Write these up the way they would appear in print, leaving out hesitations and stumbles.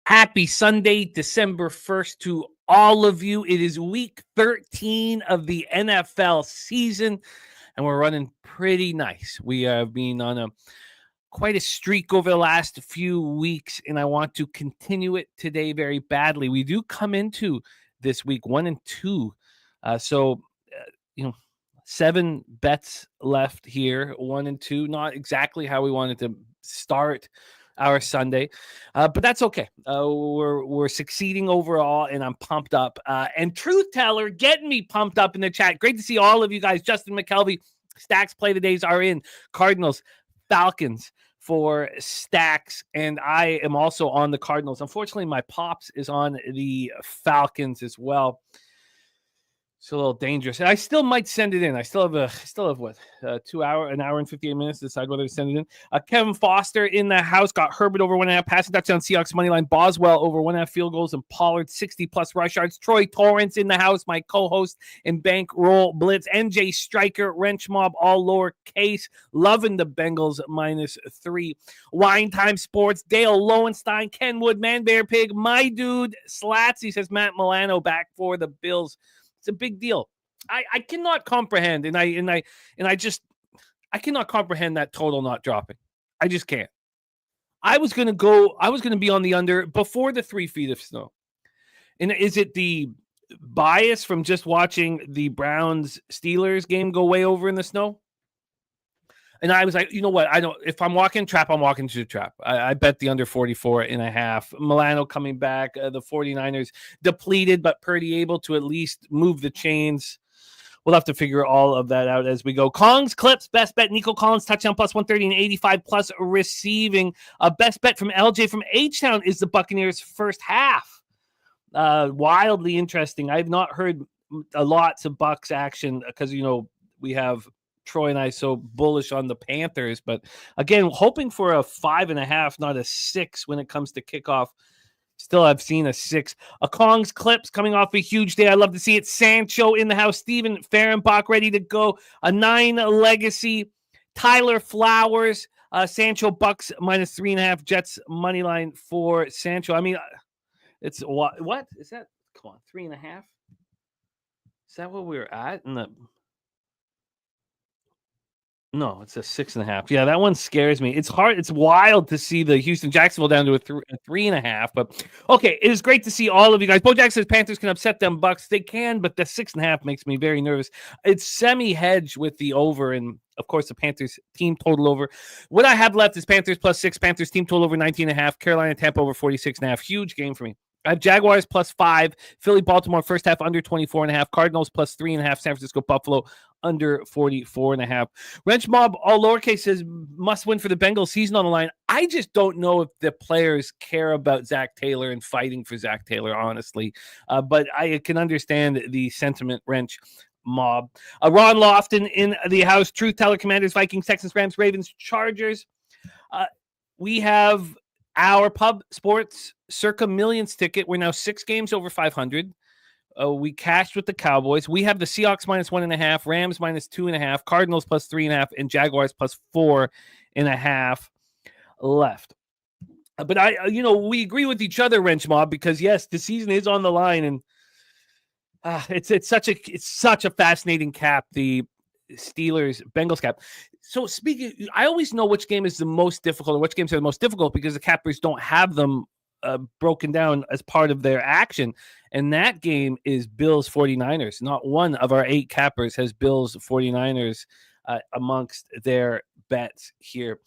Happy Sunday, December 1st to all of you. It is week 13 of the NFL season, and we're running pretty nice. We have been on quite a streak over the last few weeks, and I want to continue it today very badly. We do come into this week 1-2. So, 7 bets left here, 1-2. Not exactly how we wanted to start our Sunday, but that's okay. We're succeeding overall, and I'm pumped up. And Truth Teller getting me pumped up in the chat. Great to see all of you guys. Justin McKelvey, Stacks play the days are in. Cardinals, Falcons for Stacks, and I am also on the Cardinals. Unfortunately, my pops is on the Falcons as well. It's a little dangerous. And I still might send it in. I still have what, an hour and 58 minutes to decide whether to send it in. Kevin Foster in the house got Herbert over 1.5 passing touchdown, Seahawks money line. Boswell over 1.5 field goals, and Pollard 60+ rush yards. Troy Torrance in the house, my co-host in Bankroll Blitz. NJ Striker, Wrench Mob, all lowercase. Loving the Bengals -3. Wine Time Sports, Dale Lowenstein, Kenwood, Man Bear Pig, my dude Slatsy says Matt Milano back for the Bills. It's a big deal. I cannot comprehend, and I cannot comprehend that total not dropping. I just can't. I was gonna be on the under before the 3 feet of snow. And is it the bias from just watching the Browns Steelers game go way over in the snow? And I was like, you know what? If I'm walking trap, I'm walking to the trap. I bet the under 44.5. Milano coming back. The 49ers depleted, but Purdy able to at least move the chains. We'll have to figure all of that out as we go. Kong's Clips, best bet. Nico Collins, touchdown +130 and 85+ receiving. Best bet from LJ from H-Town is the Buccaneers first half. Wildly interesting. I've not heard lots of Bucs action because, we have Troy and I so bullish on the Panthers, but again, hoping for a 5.5, not a 6 when it comes to kickoff. Still, I've seen a 6. A Kong's Clips coming off a huge day. I love to see it. Sancho in the house. Steven Fehrenbach ready to go. A 9 legacy. Tyler Flowers. Sancho Bucks -3.5. Jets money line for Sancho. I mean, it's what is that? Come on, 3.5. Is that what we're at in the? No, it's a 6.5. Yeah, that one scares me. It's hard. It's wild to see the Houston Jacksonville down to a 3.5. But okay, it is great to see all of you guys. Bo Jack says Panthers can upset them Bucks. They can, but the 6.5 makes me very nervous. It's semi-hedge with the over, and of course the Panthers team total over. What I have left is Panthers +6, Panthers team total over 19.5, Carolina Tampa over 46.5. Huge game for me. I have Jaguars +5, Philly, Baltimore first half under 24.5, Cardinals +3.5, San Francisco, Buffalo under 44.5. Wrench Mob, all lowercase, says must win for the Bengals, season on the line. I just don't know if the players care about Zach Taylor and fighting for Zach Taylor, honestly. But I can understand the sentiment, Wrench Mob. Ron Lofton in the house, Truth Teller, Commanders, Vikings, Texans, Rams, Ravens, Chargers. We have our Pub Sports Circa Millions ticket. We're now 6 games over 500. We cashed with the Cowboys. We have the Seahawks -1.5, Rams -2.5, Cardinals +3.5, and Jaguars +4.5 left. But we agree with each other, Wrench Mob, because yes, the season is on the line, and it's such a fascinating cap. The Steelers Bengals cap. So speaking, I always know which game is the most difficult or which games are the most difficult because the cappers don't have them broken down as part of their action. And that game is Bills 49ers. Not one of our 8 cappers has Bills 49ers amongst their bets here.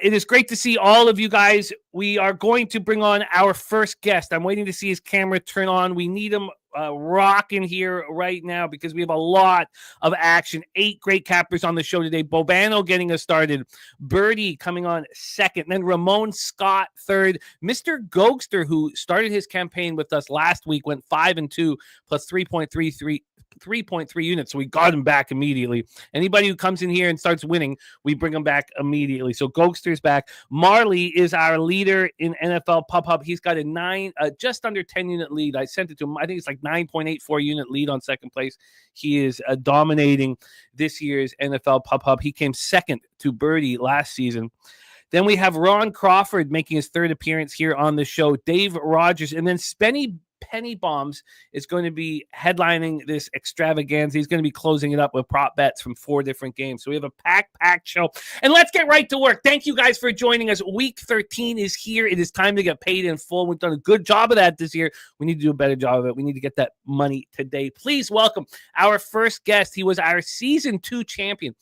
It is great to see all of you guys. We are going to bring on our first guest. I'm waiting to see his camera turn on. We need him rocking here right now because we have a lot of action. 8 great cappers on the show today. Bobano getting us started. Birdie coming on second. Then Ramon Scott third. Mr. Gokster, who started his campaign with us last week, went 5-2 plus 3.3 units. So we got him back immediately. Anybody who comes in here and starts winning, we bring him back immediately. So Gokster's back. Marley is our leader in NFL Pub Hub. He's got a just under 10 unit lead. I sent it to him. I think it's like 9.84 unit lead on second place. He is dominating this year's NFL Pub Hub. He came second to Birdie last season. Then we have Ron Crawford making his third appearance here on the show, Dave Rogers, and then Spenny Penny Bombs is going to be headlining this extravaganza. He's going to be closing it up with prop bets from 4 different games. So we have a packed show. And let's get right to work. Thank you guys for joining us. Week 13 is here. It is time to get paid in full. We've done a good job of that this year. We need to do a better job of it. We need to get that money today. Please welcome our first guest. He was our Season 2 champion.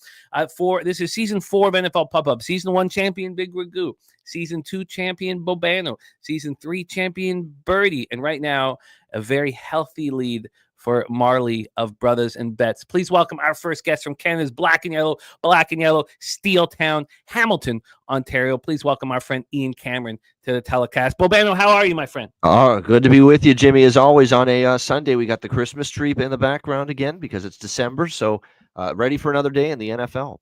This is Season 4 of NFL Pub-Up. Season 1 champion, Big Ragu. Season 2 champion, Bobano. Season 3 champion, Birdie. And right now, a very healthy lead for Marley of Brothers and Bets. Please welcome our first guest from Canada's Black and Yellow, Steel Town, Hamilton, Ontario. Please welcome our friend Ian Cameron to the telecast. Bobano, how are you, my friend? Oh, good to be with you, Jimmy. As always, on a Sunday, we got the Christmas tree in the background again because it's December. So ready for another day in the NFL.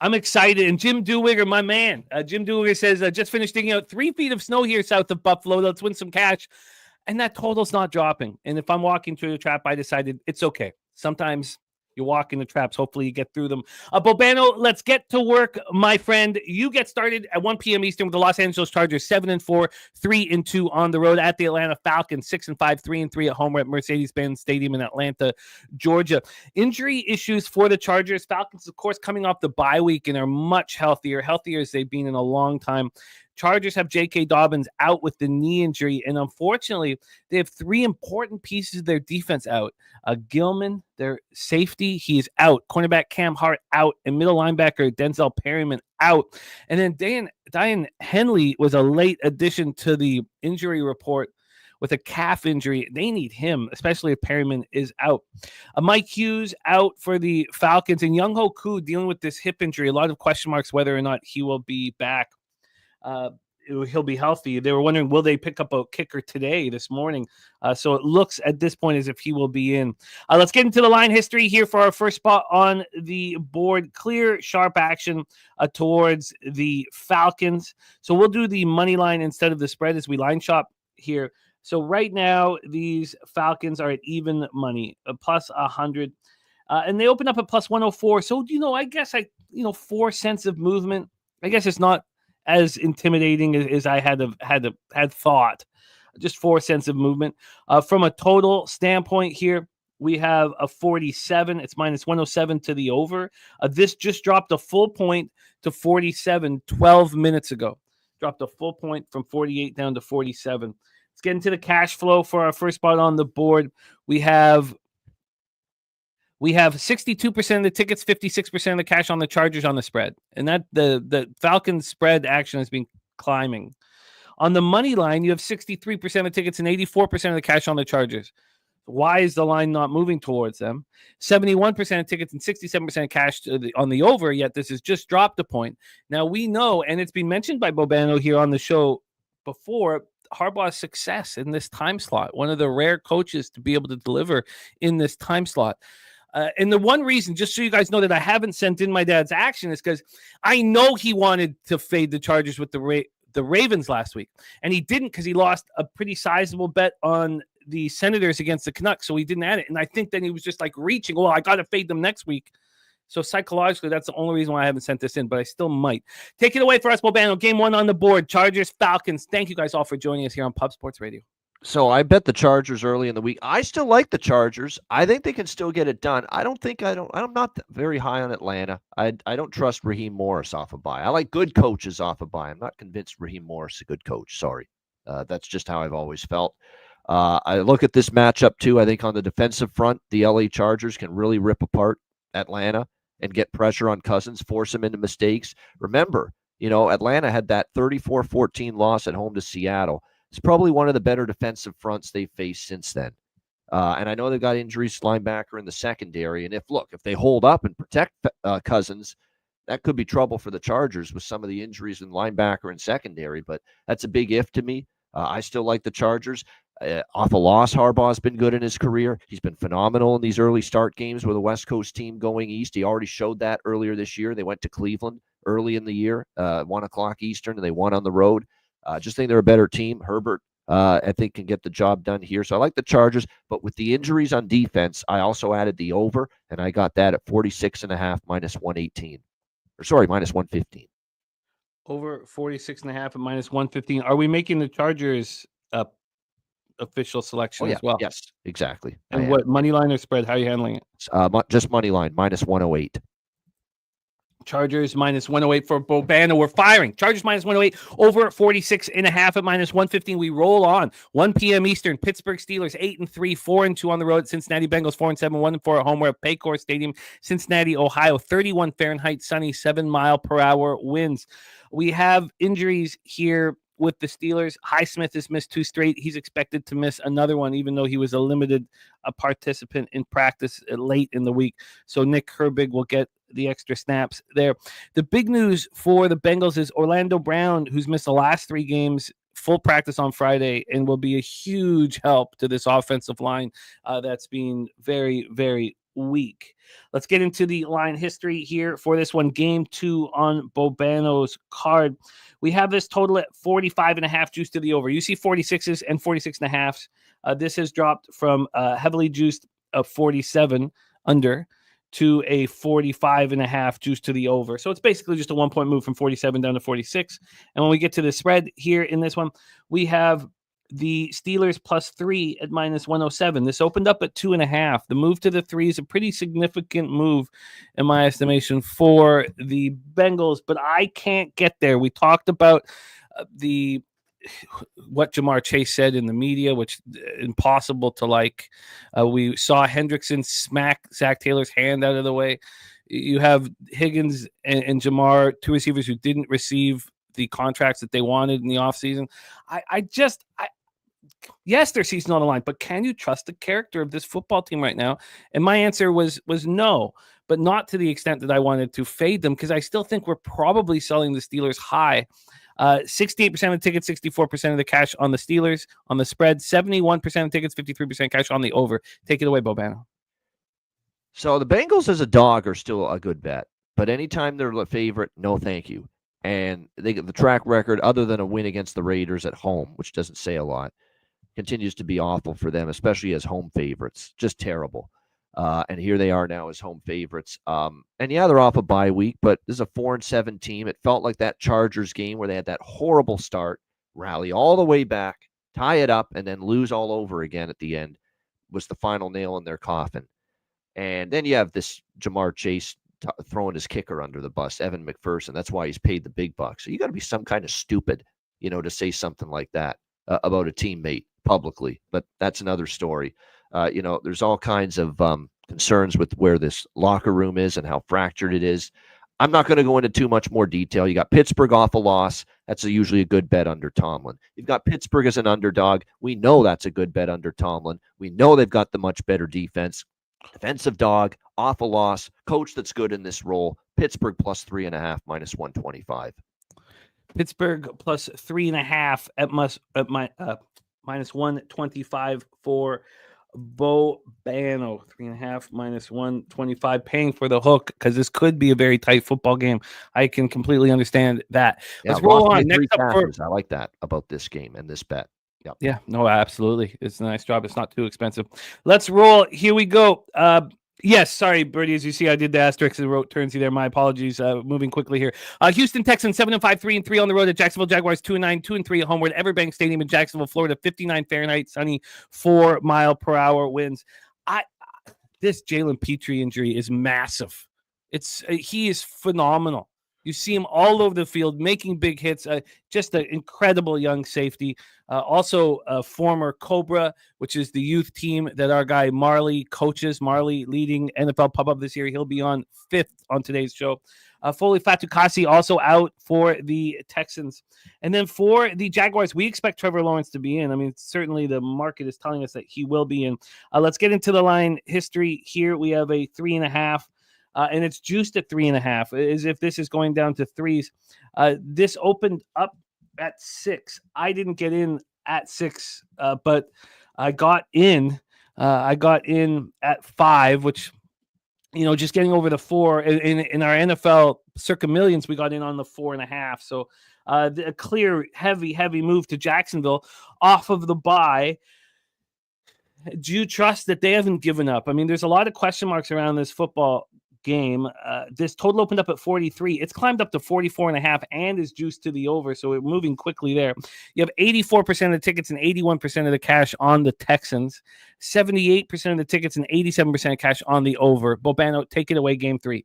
I'm excited. And Jim Dewigger, my man. Jim Dewigger says, just finished digging out 3 feet of snow here south of Buffalo. Let's win some cash. And that total's not dropping. And if I'm walking through the trap, I decided it's okay. Sometimes you walk in the traps. Hopefully you get through them. Bobano, let's get to work, my friend. You get started at 1 p.m. Eastern with the Los Angeles Chargers, 7-4, 3-2 on the road at the Atlanta Falcons, 6-5, 3-3 at home at Mercedes-Benz Stadium in Atlanta, Georgia. Injury issues for the Chargers. Falcons, of course, coming off the bye week and are much healthier as they've been in a long time. Chargers have J.K. Dobbins out with the knee injury, and unfortunately, they have 3 important pieces of their defense out. Gilman, their safety, he is out. Cornerback Cam Hart out, and middle linebacker Denzel Perryman out. And then Diane Henley was a late addition to the injury report with a calf injury. They need him, especially if Perryman is out. Mike Hughes out for the Falcons, and Young Ho Koo dealing with this hip injury. A lot of question marks whether or not he will be back. He'll be healthy. They were wondering, will they pick up a kicker this morning? So it looks at this point as if he will be in. Let's get into the line history here for our first spot on the board. Clear, sharp action towards the Falcons. So we'll do the money line instead of the spread as we line shop here. So right now, these Falcons are at even money, plus 100. And they open up at plus 104. So, I guess 4 cents of movement. I guess it's not as intimidating as I had thought. Just 4 cents of movement. From a total standpoint here, we have a 47. It's minus 107 to the over. This just dropped a full point to 47 12 minutes ago. Dropped a full point from 48 down to 47. Let's get into the cash flow for our first spot on the board. We have 62% of the tickets, 56% of the cash on the Chargers on the spread. And that the Falcons spread action has been climbing. On the money line, you have 63% of the tickets and 84% of the cash on the Chargers. Why is the line not moving towards them? 71% of tickets and 67% of cash on the over, yet this has just dropped a point. Now we know, and it's been mentioned by Bobano here on the show before, Harbaugh's success in this time slot. One of the rare coaches to be able to deliver in this time slot. And the one reason, just so you guys know that I haven't sent in my dad's action, is because I know he wanted to fade the Chargers with the Ravens last week. And he didn't because he lost a pretty sizable bet on the Senators against the Canucks. So he didn't add it. And I think then he was just like reaching, well, I got to fade them next week. So psychologically, that's the only reason why I haven't sent this in, but I still might. Take it away for us, Bobano. Game 1 on the board, Chargers, Falcons. Thank you guys all for joining us here on Pub Sports Radio. So I bet the Chargers early in the week. I still like the Chargers. I think they can still get it done. I'm not very high on Atlanta. I don't trust Raheem Morris off a bye. I like good coaches off a bye. I'm not convinced Raheem Morris is a good coach. Sorry. That's just how I've always felt. I look at this matchup too. I think on the defensive front, the LA Chargers can really rip apart Atlanta and get pressure on Cousins, force him into mistakes. Remember, Atlanta had that 34-14 loss at home to Seattle. It's probably one of the better defensive fronts they've faced since then. And I know they've got injuries to linebacker in the secondary. And if they hold up and protect Cousins, that could be trouble for the Chargers with some of the injuries in linebacker and secondary. But that's a big if to me. I still like the Chargers. Off a loss, Harbaugh's been good in his career. He's been phenomenal in these early start games with a West Coast team going east. He already showed that earlier this year. They went to Cleveland early in the year, 1 o'clock Eastern, and they won on the road. Just think they're a better team. Herbert, I think, can get the job done here. So I like the Chargers, but with the injuries on defense, I also added the over, and I got that at 46.5 minus 118. Minus 115. Over 46.5 at -115. Are we making the Chargers official selection Oh, yeah. as well? Yes, exactly. And what money line or spread? How are you handling it? Just money line, -108. Chargers -108 for Bobano. We're firing. Chargers -108 over 46.5 at -115. We roll on. 1 p.m. Eastern. Pittsburgh Steelers 8-3, 4-2 on the road. Cincinnati Bengals 4-7, 1-4 at home. We're at Paycor Stadium, Cincinnati, Ohio. 31 Fahrenheit, sunny, 7-mile-per-hour winds. We have injuries here with the Steelers. Highsmith has missed 2 straight. He's expected to miss another one, even though he was a limited participant in practice late in the week. So Nick Herbig will get the extra snaps there. The big news for the Bengals is Orlando Brown, who's missed the last 3 games, full practice on Friday, and will be a huge help to this offensive line that's been very, very weak. Let's get into the line history here for this one. Game 2 on Bobano's card. We have this total at 45.5 juice to the over. You see 46s and 46.5s. This has dropped from heavily juiced 47 under to a 45.5 juice to the over. So it's basically just a 1-point move from 47 down to 46. And when we get to the spread here in this one, we have the Steelers +3 at -107. This opened up at 2.5. The move to the 3 is a pretty significant move in my estimation for the Bengals, but I can't get there. We talked about what Jamar Chase said in the media, which impossible to like. We saw Hendrickson smack Zach Taylor's hand out of the way. You have Higgins and Jamar, 2 receivers who didn't receive the contracts that they wanted in the offseason. Yes, their season's on the line, but can you trust the character of this football team right now? And my answer was no, but not to the extent that I wanted to fade them, because I still think we're probably selling the Steelers high. 68% of the tickets, 64% of the cash on the Steelers. On the spread, 71% of tickets, 53% cash on the over. Take it away, Bobano. So the Bengals as a dog are still a good bet, but anytime they're a favorite, no thank you. And they get the track record, other than a win against the Raiders at home, which doesn't say a lot, continues to be awful for them, especially as home favorites. Just terrible. And here they are now as home favorites. And yeah, they're off a bye week, but this is a 4-7 team. It felt like that Chargers game where they had that horrible start, rally all the way back, tie it up, and then lose all over again at the end was the final nail in their coffin. And then you have this Jamar Chase throwing his kicker under the bus, Evan McPherson. That's why he's paid the big bucks. So you got to be some kind of stupid, to say something like that about a teammate publicly. But that's another story. There's all kinds of concerns with where this locker room is and how fractured it is. I'm not going to go into too much more detail. You got Pittsburgh off a loss. That's usually a good bet under Tomlin. You've got Pittsburgh as an underdog. We know that's a good bet under Tomlin. We know they've got the much better defense. Defensive dog, off a loss, coach that's good in this role. Pittsburgh +3.5, -125. Pittsburgh +3.5 at -125 for Bobano. 3.5 -125, paying for the hook, because this could be a very tight football game. I can completely understand that. Yeah, let's roll on. Next up I like that about this game and this bet. Yep. Yeah, no, absolutely. It's a nice job. It's not too expensive. Let's roll. Here we go. Yes, sorry, Birdie. As you see, I did the asterisk and wrote Turnsey there. My apologies. Moving quickly here. Houston Texans 7-5, 3-3 on the road at Jacksonville Jaguars 2-9, 2-3 at home. We're at Everbank Stadium in Jacksonville, Florida. 59 Fahrenheit, sunny, 4-mile-per-hour winds. This Jalen Petrie injury is massive. He is phenomenal. You see him all over the field making big hits. Just an incredible young safety. Also a former Cobra, which is the youth team that our guy Marley coaches. Marley leading NFL pop-up this year. He'll be on 5th on today's show. Foley Fatukasi also out for the Texans. And then for the Jaguars, we expect Trevor Lawrence to be in. I mean, certainly the market is telling us that he will be in. Let's get into the line history here. We have a 3.5. And it's juiced at 3.5, as if this is going down to 3s. This opened up at 6. I didn't get in at 6, but I got in. I got in at 5, which, just getting over the 4. In our NFL Circa Millions, we got in on the 4.5. So a clear, heavy move to Jacksonville off of the bye. Do you trust that they haven't given up? I mean, there's a lot of question marks around this football game. This total opened up at 43. It's climbed up to 44.5 and is juiced to the over. So we're moving quickly there. You have 84% of the tickets and 81% of the cash on the Texans, 78% of the tickets and 87% of cash on the over. Bobano, take it away, game 3.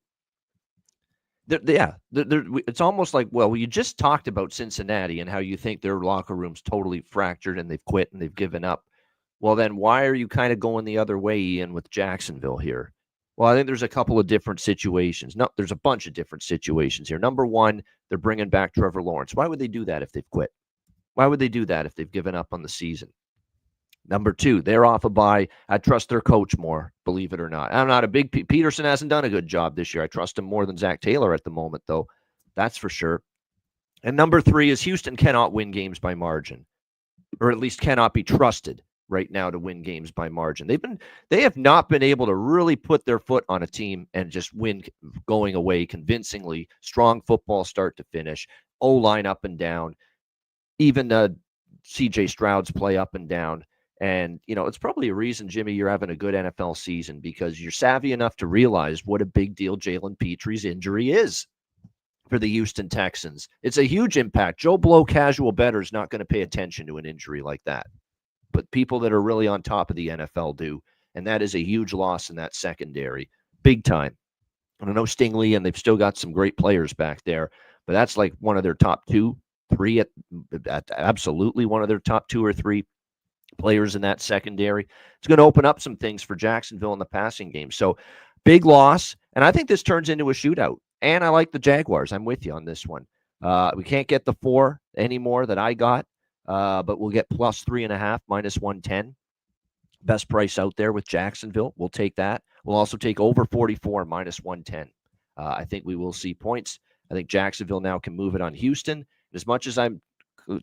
It's almost like, well, you just talked about Cincinnati and how you think their locker room's totally fractured and they've quit and they've given up. Well, then why are you kind of going the other way, Ian, with Jacksonville here? Well, I think there's a couple of different situations. No, there's a bunch of different situations here. Number one, they're bringing back Trevor Lawrence. Why would they do that if they've quit? Why would they do that if they've given up on the season? Number two, they're off a bye. I trust their coach more, believe it or not. I'm not a big Peterson hasn't done a good job this year. I trust him more than Zach Taylor at the moment, though. That's for sure. And number three is Houston cannot win games by margin, or at least cannot be trusted right now to win games by margin. They have not been able to really put their foot on a team and just win going away convincingly. Strong football start to finish. O-line up and down. Even CJ Stroud's play up and down. And, it's probably a reason, Jimmy, you're having a good NFL season because you're savvy enough to realize what a big deal Jalen Petre's injury is for the Houston Texans. It's a huge impact. Joe Blow casual bettor is not going to pay attention to an injury like that. But people that are really on top of the NFL do. And that is a huge loss in that secondary. Big time. I don't know Stingley, and they've still got some great players back there. But that's like one of their top 2, 3, at absolutely one of their top 2 or 3 players in that secondary. It's going to open up some things for Jacksonville in the passing game. So big loss. And I think this turns into a shootout. And I like the Jaguars. I'm with you on this one. We can't get the 4 anymore that I got. But we'll get plus 3.5, minus 110. Best price out there with Jacksonville. We'll take that. We'll also take over 44, minus 110. I think we will see points. I think Jacksonville now can move it on Houston. As much as I'm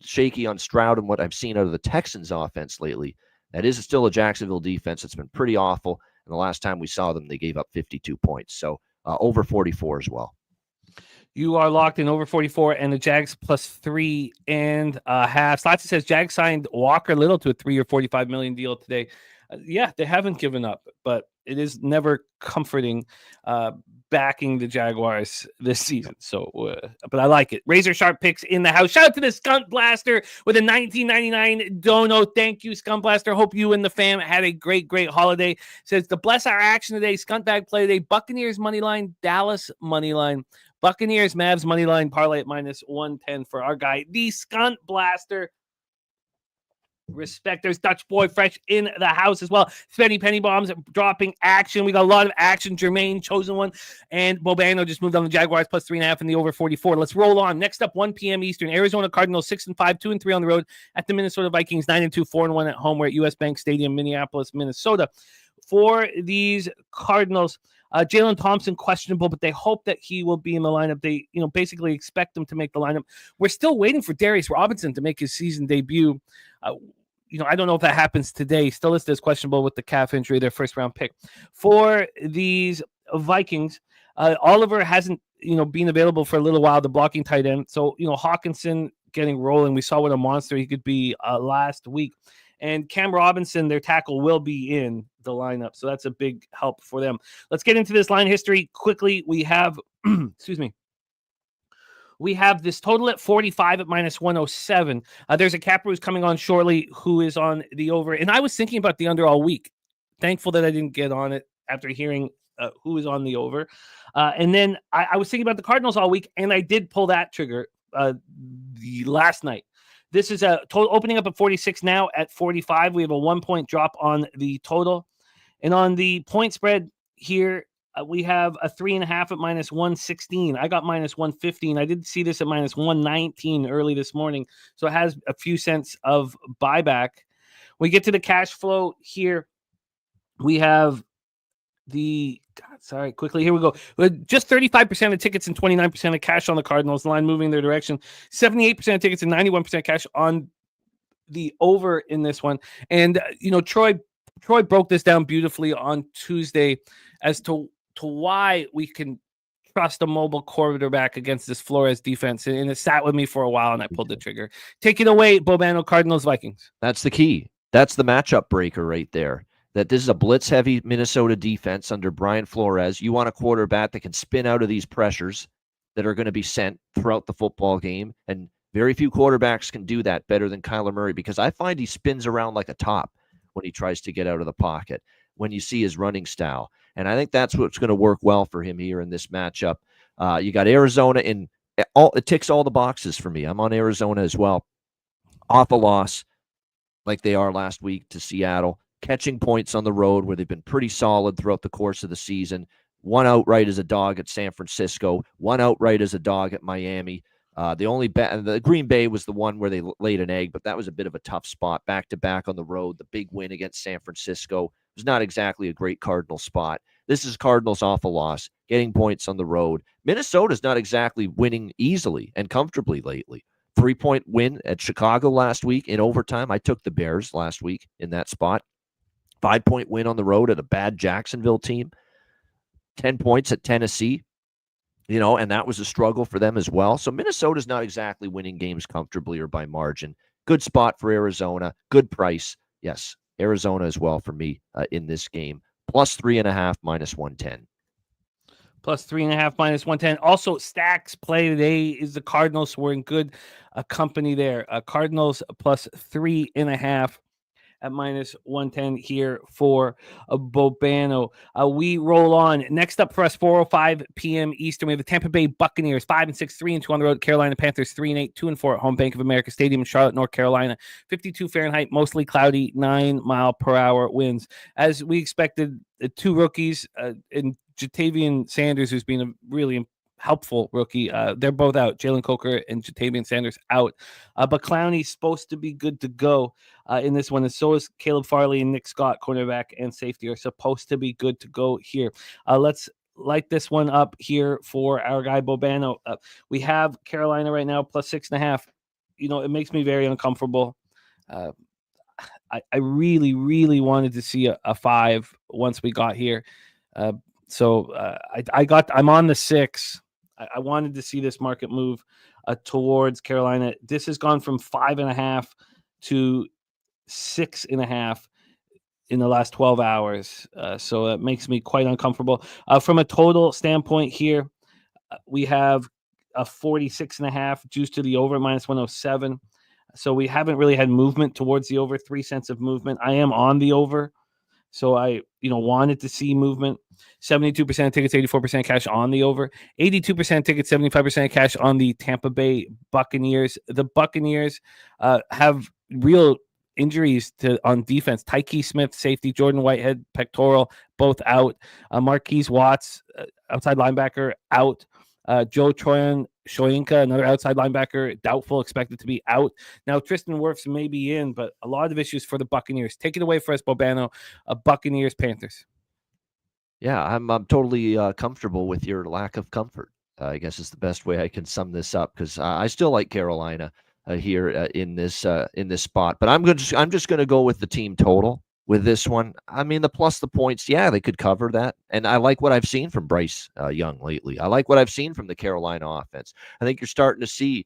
shaky on Stroud and what I've seen out of the Texans offense lately, that is still a Jacksonville defense that's been pretty awful. And the last time we saw them, they gave up 52 points. So over 44 as well. You are locked in over 44 and the Jags plus 3.5. Slotzy says Jags signed Walker Little to a 3 or $45 million deal today. Yeah, they haven't given up, but it is never comforting backing the Jaguars this season. So, but I like it. Razor Sharp picks in the house. Shout out to the Skunt Blaster with a $19.99 dono. Thank you, Skunt Blaster. Hope you and the fam had a great holiday. Says to bless our action today. Skunt Bag play today. Buccaneers money line, Dallas money line. Buccaneers, Mavs, money line, parlay at minus 110 for our guy, the Skunt Blaster. Respect. There's Dutch Boy Fresh in the house as well. Spenny Penny Bombs dropping action. We got a lot of action. Jermaine, chosen one. And Bobano just moved on the Jaguars plus 3.5 in the over 44. Let's roll on. Next up, 1 p.m. Eastern. Arizona Cardinals 6-5, 2-3 on the road at the Minnesota Vikings, 9-2, 4-1 at home. We're at US Bank Stadium, Minneapolis, Minnesota. For these Cardinals, Jalen Thompson questionable, but they hope that he will be in the lineup. They, basically expect him to make the lineup. We're still waiting for Darius Robinson to make his season debut. I don't know if that happens today. Still listed as questionable with the calf injury, their first-round pick. For these Vikings, Oliver hasn't, been available for a little while, the blocking tight end. So, Hawkinson getting rolling. We saw what a monster he could be last week. And Cam Robinson, their tackle, will be in the lineup. So that's a big help for them. Let's get into this line history quickly. We have, we have this total at 45 at minus 107. There's a capper who's coming on shortly who is on the over. And I was thinking about the under all week. Thankful that I didn't get on it after hearing who is on the over. And then I was thinking about the Cardinals all week, and I did pull that trigger the last night. This is a total opening up at 46 now at 45. We have a 1-point drop on the total. And on the point spread here, we have a 3.5 at minus 116. I got minus 115. I did see this at minus 119 early this morning. So it has a few cents of buyback. We get to the cash flow here. We have quickly. Here we go. Just 35% of tickets and 29% of cash on the Cardinals. Line moving their direction. 78% of tickets and 91% cash on the over in this one. And, Troy broke this down beautifully on Tuesday as to why we can trust a mobile quarterback against this Flores defense. And it sat with me for a while, and I pulled the trigger. Take it away, Bobano, Cardinals, Vikings. That's the key. That's the matchup breaker right there. that this is a blitz-heavy Minnesota defense under Brian Flores. You want a quarterback that can spin out of these pressures that are going to be sent throughout the football game, and very few quarterbacks can do that better than Kyler Murray, because I find he spins around like a top when he tries to get out of the pocket, when you see his running style. And I think that's what's going to work well for him here in this matchup. You got Arizona in it ticks all the boxes for me. I'm on Arizona as well. Off a loss like they are last week to Seattle, catching points on the road where they've been pretty solid throughout the course of the season. One outright as a dog at San Francisco, one outright as a dog at Miami. The Green Bay was the one where they laid an egg, but that was a bit of a tough spot. Back-to-back on the road, the big win against San Francisco was not exactly a great Cardinal spot. This is Cardinals off a loss, getting points on the road. Minnesota's not exactly winning easily and comfortably lately. 3-point win at Chicago last week in overtime. I took the Bears last week in that spot. 5-point win on the road at a bad Jacksonville team. 10 points at Tennessee. And that was a struggle for them as well. So Minnesota's not exactly winning games comfortably or by margin. Good spot for Arizona. Good price. Yes, Arizona as well for me in this game. Plus 3.5, minus 110. Plus 3.5, minus 110. Also, stacks play today is the Cardinals. So we're in good company there. Cardinals plus 3.5 at minus 110 here for Bobano. We roll on. Next up for us, 4:05 p.m. Eastern, we have the Tampa Bay Buccaneers, 5-6, 3-2 on the road. Carolina Panthers, 3-8, 2-4 at home. Bank of America Stadium in Charlotte, North Carolina. 52 Fahrenheit, mostly cloudy, 9-mile-per-hour winds. As we expected, the two rookies in Jatavian Sanders, who's been a really helpful rookie. They're both out. Jalen Coker and Jatavian Sanders out. But Clowney's supposed to be good to go in this one. And so is Caleb Farley and Nick Scott, cornerback and safety, are supposed to be good to go here. Let's light this one up here for our guy Bobano. We have Carolina right now plus 6.5. It makes me very uncomfortable. I really, really wanted to see a 5 once we got here. So I'm on the 6. I wanted to see this market move towards Carolina. This has gone from 5.5 to 6.5 in the last 12 hours. So that makes me quite uncomfortable. From a total standpoint here, we have a 46.5 juice to the over, minus 107. So we haven't really had movement towards the over, 3 cents of movement. I am on the over. So I, wanted to see movement. 72% of tickets, 84% cash on the over. 82% tickets, 75% cash on the Tampa Bay Buccaneers. The Buccaneers have real injuries on defense. Tyke Smith, safety. Jordan Whitehead, pectoral, both out. Marquise Watts, outside linebacker, out. Joe Shoyinka, another outside linebacker, doubtful, expected to be out. Now, Tristan Wirfs may be in, but a lot of issues for the Buccaneers. Take it away for us, Bobano. Buccaneers, Panthers. Yeah, I'm totally comfortable with your lack of comfort. I guess is the best way I can sum this up, because I still like Carolina here in this spot. But I'm just going to go with the team total with this one. I mean, the points, yeah, they could cover that. And I like what I've seen from Bryce Young lately. I like what I've seen from the Carolina offense. I think you're starting to see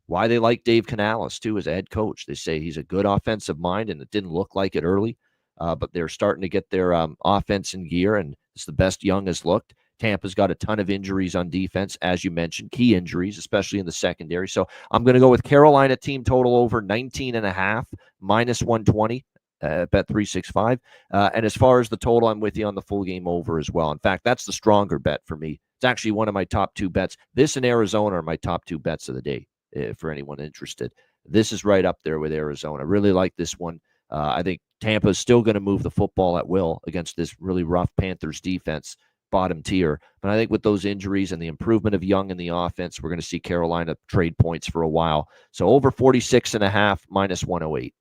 why they like Dave Canales, too, as a head coach. They say he's a good offensive mind, and it didn't look like it early. But they're starting to get their offense in gear, and it's the best Young has looked. Tampa's got a ton of injuries on defense, as you mentioned, key injuries, especially in the secondary. So I'm going to go with Carolina team total over 19.5, minus 120. Bet 365. And as far as the total, I'm with you on the full game over as well. In fact, that's the stronger bet for me. It's actually one of my top 2 bets. This and Arizona are my top 2 bets of the day for anyone interested. This is right up there with Arizona. Really like this one. I think Tampa is still going to move the football at will against this really rough Panthers defense, bottom tier. But I think with those injuries and the improvement of Young in the offense, we're going to see Carolina trade points for a while. So over 46.5, minus 108.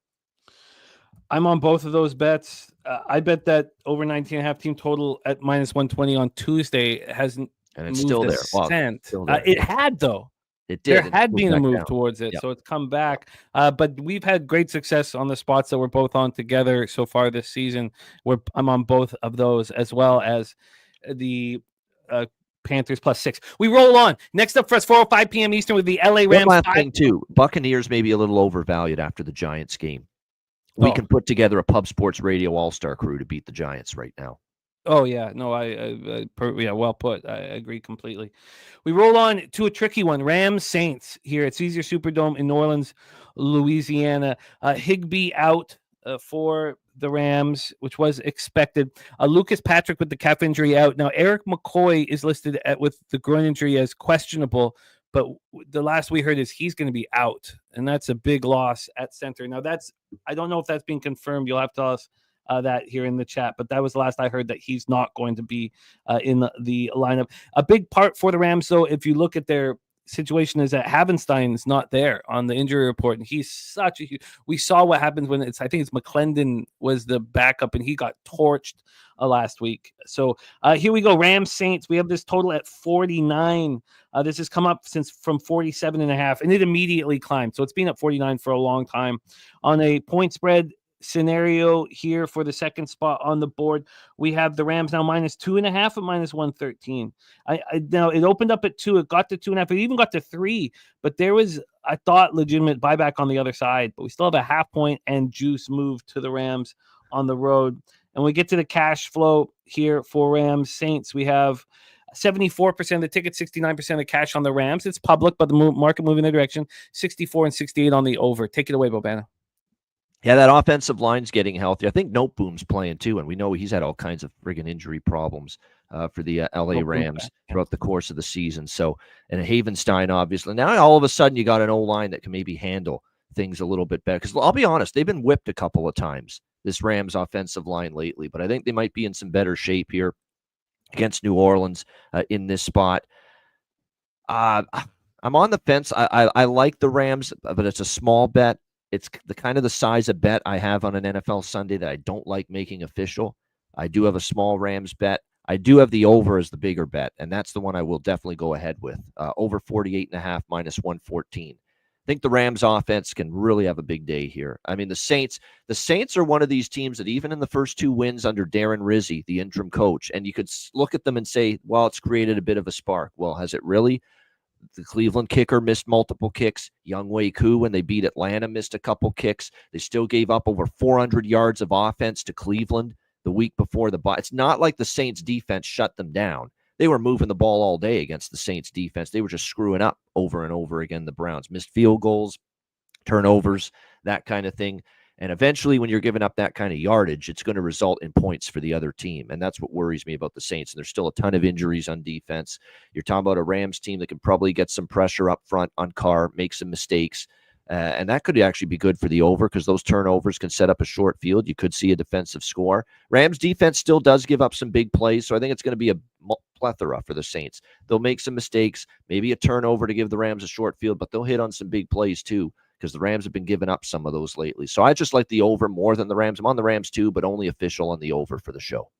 I'm on both of those bets. I bet that over 19.5 team total at minus 120 on Tuesday hasn't and it's still there. Wow, it had, though. It did. There had been a move down towards it, so it's come back. But we've had great success on the spots that we're both on together so far this season. I'm on both of those, as well as the Panthers plus 6. We roll on. Next up for us, 4:05 p.m. Eastern with the LA Rams. One last thing, too. Buccaneers may be a little overvalued after the Giants game. we can put together a Pub Sports Radio all-star crew to beat the Giants right now. Oh yeah, no, yeah, well put. I agree completely. We roll on to a tricky one. Rams Saints here at Caesar Superdome in New Orleans, Louisiana. Higbee out for the Rams, which was expected. Lucas Patrick with the calf injury out. Now Eric McCoy is listed with the groin injury as questionable, but the last we heard is he's going to be out, and that's a big loss at center. Now I don't know if that's been confirmed. You'll have to tell us that here in the chat, but that was the last I heard, that he's not going to be in the lineup. A big part for the Rams, though, if you look at their situation, is that Havenstein is not there on the injury report, and he's such a huge. We saw what happens when I think it's McClendon was the backup, and he got torched last week. So here we go, Rams Saints. We have this total at 49. This has come up from 47.5, and it immediately climbed. So it's been at 49 for a long time. On a point spread scenario here for the second spot on the board, we have the Rams now -2.5 at -113. Now it opened up at 2, it got to 2.5, it even got to 3, but there was, I thought, legitimate buyback on the other side, but we still have a half point and juice move to the Rams on the road. And we get to the cash flow here for Rams Saints. We have 74% of the tickets, 69% of the cash on the Rams. It's public, but the market moving in the direction. 64 and 68 on the over. Take it away, Bobano. Yeah, that offensive line's getting healthy. I think Noteboom's playing too, and we know he's had all kinds of friggin' injury problems for the LA Rams throughout the course of the season. So, and Havenstein, obviously. Now, all of a sudden, you got an O-line that can maybe handle things a little bit better. Because I'll be honest, they've been whipped a couple of times, this Rams offensive line lately, but I think they might be in some better shape here against New Orleans in this spot. I'm on the fence. I like the Rams, but it's a small bet. It's the kind of the size of bet I have on an NFL Sunday that I don't like making official. I do have a small Rams bet. I do have the over as the bigger bet, and that's the one I will definitely go ahead with. Over 48.5 -114. I think the Rams offense can really have a big day here. I mean, the Saints are one of these teams that even in the first 2 wins under Darren Rizzi, the interim coach, and you could look at them and say, well, it's created a bit of a spark. Well, has it really? The Cleveland kicker missed multiple kicks. Younghoe Koo, when they beat Atlanta, missed a couple kicks. They still gave up over 400 yards of offense to Cleveland the week before the bye. It's not like the Saints defense shut them down. They were moving the ball all day against the Saints defense. They were just screwing up over and over again. The Browns missed field goals, turnovers, that kind of thing. And eventually, when you're giving up that kind of yardage, it's going to result in points for the other team. And that's what worries me about the Saints. And there's still a ton of injuries on defense. You're talking about a Rams team that can probably get some pressure up front on Carr, make some mistakes. And that could actually be good for the over because those turnovers can set up a short field. You could see a defensive score. Rams defense still does give up some big plays. So I think it's going to be a plethora for the Saints. They'll make some mistakes, maybe a turnover to give the Rams a short field, but they'll hit on some big plays too, because the Rams have been giving up some of those lately. So I just like the over more than the Rams. I'm on the Rams too, but only official on the over for the show.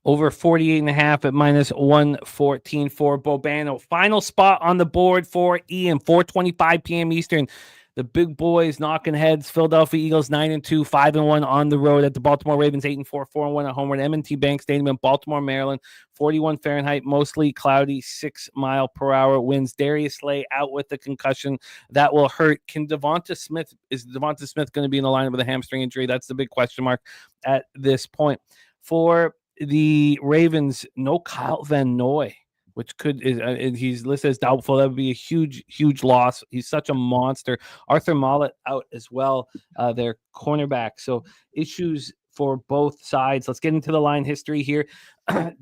Over 48.5 at -114 for Bobano. Final spot on the board for Ian, 4:25 p.m. Eastern. The big boys knocking heads. Philadelphia Eagles 9-2, 5-1 on the road at the Baltimore Ravens 8-4, 4-1 at home at M&T Bank Stadium in Baltimore, Maryland. 41 Fahrenheit, mostly cloudy, 6-mile-per-hour winds. Darius Slay out with the concussion. That will hurt. Is Devonta Smith going to be in the lineup with a hamstring injury? That's the big question mark at this point. For the Ravens, no Kyle Van Noy, which he's listed as doubtful. That would be a huge loss. He's such a monster. Arthur Mollett out as well, their cornerback. So issues for both sides. Let's get into the line history here.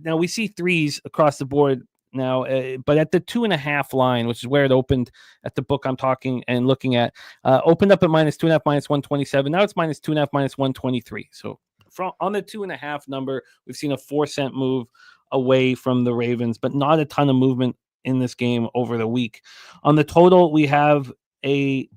Now we see threes across the board now, but at the 2.5 line, which is where it opened at the book I'm talking and looking at, opened up at -2.5, -127. Now it's -2.5, -123. So on the 2.5 number, we've seen a 4-cent move away from the Ravens, but not a ton of movement in this game over the week. On the total, we have a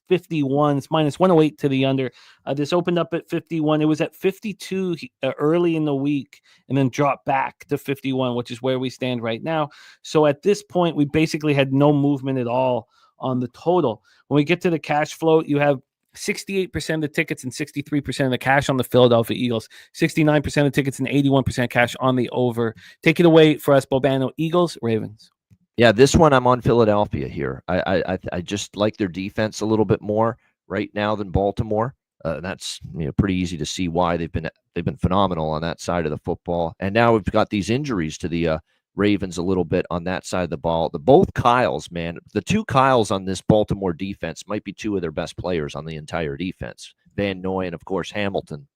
51. It's -108 to the under. This opened up at 51. It was at 52 early in the week and then dropped back to 51, which is where we stand right now. So at this point, we basically had no movement at all on the total. When we get to the cash flow, you have 68% of the tickets and 63% of the cash on the Philadelphia Eagles, 69% of the tickets and 81% cash on the over. Take it away for us, Bobano. Eagles, Ravens. Yeah, this one I'm on Philadelphia here. I just like their defense a little bit more right now than Baltimore. That's pretty easy to see why they've been phenomenal on that side of the football. And now we've got these injuries to the Ravens a little bit on that side of the ball. Both Kyles, man, the two Kyles on this Baltimore defense might be two of their best players on the entire defense. Van Noy and, of course, Hamilton.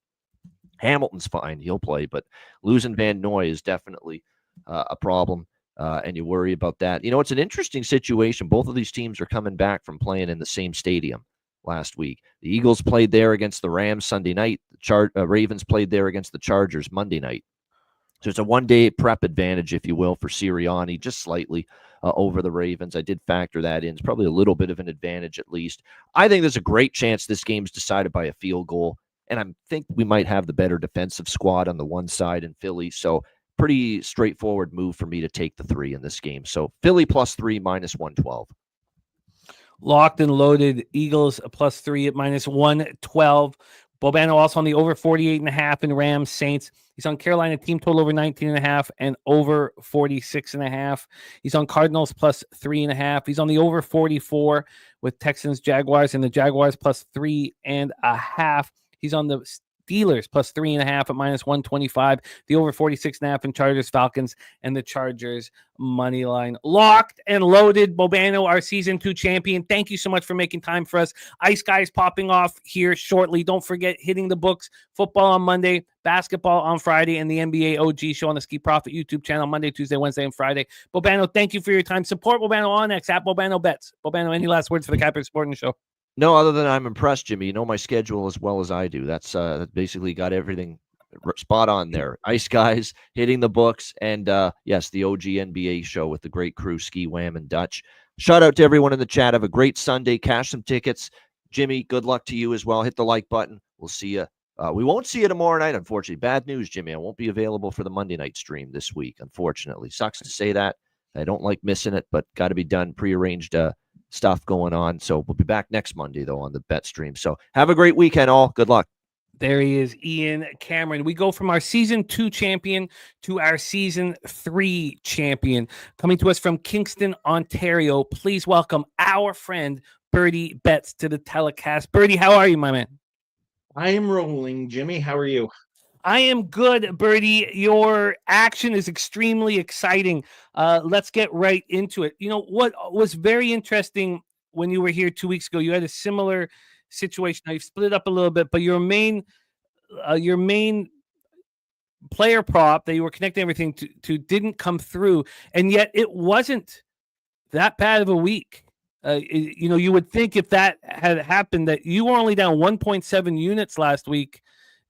Hamilton's fine. He'll play, but losing Van Noy is definitely a problem, and you worry about that. It's an interesting situation. Both of these teams are coming back from playing in the same stadium last week. The Eagles played there against the Rams Sunday night. The Ravens played there against the Chargers Monday night. So it's a one-day prep advantage, if you will, for Sirianni, just slightly over the Ravens. I did factor that in. It's probably a little bit of an advantage at least. I think there's a great chance this game's decided by a field goal, and I think we might have the better defensive squad on the one side in Philly. So pretty straightforward move for me to take the 3 in this game. So Philly +3, -112. Locked and loaded. Eagles +3 at -112. Bobano also on the over 48.5 in Rams Saints. He's on Carolina team total over 19.5 and over 46.5. He's on Cardinals +3.5. He's on the over 44 with Texans Jaguars and the Jaguars +3.5. He's on the Steelers +3.5 at -125. The over 46.5 in Chargers Falcons and the Chargers money line. Locked and loaded. Bobano, our season 2 champion. Thank you so much for making time for us. Ice Guys popping off here shortly. Don't forget hitting the books. Football on Monday, basketball on Friday, and the NBA OG show on the Ski Profit YouTube channel Monday, Tuesday, Wednesday, and Friday. Bobano, thank you for your time. Support Bobano on X at Bobano Bets. Bobano, any last words for the Captain Sporting Show? No, other than I'm impressed, Jimmy. You know my schedule as well as I do. That's basically got everything spot on there. Ice Guys hitting the books, and yes, the OG NBA show with the great crew, Ski, Wham, and Dutch. Shout out to everyone in the chat. Have a great Sunday. Cash some tickets. Jimmy, good luck to you as well. Hit the like button. We'll see you. We won't see you tomorrow night, unfortunately. Bad news, Jimmy. I won't be available for the Monday night stream this week, unfortunately. Sucks to say that. I don't like missing it, but got to be done. Prearranged stuff going on. So we'll be back next Monday, though, on the bet stream. So have a great weekend, all. Good luck. There he is, Ian Cameron. We go from our season 2 champion to our season 3 champion. Coming to us from Kingston, Ontario. Please welcome our friend, Birdie Betts, to the telecast. Birdie, how are you, my man? I am rolling, Jimmy. How are you? I am good, Birdie. Your action is extremely exciting. Let's get right into it. What was very interesting when you were here 2 weeks ago, you had a similar situation. Now you've split it up a little bit, but your main player prop that you were connecting everything to didn't come through, and yet it wasn't that bad of a week. You would think if that had happened that you were only down 1.7 units last week,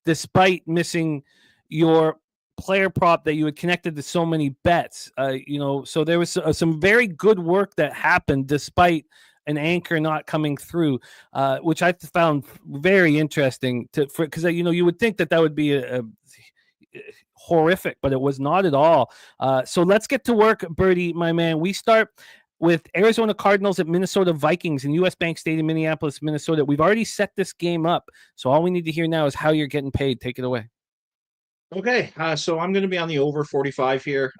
despite missing your player prop that you had connected to so many bets. So there was some very good work that happened despite an anchor not coming through, which I found very interesting because you would think that would be a horrific, but it was not at all. So let's get to work, Birdie, my man. We start with Arizona Cardinals at Minnesota Vikings in US Bank Stadium, Minneapolis, Minnesota. We've already set this game up, so all we need to hear now is how you're getting paid. Take it away. Okay, so I'm going to be on the over 45 here.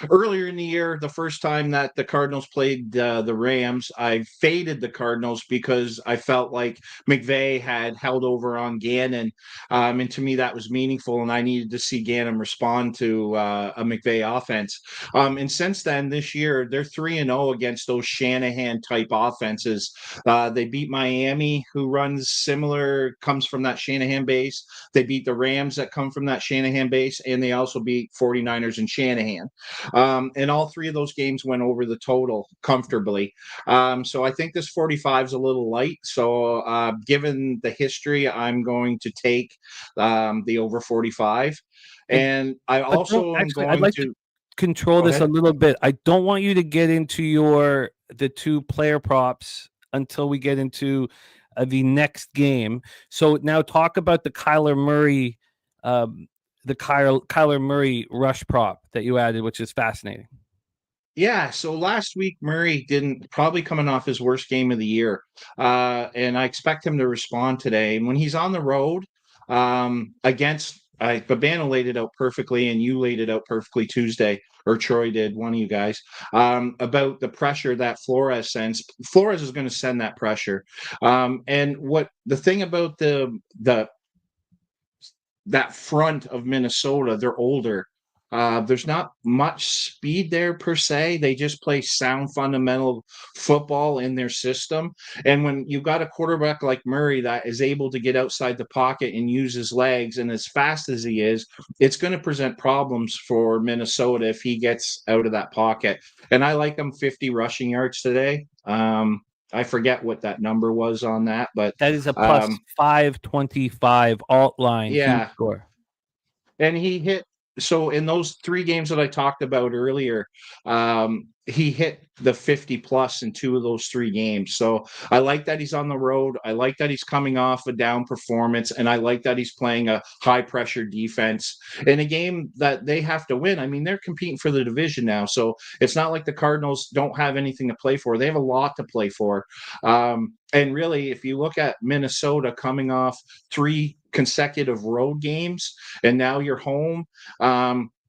Earlier in the year, the first time that the Cardinals played the Rams, I faded the Cardinals because I felt like McVay had held over on Gannon, and to me that was meaningful, and I needed to see Gannon respond to a McVay offense. And since then, this year, they're 3-0 against those Shanahan-type offenses. They beat Miami, who comes from that Shanahan base. They beat the Rams that come from that Shanahan base, and they also beat 49ers and Shanahan. And all 3 of those games went over the total comfortably. So I think this 45 is a little light. So given the history, I'm going to take the over 45. And I also am going I'd like to control this a little bit. I don't want you to get into the 2 player props until we get into the next game. So now talk about the Kyler Murray Kyler Murray rush prop that you added, which is fascinating. Yeah, so last week Murray probably coming off his worst game of the year, and I expect him to respond today. And when he's on the road against Babano laid it out perfectly, and you laid it out perfectly Tuesday, or Troy did, one of you guys, about the pressure that Flores sends. Flores is going to send that pressure. And what the thing about that front of Minnesota, they're older. There's not much speed there per se. They just play sound fundamental football in their system. And when you've got a quarterback like Murray that is able to get outside the pocket and use his legs, and as fast as he is, it's going to present problems for Minnesota if he gets out of that pocket. And I like him 50 rushing yards today. I forget what that number was on that, but that is a plus 525 alt line. yeah. Score. And he hit, so in those 3 games that I talked about earlier, he hit the 50 plus in 2 of those 3 games. So I like that he's on the road. I like that he's coming off a down performance, and I like that he's playing a high pressure defense in a game that they have to win. I mean, they're competing for the division now, so it's not like the Cardinals don't have anything to play for. They have a lot to play for. And really, if you look at Minnesota coming off 3 consecutive road games, and now you're home,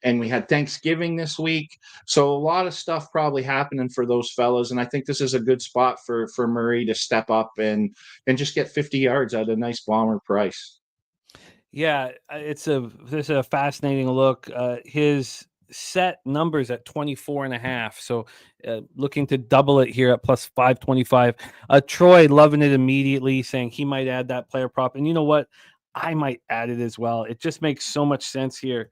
and we had Thanksgiving this week, so a lot of stuff probably happening for those fellas. And I think this is a good spot for Murray to step up and just get 50 yards at a nice bomber price. Yeah, this is a fascinating look. His set numbers at 24.5. So looking to double it here at plus 525. Troy loving it immediately, saying he might add that player prop. And you know what? I might add it as well. It just makes so much sense here.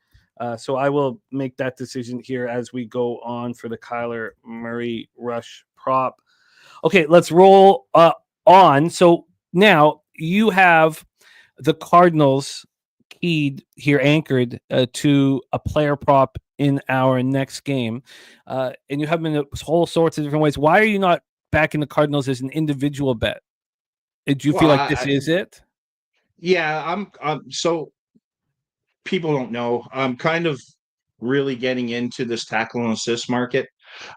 So I will make that decision here as we go on for the Kyler Murray rush prop. Okay, let's roll on. So now you have the Cardinals keyed here, anchored to a player prop in our next game. And you have them in whole sorts of different ways. Why are you not backing the Cardinals as an individual bet? Do you feel like this is it? Yeah, I'm so people don't know. I'm kind of really getting into this tackle and assist market.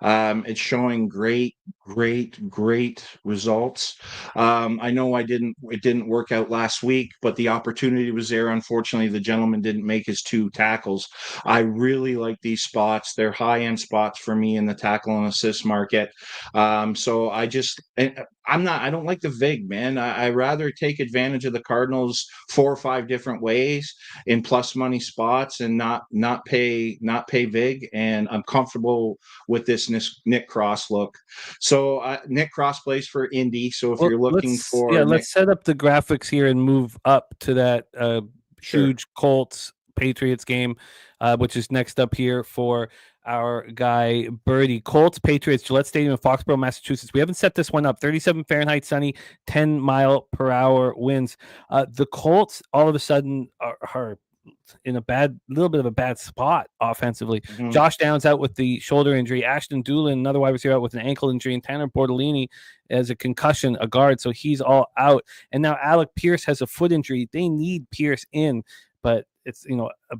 It's showing great results. I know it didn't work out last week, but the opportunity was there. Unfortunately, the gentleman didn't make his 2 tackles. I really like these spots. They're high-end spots for me in the tackle and assist market. So I don't like the VIG, man. I rather take advantage of the Cardinals 4 or 5 different ways in plus money spots and not pay VIG. And I'm comfortable with this Nick Cross look. So Nick Cross plays for Indy. So if you're looking for, let's set up the graphics here and move up to that huge Colts Patriots game, which is next up here for our guy Birdie. Colts Patriots, Gillette Stadium in Foxborough, Massachusetts. We haven't set this one up. 37 Fahrenheit, sunny, 10 mile per hour winds. The Colts all of a sudden are in a little bit of a bad spot offensively. Mm-hmm. Josh Downs out with the shoulder injury. Ashton Doolin, another wide receiver, out with an ankle injury, and Tanner Bortolini has a concussion, a guard, so he's all out. And now Alec Pierce has a foot injury. They need Pierce in, but it's,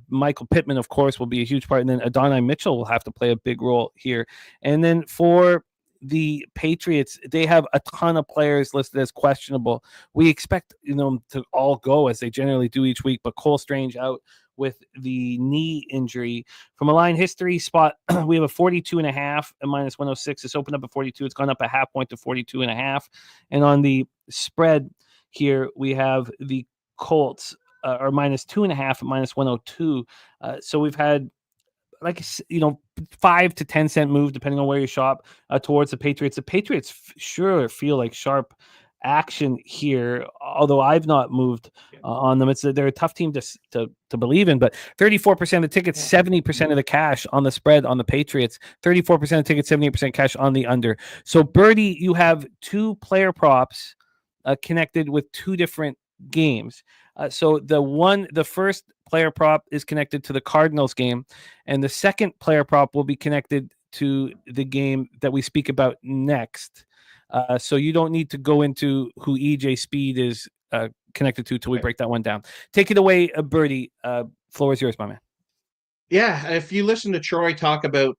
Michael Pittman, of course, will be a huge part, and then Adonai Mitchell will have to play a big role here. And then for the Patriots, they have a ton of players listed as questionable. We expect to all go as they generally do each week, but Cole Strange out with the knee injury. From a line history spot, we have a 42.5 and minus 106. It's opened up at 42. It's gone up a half point to 42.5. And on the spread here, we have the Colts are minus 2.5 at minus 102. So we've had 5 to 10 cent move depending on where you shop towards the Patriots. The Patriots sure feel like sharp action here, although I've not moved on them. They're a tough team to believe in, but 34% of the tickets, 70% of the cash on the spread on the Patriots, 34% of the tickets, 78% cash on the under. So Birdie, you have 2 player props connected with 2 different games. So the first player prop is connected to the Cardinals game, and the second player prop will be connected to the game that we speak about next. So you don't need to go into who EJ Speed is connected to till we break that one down. Take it away, Birdie. Floor is yours, my man. Yeah, if you listen to Troy talk about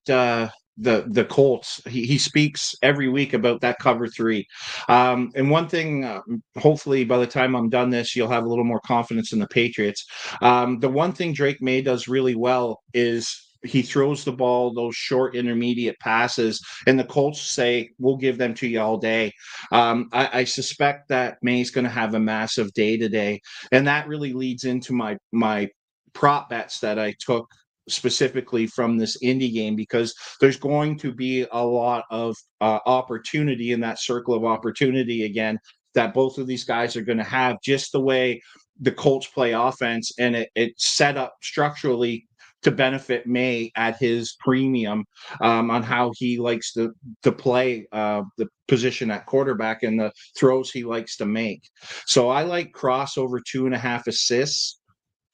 the Colts. He speaks every week about that cover 3. And one thing, hopefully by the time I'm done this, you'll have a little more confidence in the Patriots. The one thing Drake May does really well is he throws the ball, those short intermediate passes, and the Colts say, we'll give them to you all day. I suspect that May's going to have a massive day today. And that really leads into my prop bets that I took specifically from this Indy game, because there's going to be a lot of opportunity in that circle of opportunity again that both of these guys are going to have, just the way the Colts play offense, and it's set up structurally to benefit May at his premium on how he likes to play the position at quarterback and the throws he likes to make. So I like Cross over 2.5 assists.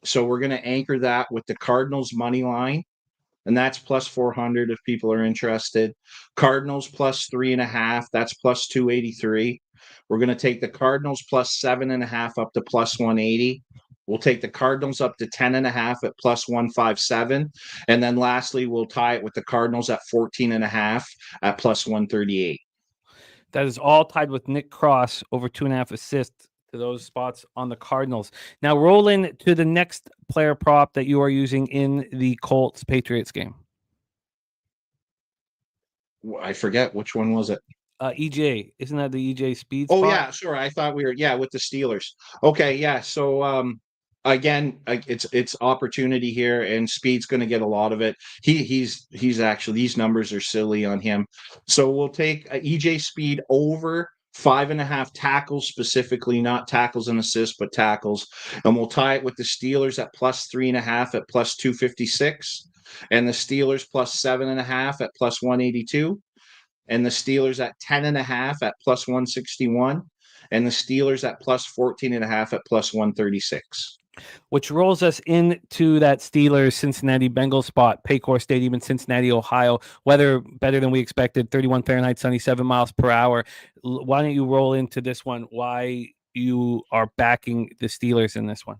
So we're going to anchor that with the Cardinals money line, and that's plus 400 if people are interested. Cardinals plus 3.5, that's plus 283. We're going to take the Cardinals plus 7.5 up to plus 180. We'll take the Cardinals up to 10.5 at plus 157. And then lastly, we'll tie it with the Cardinals at 14.5 at plus 138. That is all tied with Nick Cross over 2.5 assists to those spots on the Cardinals. Now roll in to the next player prop that you are using in the Colts Patriots game. I forget which one was it. EJ, isn't that the EJ speed Oh spot? yeah, sure. I thought we were with the Steelers. Okay, yeah. So again, it's opportunity here, and Speed's going to get a lot of it. He's actually, these numbers are silly on him. So we'll take EJ Speed over 5.5 tackles, specifically not tackles and assists, but tackles, and we'll tie it with the Steelers at plus 3.5 at plus 256, and the Steelers plus 7.5 at plus 182. And the Steelers at 10.5 at plus 161, and the Steelers at plus 14.5 at plus 136. Which rolls us into that Steelers Cincinnati Bengals spot, Paycor Stadium in Cincinnati, Ohio. Weather better than we expected, 31 Fahrenheit, sunny, 7 miles per hour. Why don't you roll into this one? Why you are backing the Steelers in this one?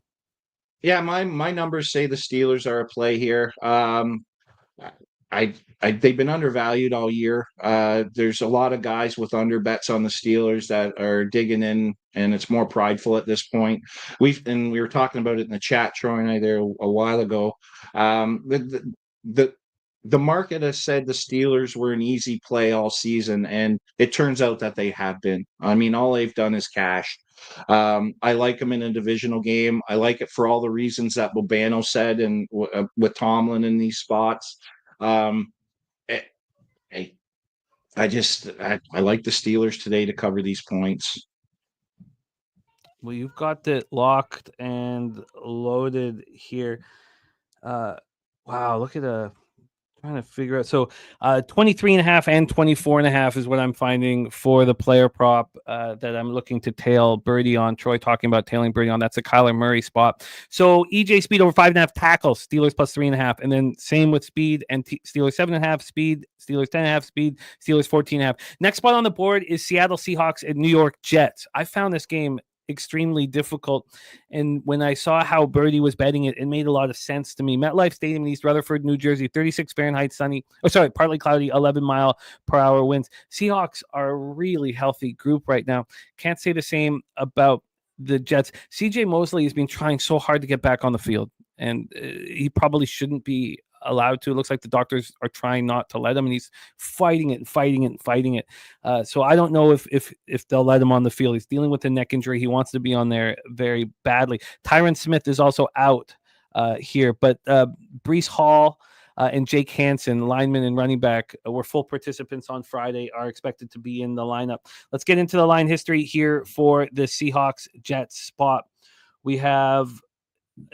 Yeah, my numbers say the Steelers are a play here. They've been undervalued all year. There's a lot of guys with under bets on the Steelers that are digging in, and it's more prideful at this point. We were talking about it in the chat, Troy and I, there a while ago. The market has said the Steelers were an easy play all season, and it turns out that they have been. I mean, all they've done is cash. I like them in a divisional game. I like it for all the reasons that Bobano said, and with Tomlin in these spots. I like the Steelers today to cover these points. Well, you've got it locked and loaded here. Wow, look at trying to figure out. So 23.5 and 24.5 is what I'm finding for the player prop that I'm looking to tail Birdie on. Troy talking about tailing Birdie on. That's a Kyler Murray spot. So EJ Speed over 5.5 tackles, Steelers plus 3.5. And then same with Speed and Steelers 7.5 Speed, Steelers 10.5 Speed, Steelers 14.5. Next spot on the board is Seattle Seahawks and New York Jets. I found this game extremely difficult, and when I saw how Birdie was betting it, it made a lot of sense to me. MetLife Stadium in East Rutherford, New Jersey, 36 Fahrenheit, sunny. Partly cloudy, 11 mile per hour winds. Seahawks are a really healthy group right now. Can't say the same about the Jets. CJ Mosley has been trying so hard to get back on the field, and he probably shouldn't be allowed to. It looks like the doctors are trying not to let him, and he's fighting it. So I don't know if they'll let him on the field. He's dealing with a neck injury. He wants to be on there very badly. Tyron Smith is also out here, but Breece Hall and Jake Hansen, lineman and running back, were full participants on Friday, are expected to be in the lineup. Let's get into the line history here for the Seahawks Jets spot.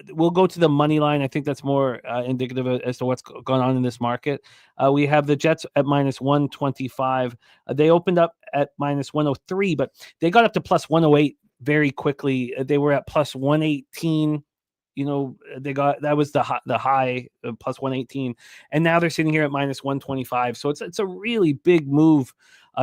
We'll go to the money line. I think that's more indicative as to what's going on in this market. We have the Jets at minus 125. They opened up at minus 103, but they got up to plus 108 very quickly. They were at plus 118. That was the high plus 118, and now they're sitting here at minus 125. So it's a really big move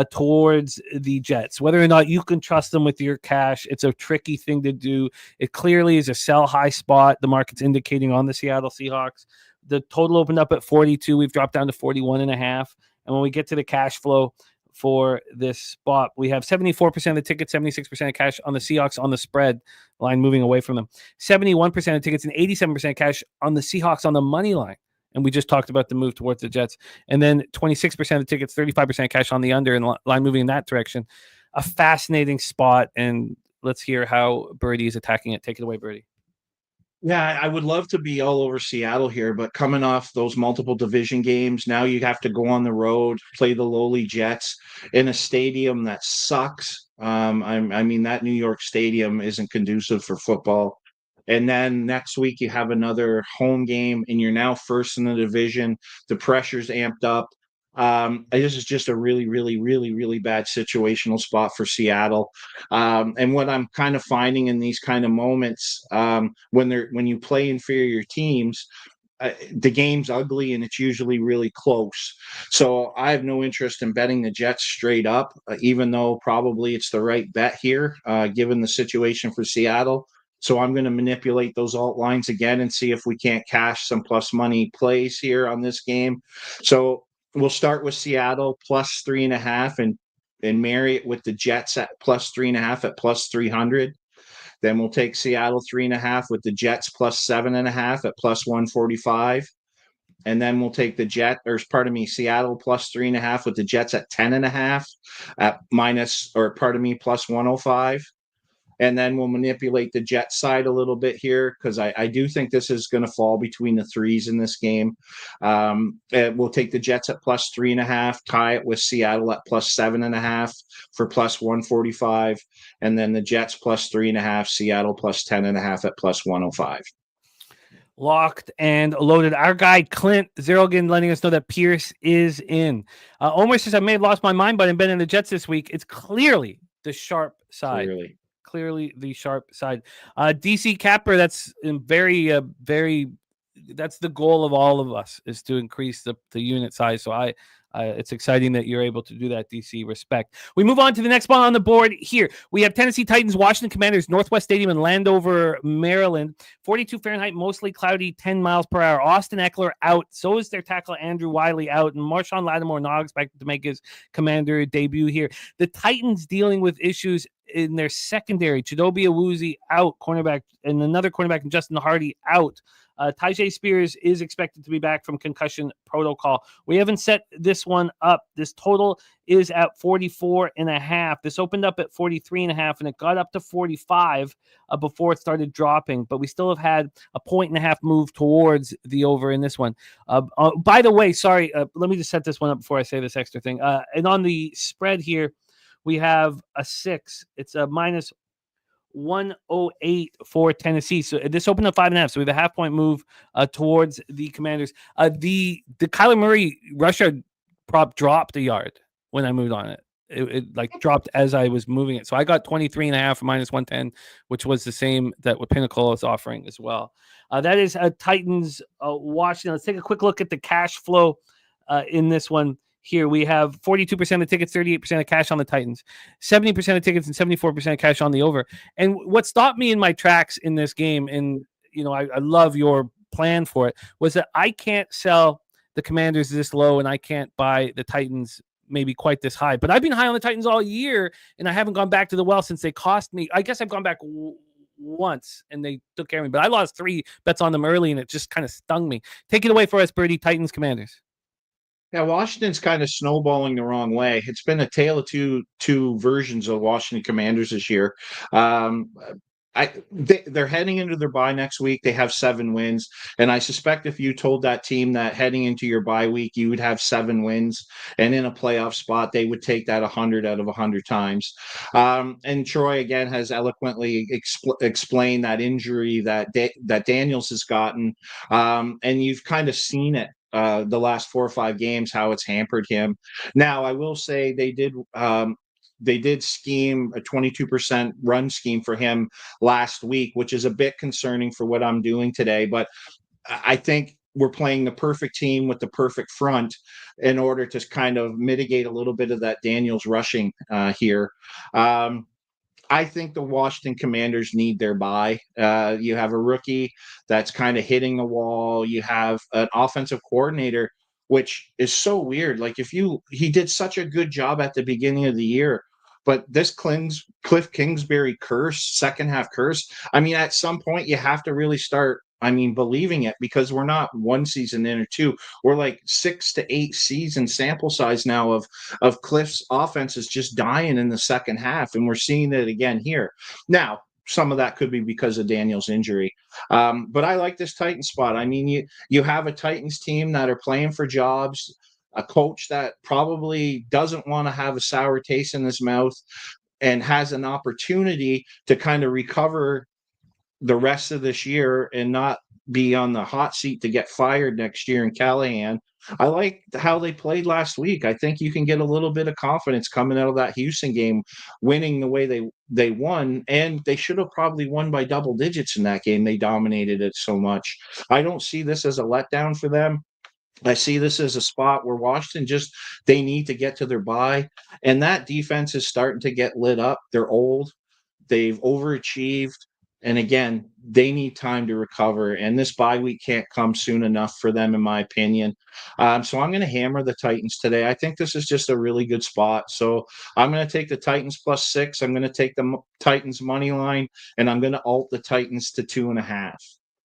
towards the Jets. Whether or not you can trust them with your cash, it's a tricky thing to do. It clearly is a sell high spot. The market's indicating on the Seattle Seahawks. The total opened up at 42. We've dropped down to 41.5. And when we get to the cash flow for this spot, we have 74% of the tickets, 76% of cash on the Seahawks on the spread line moving away from them, 71% of tickets and 87% cash on the Seahawks on the money line. And we just talked about the move towards the Jets. And then 26% of the tickets, 35% cash on the under and line moving in that direction. A fascinating spot. And let's hear how Birdie is attacking it. Take it away, Birdie. Yeah, I would love to be all over Seattle here, but coming off those multiple division games, now you have to go on the road, play the lowly Jets in a stadium that sucks. I mean, that New York stadium isn't conducive for football. And then next week you have another home game, and you're now first in the division. The pressure's amped up. This is just a really, really, really, really bad situational spot for Seattle. And what I'm kind of finding in these kind of moments, when you play inferior teams, the game's ugly and it's usually really close. So I have no interest in betting the Jets straight up, even though probably it's the right bet here, given the situation for Seattle. So I'm going to manipulate those alt lines again and see if we can't cash some plus money plays here on this game. So we'll start with Seattle plus 3.5 and marry it with the Jets at plus 3.5 at plus 300. Then we'll take Seattle 3.5 with the Jets plus 7.5 at plus 145. And then we'll take Seattle plus 3.5 with the Jets at 10.5 at plus 105. And then we'll manipulate the Jet side a little bit here because I do think this is going to fall between the threes in this game. We'll take the Jets at plus 3.5, tie it with Seattle at plus 7.5 for plus 145, and then the Jets plus 3.5, Seattle plus 10.5 at plus 105. Locked and loaded. Our guy Clint Zerlgan letting us know that Pierce is in. Omer says, I may have lost my mind, but I'm betting the Jets this week. It's clearly the sharp side. Clearly the sharp side. DC Capper, that's very, that's the goal of all of us, is to increase the unit size. So it's exciting that you're able to do that, DC. Respect. We move on to the next spot on the board here. We have Tennessee Titans, Washington Commanders, Northwest Stadium in Landover, Maryland. 42 Fahrenheit, mostly cloudy, 10 miles per hour. Austin Eckler out. So is their tackle Andrew Wiley out. And Marshawn Lattimore not expected to make his Commander debut here. The Titans dealing with issues in their secondary. Chidobe Awuzie out, cornerback, and another cornerback, and Justin Hardy out. Tyjae Spears is expected to be back from concussion protocol. We haven't set this one up. This total is at 44.5. This opened up at 43.5, and it got up to 45 before it started dropping. But we still have had a 1.5 move towards the over in this one. By the way, sorry, let me just set this one up before I say this extra thing. And on the spread here, we have a 6. It's a minus 108 for Tennessee. So this opened up 5.5. So we have a 0.5 point move towards the Commanders. The Kyler Murray Russia prop dropped a yard when I moved on it. It like dropped as I was moving it. So I got 23.5 for minus 110, which was the same that what Pinnacle is offering as well. That is Titans Washington. Let's take a quick look at the cash flow in this one. Here we have 42% of tickets, 38% of cash on the Titans, 70% of tickets, and 74% of cash on the over. And what stopped me in my tracks in this game, and I love your plan for it, was that I can't sell the Commanders this low, and I can't buy the Titans maybe quite this high. But I've been high on the Titans all year, and I haven't gone back to the well since they cost me. I guess I've gone back once, and they took care of me. But I lost 3 bets on them early, and it just kind of stung me. Take it away for us, Birdie. Titans, Commanders. Yeah, Washington's kind of snowballing the wrong way. It's been a tale of two versions of Washington Commanders this year. They're heading into their bye next week. They have 7 wins, and I suspect if you told that team that heading into your bye week you would have 7 wins and in a playoff spot, they would take that 100 out of 100 times. And Troy again has eloquently explained that injury that Daniels has gotten, and you've kind of seen it. The last 4 or 5 games, how it's hampered him. Now, I will say they did scheme a 22% run scheme for him last week, which is a bit concerning for what I'm doing today. But I think we're playing the perfect team with the perfect front in order to kind of mitigate a little bit of that Daniels rushing here. I think the Washington Commanders need their bye. You have a rookie that's kind of hitting the wall. You have an offensive coordinator which is so weird. Like he did such a good job at the beginning of the year, but this Cliff Kingsbury curse, second half curse. I mean, at some point you have to really start. I mean, believing it, because we're not one season in or two. We're like 6 to 8 season sample size now of Cliff's offense is just dying in the second half, and we're seeing it again here. Now, some of that could be because of Daniel's injury. But I like this Titans spot. I mean, you have a Titans team that are playing for jobs, a coach that probably doesn't want to have a sour taste in his mouth and has an opportunity to kind of recover the rest of this year and not be on the hot seat to get fired next year in Callahan. I like how they played last week. I think you can get a little bit of confidence coming out of that Houston game, winning the way they won, and they should have probably won by double digits in that game. They dominated it so much. I don't see this as a letdown for them. I see this as a spot where Washington they need to get to their bye, and that defense is starting to get lit up. They're old. They've overachieved. And again, they need time to recover, and this bye week can't come soon enough for them, in my opinion. So I'm going to hammer the Titans today. I think this is just a really good spot. So I'm going to take the Titans +6. I'm going to take the Titans money line, and I'm going to alt the Titans to 2.5,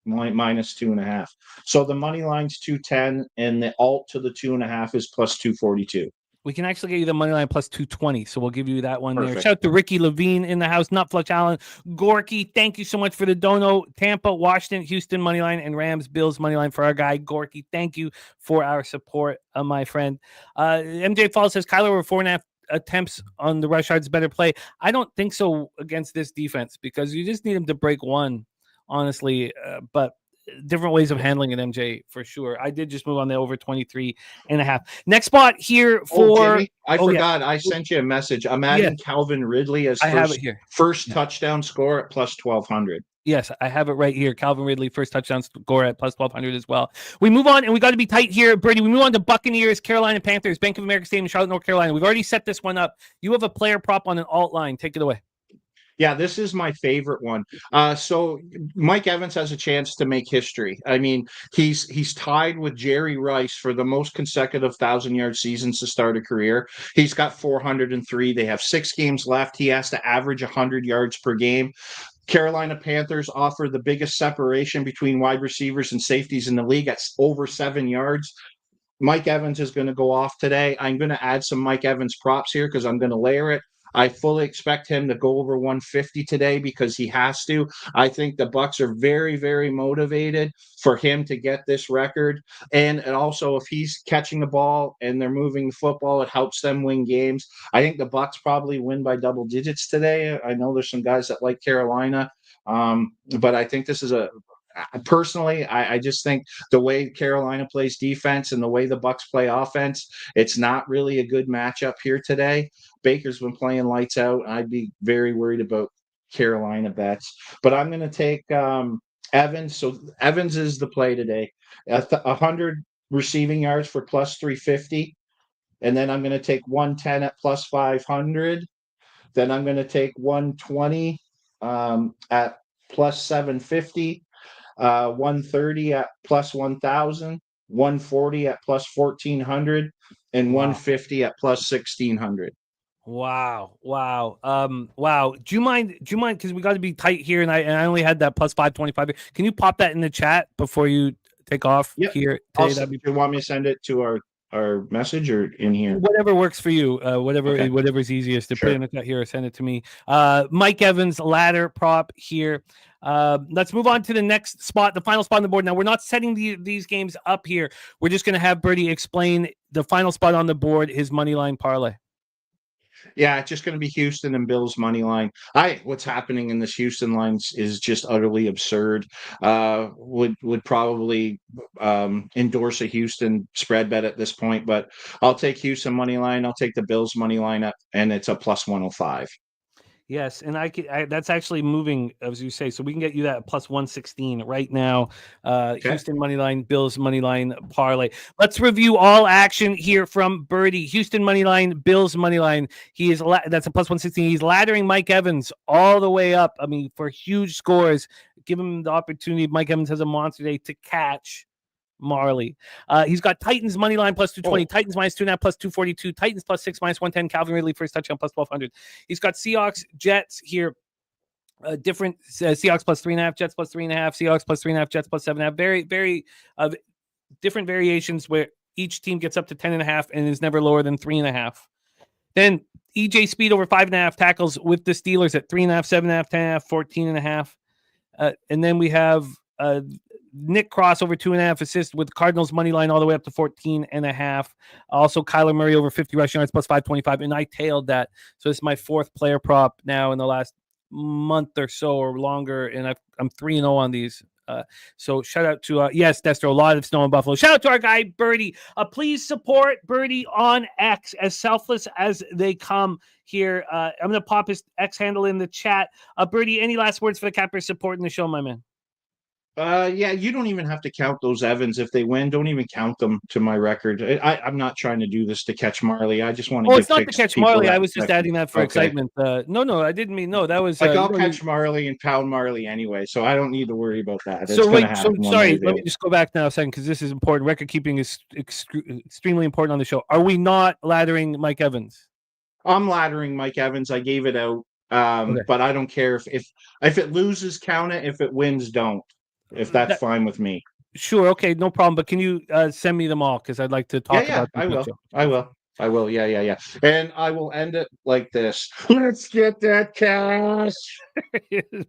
minus 2.5. So the money line's 210, and the alt to the 2.5 is +242. We can actually get you the money line +220, so we'll give you that one Perfect. there. Shout out to Ricky Levine in the house, Nutflux Allen, Gorky. Thank you so much for the dono. Tampa, Washington, Houston money line, and Rams, Bills money line for our guy Gorky. Thank you for our support, my friend. MJ Falls says Kyler over 4.5 attempts on the rush yards better play. I don't think so against this defense, because you just need him to break one, honestly. But different ways of handling it, MJ, for sure. I did just move on the over 23.5. Next spot here for Jimmy, I forgot. I sent you a message. I'm adding Calvin Ridley as first touchdown score at +1200. Yes, I have it right here. Calvin Ridley, first touchdown score at +1200 as well. We move on, and we got to be tight here, Brady. We move on to Buccaneers, Carolina Panthers, Bank of America Stadium, Charlotte, North Carolina. We've already set this one up. You have a player prop on an alt line. Take it away. Yeah, this is my favorite one. So Mike Evans has a chance to make history. I mean, he's tied with Jerry Rice for the most consecutive 1,000-yard seasons to start a career. He's got 403. They have 6 games left. He has to average 100 yards per game. Carolina Panthers offer the biggest separation between wide receivers and safeties in the league at over 7 yards. Mike Evans is going to go off today. I'm going to add some Mike Evans props here because I'm going to layer it. I fully expect him to go over 150 today because he has to. I think the Bucs are very, very motivated for him to get this record. And also, if he's catching the ball and they're moving the football, it helps them win games. I think the Bucs probably win by double digits today. I know there's some guys that like Carolina, but I think this is personally, I just think the way Carolina plays defense and the way the Bucs play offense, it's not really a good matchup here today. Baker's been playing lights out. I'd be very worried about Carolina bets, but I'm going to take Evans. So Evans is the play today. 100 receiving yards for +350, and then I'm going to take 110 at +500. Then I'm going to take 120 at +750. 130 at +1,000, 140 at +1,400, and 150 at +1,600. Wow. Do you mind? Because we got to be tight here, and I only had that +525. Can you pop that in the chat before you take off here today? Do you want me to send it to our message or in here? Whatever works for you. Whatever's easiest to put in the chat here or send it to me. Mike Evans ladder prop here. Let's move on to the next spot, the final spot on the board. Now, we're not setting these games up here. We're just going to have Birdie explain the final spot on the board, his money line parlay. Yeah, it's just going to be Houston and Bills money line. What's happening in this Houston line is just utterly absurd. Would probably endorse a Houston spread bet at this point, but I'll take Houston money line. I'll take the Bills money line up, and it's a +105. Yes, and that's actually moving, as you say, so we can get you that +116 right now. Houston money line, Bills money line parlay. Let's review all action here from Birdie. Houston money line, Bills money line. That's a +116. He's laddering Mike Evans all the way up. I mean, for huge scores. Give him the opportunity. Mike Evans has a monster day to catch Marley. He's got Titans money line plus 220, Titans minus 2.5 plus 242, Titans plus 6 minus 110, Calvin Ridley first touchdown plus 1200. He's got Seahawks, Jets here. Different Seahawks plus 3.5, Jets plus 3.5, Seahawks plus 3.5, Jets plus 7.5. Very, very different variations where each team gets up to 10.5 and is never lower than 3.5. Then EJ Speed over 5.5 tackles with the Steelers at 3.5, 7.5, 10.5, 14.5. And then we have Nick Cross over 2.5 assists with Cardinals money line all the way up to 14.5. Also Kyler Murray over 50 rushing yards plus 525. And I tailed that. So this is my fourth player prop now in the last month or so or longer. And I'm 3-0 on these. So shout out to yes, Destro, a lot of snow in Buffalo. Shout out to our guy Birdie. Please support Birdie on X, as selfless as they come here. I'm gonna pop his X handle in the chat. Birdie, any last words for the Cappers supporting the show, my man? Yeah, you don't even have to count those Evans if they win. Don't even count them to my record. I'm not trying to do this to catch Marley. I just want to. Oh, it's not to catch Marley. I was just adding that for excitement. No, I didn't mean no. That was like I'll catch Marley and pound Marley anyway, so I don't need to worry about that. So wait, sorry. Let me just go back now a second because this is important. Record keeping is extremely important on the show. Are we not laddering Mike Evans? I'm laddering Mike Evans. I gave it out, Okay. but I don't care if it loses, count it. If it wins, don't. If that's fine with me. Sure. Okay. No problem. But can you send me them all? Because I'd like to talk about them. I will. Yeah. And I will end it like this. Let's get that cash.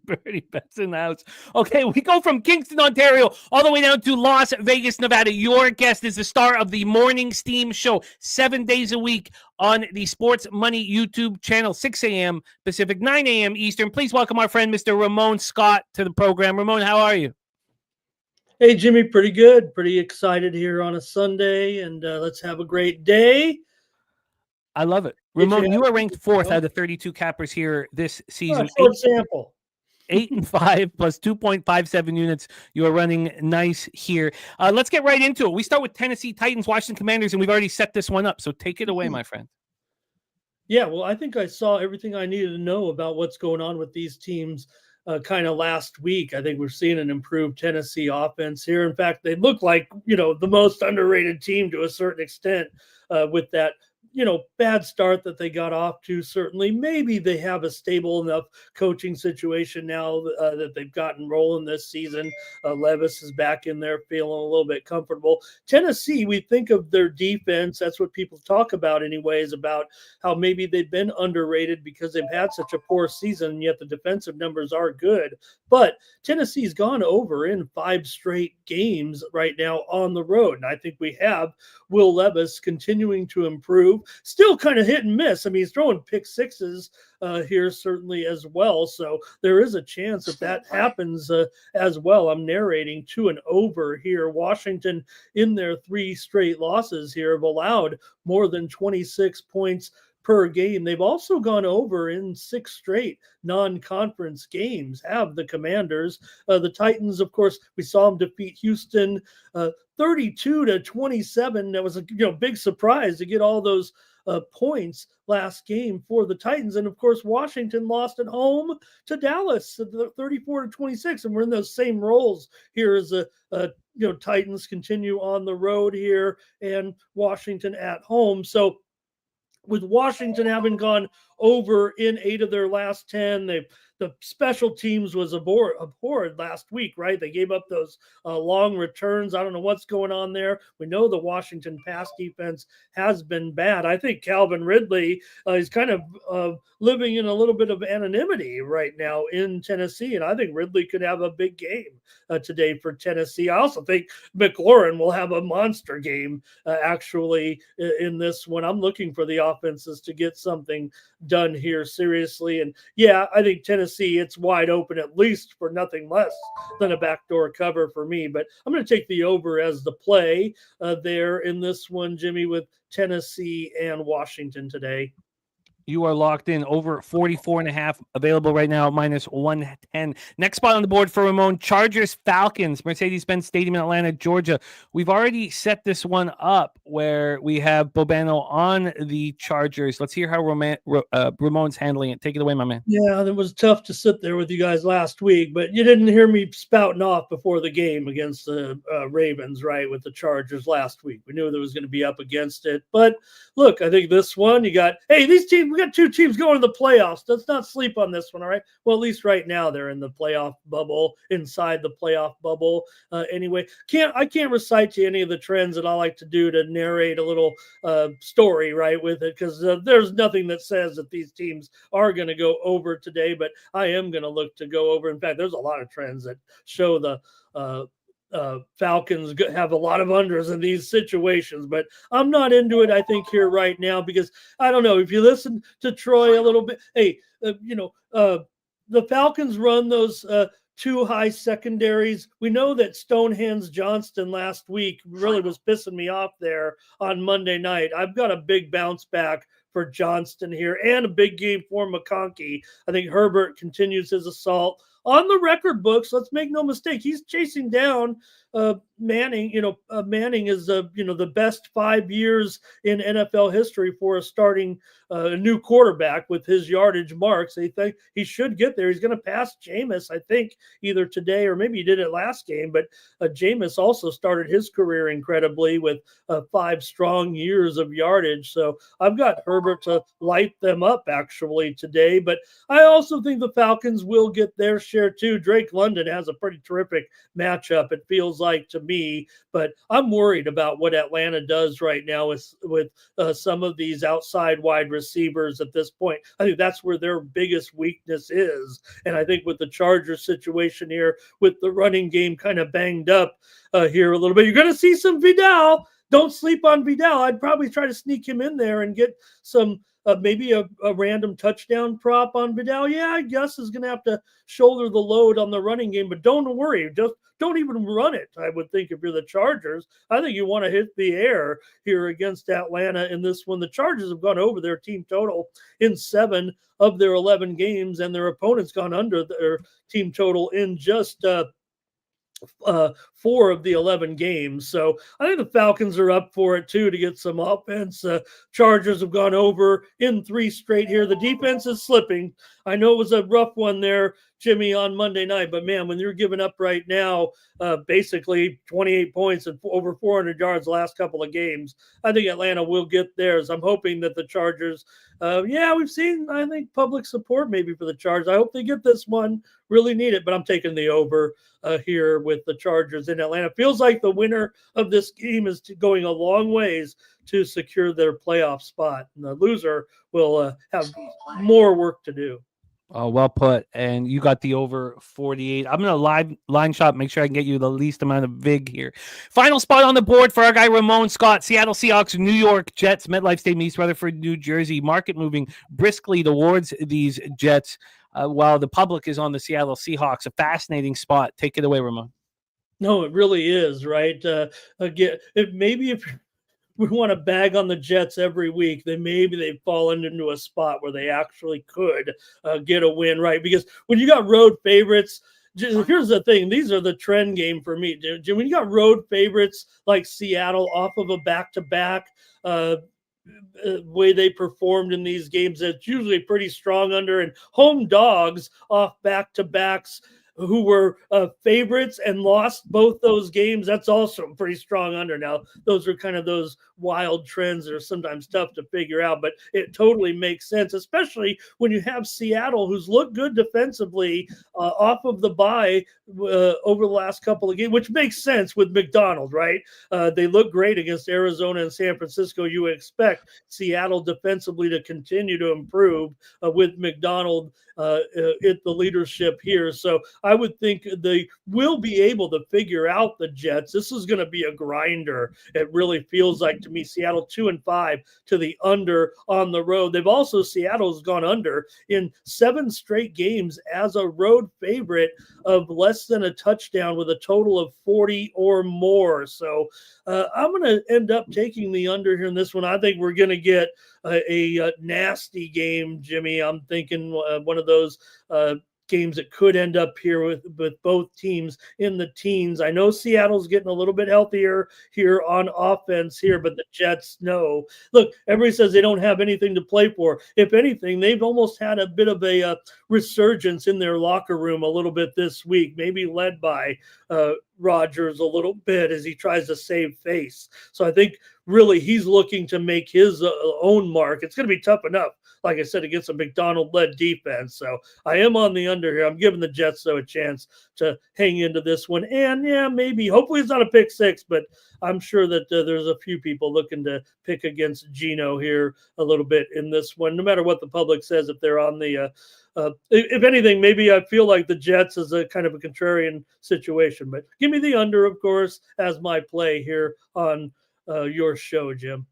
Birdie Betts in the house. Okay. We go from Kingston, Ontario, all the way down to Las Vegas, Nevada. Your guest is the star of the Morning Steam Show, 7 days a week on the Sports Money YouTube channel, 6 a.m. Pacific, 9 a.m. Eastern. Please welcome our friend, Mr. Ramon Scott, to the program. Ramon, how are you? Hey, Jimmy, pretty good. Pretty excited here on a Sunday, and let's have a great day. I love it. Ramon, you are ranked 4th out of 32 cappers here this season. Short sample. 8-5 plus 2.57 units. You are running nice here. Let's get right into it. We start with Tennessee Titans, Washington Commanders, and we've already set this one up. So take it away, my friend. Yeah, well, I think I saw everything I needed to know about what's going on with these teams kind of last week. I think we're seeing an improved Tennessee offense here. In fact, they look like, the most underrated team to a certain extent with that, bad start that they got off to. Certainly, maybe they have a stable enough coaching situation now that they've gotten rolling this season. Levis is back in there feeling a little bit comfortable. Tennessee, we think of their defense. That's what people talk about anyways, about how maybe they've been underrated because they've had such a poor season, and yet the defensive numbers are good. But Tennessee's gone over in 5 straight games right now on the road. And I think we have Will Levis continuing to improve. Still kind of hit and miss. I mean, he's throwing pick sixes here certainly as well. So there is a chance that happens as well. I'm narrating to an over here. Washington, in their 3 straight losses here, have allowed more than 26 points per game. They've also gone over in 6 straight non-conference games, have the Commanders. The Titans, of course, we saw them defeat Houston 32-27. That was a big surprise to get all those points last game for the Titans. And of course, Washington lost at home to Dallas 34-26. And we're in those same roles here as the Titans continue on the road here and Washington at home. So with Washington having gone over in 8 of their last 10, the special teams was abhorred last week, right? They gave up those long returns. I don't know what's going on there. We know the Washington pass defense has been bad. I think Calvin Ridley is kind of living in a little bit of anonymity right now in Tennessee, and I think Ridley could have a big game today for Tennessee. I also think McLaurin will have a monster game actually in this one. I'm looking for the offenses to get something done here seriously. And yeah, I think Tennessee, it's wide open at least for nothing less than a backdoor cover for me. But I'm going to take the over as the play there in this one, Jimmy, with Tennessee and Washington today. You are locked in over 44.5, available right now at -110. Next spot on the board for Ramon, Chargers Falcons, Mercedes-Benz Stadium in Atlanta, Georgia. We've already set this one up where we have Bobano on the Chargers. Let's hear how Ramon's handling it. Take it away, my man. Yeah, it was tough to sit there with you guys last week, but you didn't hear me spouting off before the game against the Ravens, right, with the Chargers last week. We knew there was going to be up against it. But look, I think this one, we got two teams going to the playoffs. Let's not sleep on this one, all right? Well, at least right now they're in the playoff bubble, inside the playoff bubble. Anyway, I can't recite to you any of the trends that I like to do to narrate a little story, right, with it, because there's nothing that says that these teams are going to go over today, but I am going to look to go over. In fact, there's a lot of trends that show the Falcons have a lot of unders in these situations, but I'm not into it, I think, here right now, because I don't know if you listen to Troy a little bit. Hey, the Falcons run those two high secondaries. We know that Stonehands Johnston last week really was pissing me off there on Monday night. I've got a big bounce back for Johnston here and a big game for McConkey. I think Herbert continues his assault on the record books. Let's make no mistake. He's chasing down Manning. Manning is the best 5 years in NFL history for a starting new quarterback with his yardage marks. They think he should get there. He's going to pass Jameis, I think, either today or maybe he did it last game. But Jameis also started his career incredibly with 5 strong years of yardage. So I've got Herbert to light them up actually today. But I also think the Falcons will get their share too. Drake London has a pretty terrific matchup, it feels like to me, but I'm worried about what Atlanta does right now with some of these outside wide receivers at this point. I think that's where their biggest weakness is. And I think with the Chargers situation here, with the running game kind of banged up here a little bit, you're going to see some Vidal. Don't sleep on Vidal. I'd probably try to sneak him in there and get some maybe a random touchdown prop on Vidal. Yeah, I guess is going to have to shoulder the load on the running game, but don't worry. Just don't even run it, I would think, if you're the Chargers. I think you want to hit the air here against Atlanta in this one. The Chargers have gone over their team total in 7 of their 11 games, and their opponents gone under their team total in just 4 of the 11 games. So I think the Falcons are up for it too to get some offense. Chargers have gone over in 3 straight here. The defense is slipping. I know it was a rough one there, Jimmy, on Monday night, but man, when you're giving up right now, basically 28 points and over 400 yards the last couple of games, I think Atlanta will get theirs. I'm hoping that the Chargers, we've seen, I think, public support maybe for the Chargers. I hope they get this one. Really need it, but I'm taking the over here with the Chargers in Atlanta. Feels like the winner of this game is going a long ways to secure their playoff spot, and the loser will have more work to do. Oh, well put. And you got the over 48. I'm going to live line shop, make sure I can get you the least amount of VIG here. Final spot on the board for our guy, Ramon Scott. Seattle Seahawks, New York Jets, MetLife Stadium, East Rutherford, New Jersey. Market moving briskly towards these Jets while the public is on the Seattle Seahawks. A fascinating spot. Take it away, Ramon. No, it really is, right? Again, if we want to bag on the Jets every week, then maybe they've fallen into a spot where they actually could get a win, right? Because when you got road favorites, here's the thing. These are the trend game for me, Jim. When you got road favorites like Seattle off of a back-to-back, way they performed in these games, it's usually pretty strong under, and home dogs off back-to-backs who were favorites and lost both those games, that's also pretty strong under. Now, those are kind of those wild trends that are sometimes tough to figure out, but it totally makes sense, especially when you have Seattle, who's looked good defensively off of the bye over the last couple of games, which makes sense with McDonald, right? They look great against Arizona and San Francisco. You expect Seattle defensively to continue to improve with McDonald at the leadership here. So I would think they will be able to figure out the Jets. This is going to be a grinder. It really feels like to me. Seattle 2-5 to the under on the road. Seattle's gone under in 7 straight games as a road favorite of less than a touchdown with a total of 40 or more. So I'm going to end up taking the under here in this one. I think we're going to get a nasty game, Jimmy. I'm thinking one of those games that could end up here with both teams in the teens. I know Seattle's getting a little bit healthier here on offense here, but the Jets, no. Look, everybody says they don't have anything to play for. If anything, they've almost had a bit of a resurgence in their locker room a little bit this week, maybe led by Rodgers a little bit as he tries to save face. So I think really he's looking to make his own mark. It's going to be tough enough, like I said, against a McDonald-led defense. So I am on the under here. I'm giving the Jets, though, a chance to hang into this one. And, yeah, maybe, hopefully it's not a pick six, but I'm sure that there's a few people looking to pick against Geno here a little bit in this one, no matter what the public says, if they're on the if anything, maybe I feel like the Jets is a kind of a contrarian situation. But give me the under, of course, as my play here on your show, Jim.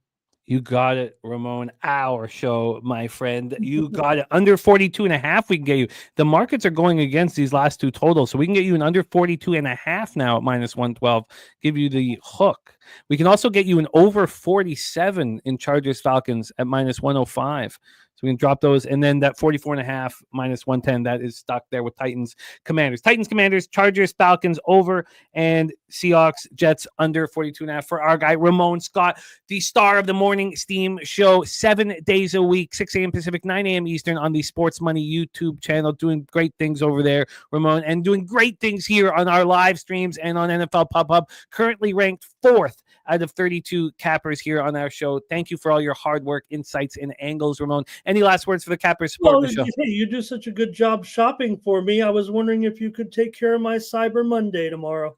You got it, Ramon. Our show, my friend. You got it. Under 42.5, we can get you. The markets are going against these last two totals, so we can get you an under 42.5 now at -112. Give you the hook. We can also get you an over 47 in Chargers Falcons at -105. So we can drop those. And then that 44.5 -110, that is stuck there with Titans Commanders. Titans Commanders, Chargers Falcons over, and Seahawks Jets under 42.5 for our guy, Ramon Scott, the star of the Morning Steam Show, 7 days a week, 6 a.m. Pacific, 9 a.m. Eastern on the Sports Money YouTube channel, doing great things over there, Ramon, and doing great things here on our live streams and on NFL Pop-Up, currently ranked 4th out of 32 cappers here on our show. Thank you for all your hard work, insights, and angles, Ramon. Any last words for the cappers supporting the show? You do such a good job shopping for me. I was wondering if you could take care of my Cyber Monday tomorrow.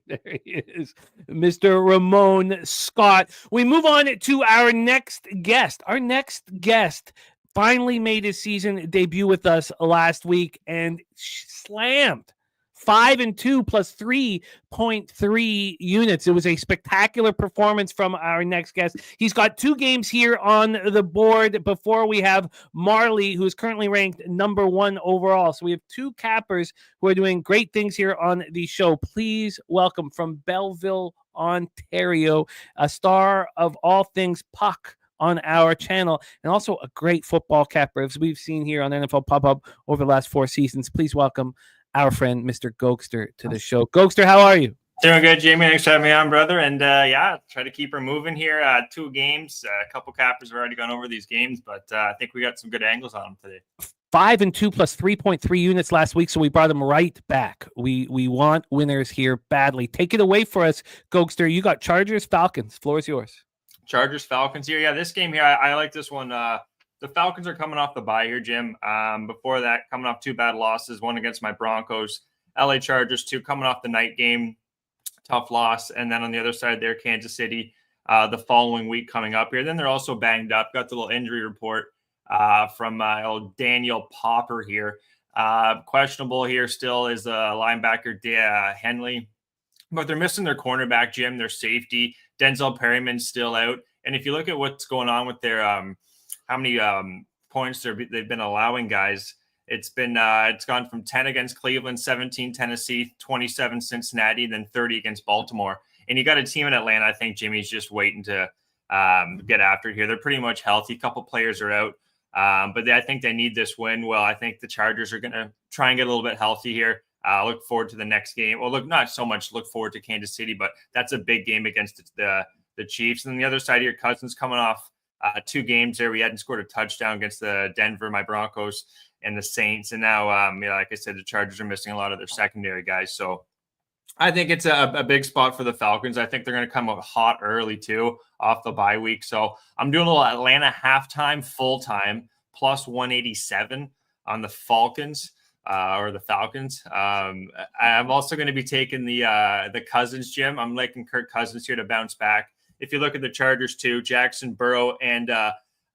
There he is, Mr. Ramon Scott. We move on to our next guest. Our next guest finally made his season debut with us last week and slammed 5-2 plus 3.3 units. It was a spectacular performance from our next guest. He's got 2 games here on the board before we have Marley, who is currently ranked number 1 overall. So we have 2 cappers who are doing great things here on the show. Please welcome from Belleville, Ontario, a star of all things puck on our channel, and also a great football capper, as we've seen here on NFL Pop-Up over the last 4 seasons. Please welcome our friend, Mr. Gokster, to the show. Gokster, how are you? Doing good, Jamie. Thanks for having me on, brother. And try to keep her moving here. 2 games, a couple cappers have already gone over these games, but I think we got some good angles on them today. 5-2 plus 3.3 units last week, so we brought them right back. We want winners here badly. Take it away for us, Gokster. You got Chargers, Falcons. Floor is yours. Chargers, Falcons here. Yeah, this game here, I like this one. The Falcons are coming off the bye here, Jim. Before that, coming off 2 bad losses, one against my Broncos, LA Chargers, 2 coming off the night game, tough loss. And then on the other side there, Kansas City, the following week coming up here. Then they're also banged up. Got the little injury report from old Daniel Popper here. Questionable here still is linebacker Henley. But they're missing their cornerback, Jim, their safety. Denzel Perryman's still out. And if you look at what's going on with their how many points they've been allowing guys, it's gone from 10 against Cleveland, 17 Tennessee, 27 Cincinnati, then 30 against Baltimore. And you got a team in Atlanta, I think Jimmy's just waiting to get after it here. They're pretty much healthy. A couple players are out, but I think they need this win. Well, I think the Chargers are going to try and get a little bit healthy here. Look forward to the next game. Well, not so much look forward to Kansas City, but that's a big game against the Chiefs. And then the other side of your Cousins coming off 2 games there. We hadn't scored a touchdown against the Denver, my Broncos, and the Saints. And now, like I said, the Chargers are missing a lot of their secondary guys. So I think it's a big spot for the Falcons. I think they're going to come out hot early, too, off the bye week. So I'm doing a little Atlanta halftime, full-time, plus 187 on the Falcons. Or the Falcons. I'm also going to be taking the Cousins, Jim. I'm liking Kirk Cousins here to bounce back. If you look at the Chargers too, Jackson, Burrow, and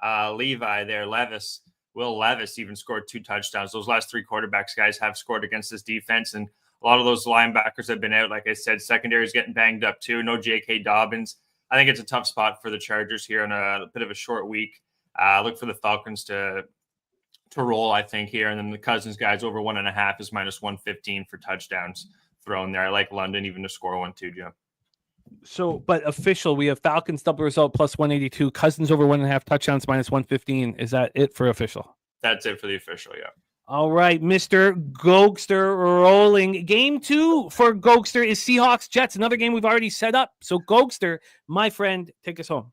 Levis, Will Levis even scored 2 touchdowns. Those last 3 quarterbacks guys have scored against this defense, and a lot of those linebackers have been out. Like I said, secondary is getting banged up too. No J.K. Dobbins. I think it's a tough spot for the Chargers here on a bit of a short week. Look for the Falcons to roll, I think, here. And then the Cousins guys over 1.5 is -115 for touchdowns thrown there. I like London even to score 1 too, Jim. So, but official, we have Falcons double result +182, Cousins over 1.5 touchdowns -115. Is that it for official? That's it for the official, yeah. All right, Mr. Gokster rolling. Game 2 for Gokster is Seahawks Jets, another game we've already set up. So, Gokster, my friend, take us home.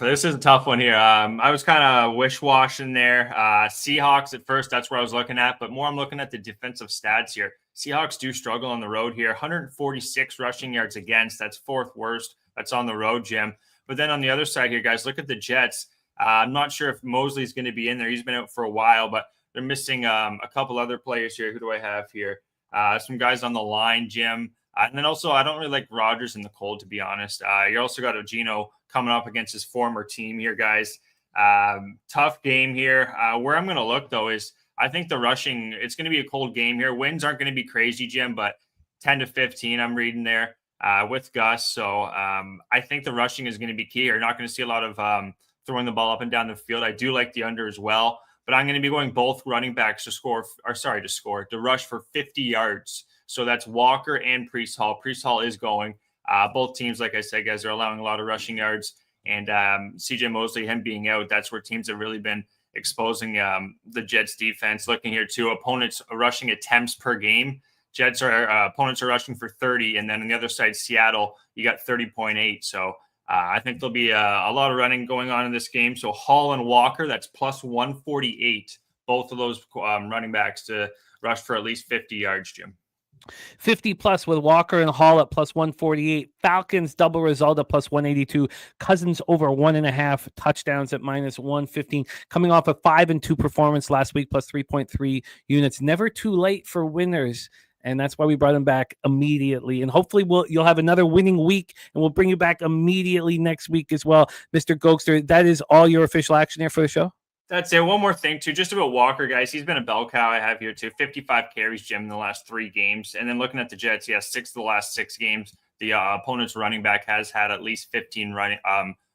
This is a tough one here. I was kind of wish-washing there. Seahawks at first, that's where I was looking at, but more I'm looking at the defensive stats here. Seahawks do struggle on the road here. 146 rushing yards against. That's 4th worst. That's on the road, Jim. But then on the other side here, guys, look at the Jets. I'm not sure if Mosley's going to be in there. He's been out for a while, but they're missing a couple other players here. Who do I have here? Some guys on the line, Jim. And then also, I don't really like Rodgers in the cold, to be honest. You also got Geno coming up against his former team here, guys. Tough game here. Where I'm going to look, though, is I think the rushing, it's going to be a cold game here. Wins aren't going to be crazy, Jim, but 10-15 I'm reading there with Gus. So I think the rushing is going to be key. You're not going to see a lot of throwing the ball up and down the field. I do like the under as well, but I'm going to be going both running backs to rush for 50 yards. So that's Walker and Priest Hall. Priest Hall is going. Both teams, like I said, guys, are allowing a lot of rushing yards. And CJ Mosley, him being out, that's where teams have really been exposing the Jets defense. Looking here too, opponents rushing attempts per game. Jets are opponents are rushing for 30, and then on the other side, Seattle, you got 30.8. So I think there'll be a lot of running going on in this game. So Hall and Walker, that's +148. Both of those running backs to rush for at least 50 yards, Jim. 50+ with Walker and Hall at +148. Falcons double result at +182. Cousins over 1.5 touchdowns at -115. Coming off a 5-2 performance last week, +3.3 units. Never too late for winners. And that's why we brought him back immediately. And hopefully you'll have another winning week, and we'll bring you back immediately next week as well. Mr. Gokster, that is all your official action there for the show? That's it. One more thing, too, just about Walker, guys. He's been a bell cow I have here, too. 55 carries, Jim, in the last 3 games. And then looking at the Jets, 6 of the last 6 games. The opponent's running back has had at least 15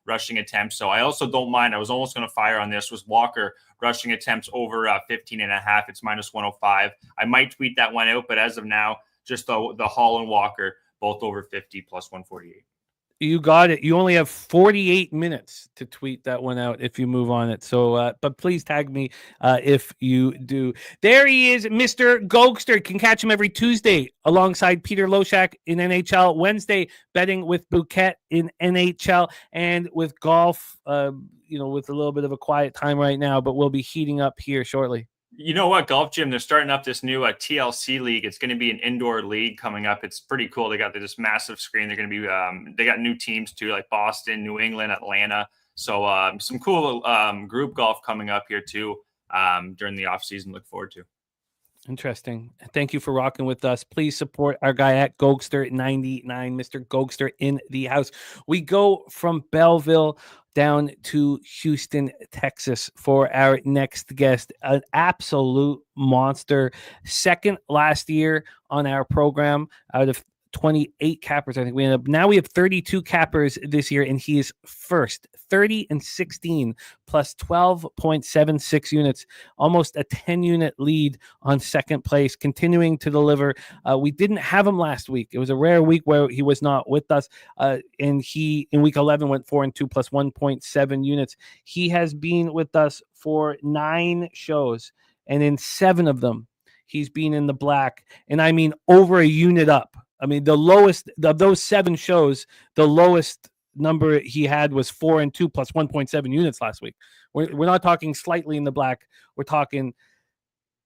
rushing attempts. So I also don't mind. I was almost going to fire on this. Was Walker rushing attempts over 15.5? It's -105. I might tweet that one out, but as of now, just the Hall and Walker, both over 50 +148. You got it. You only have 48 minutes to tweet that one out if you move on it. So, but please tag me if you do. There he is, Mr. Gokster. You can catch him every Tuesday alongside Peter Loshak in NHL. Wednesday, betting with Bouquet in NHL, and with golf, with a little bit of a quiet time right now, but we'll be heating up here shortly. You know what, Golf Gym, they're starting up this new TLC league. It's going to be an indoor league coming up. It's pretty cool. They got this massive screen. They're going to be they got new teams too, like Boston, New England, Atlanta. So some cool group golf coming up here too during the off season. Look forward to. Interesting. Thank you for rocking with us. Please support our guy at Gokster99, Mr. Gokster in the house. We go from Belleville down to Houston, Texas for our next guest. An absolute monster. Second last year on our program out of 28 cappers. I think we ended up. Now we have 32 cappers this year, and he is first. 30-16 plus 12.76 units, almost a 10-unit lead on second place, continuing to deliver. We didn't have him last week. It was a rare week where he was not with us, and he in week 11 went 4-2 plus 1.7 units. He has been with us for 9 shows, and in 7 of them, he's been in the black, and I mean over a unit up. I mean, the lowest of those 7 shows, the lowest number he had was 4-2 plus 1.7 units last week. We're not talking slightly in the black. We're talking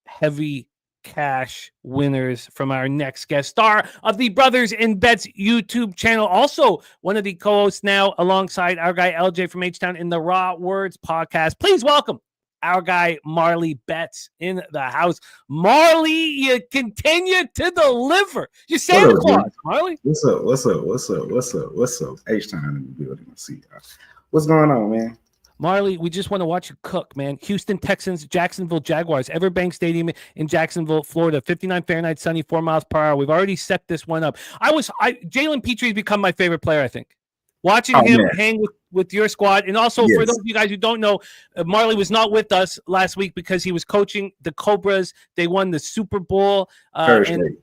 heavy cash winners from our next guest star of the Brothers in Bets YouTube channel. Also, one of the co-hosts now alongside our guy LJ from H-Town in the Raw Words podcast. Please welcome our guy Marley Betts in the house. Marley, you continue to deliver. You Santa Claus, Marley. What's up? H-Town in the building. What's going on, man? Marley, we just want to watch you cook, man. Houston Texans, Jacksonville Jaguars, Everbank Stadium in Jacksonville, Florida. 59 Fahrenheit, sunny, 4 miles per hour. We've already set this one up. Jalen Petrie become my favorite player, I think. Watching him hang with your squad. And also, for those of you guys who don't know, Marley was not with us last week because he was coaching the Cobras. They won the Super Bowl. And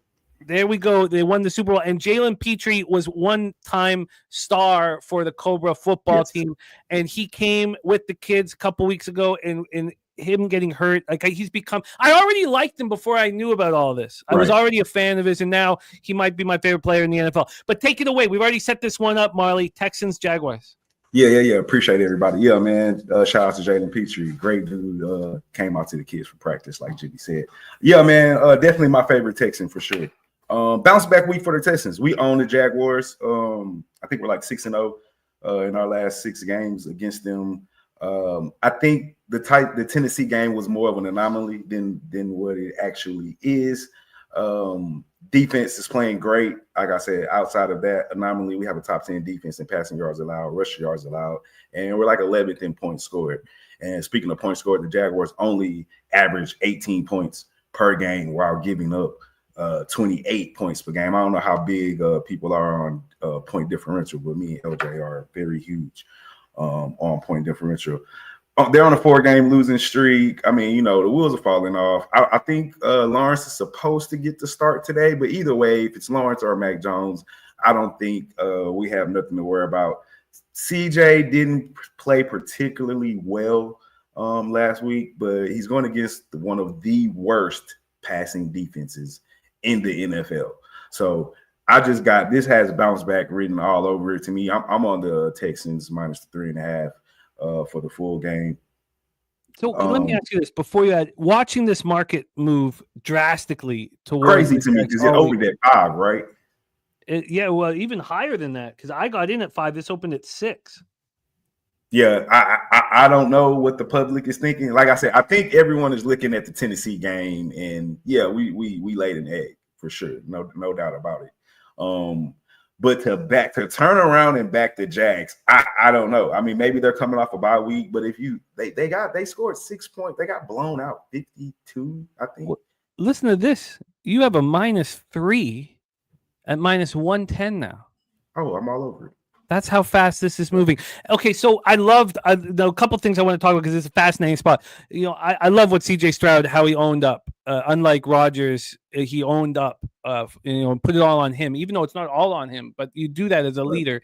there we go. They won the Super Bowl. And Jalen Petrie was one-time star for the Cobra football team. And he came with the kids a couple weeks ago, and him getting hurt, like he's become. I already liked him before I knew about all this. I was already a fan of his, and now he might be my favorite player in the NFL. But take it away. We've already set this one up, Marley. Texans, Jaguars. Yeah. Appreciate everybody. Yeah, man. Shout out to Jalen Petrie. Great dude. Came out to the kids for practice, like Jimmy said. Yeah, man. Definitely my favorite Texan for sure. Bounce back week for the Texans. We own the Jaguars. I think we're like 6-0 in our last 6 games against them. I think the Tennessee game was more of an anomaly than what it actually is. Defense is playing great. Like I said, outside of that anomaly, we have a top 10 defense in passing yards allowed, rush yards allowed, and we're like 11th in points scored. And speaking of points scored, the Jaguars only average 18 points per game while giving up 28 points per game. I don't know how big people are on point differential, but me and LJ are very huge on point differential. They're on a 4-game losing streak. I mean, the wheels are falling off. I think Lawrence is supposed to get the start today, but either way, if it's Lawrence or Mac Jones, I don't think we have nothing to worry about. CJ didn't play particularly well last week, but he's going against one of the worst passing defenses in the NFL. So I just got this has bounce back written all over it to me. I'm on the Texans minus the 3.5 for the full game. So let me ask you this before you had watching this market move drastically towards crazy to me because it opened at 5, right? Well, even higher than that because I got in at 5. This opened at 6. Yeah, I don't know what the public is thinking. Like I said, I think everyone is looking at the Tennessee game, and we laid an egg for sure, no doubt about it. But to turn around and back the Jags, I don't know. I mean, maybe they're coming off a bye week, but if they scored 6 points, they got blown out 52, I think. Well, listen to this. You have a -3 at -110 now. Oh, I'm all over it. That's how fast this is moving. Okay, so I loved a couple things I want to talk about because it's a fascinating spot. I love what CJ Stroud, how he owned up. Unlike Rodgers, he owned up, put it all on him, even though it's not all on him. But you do that as a leader.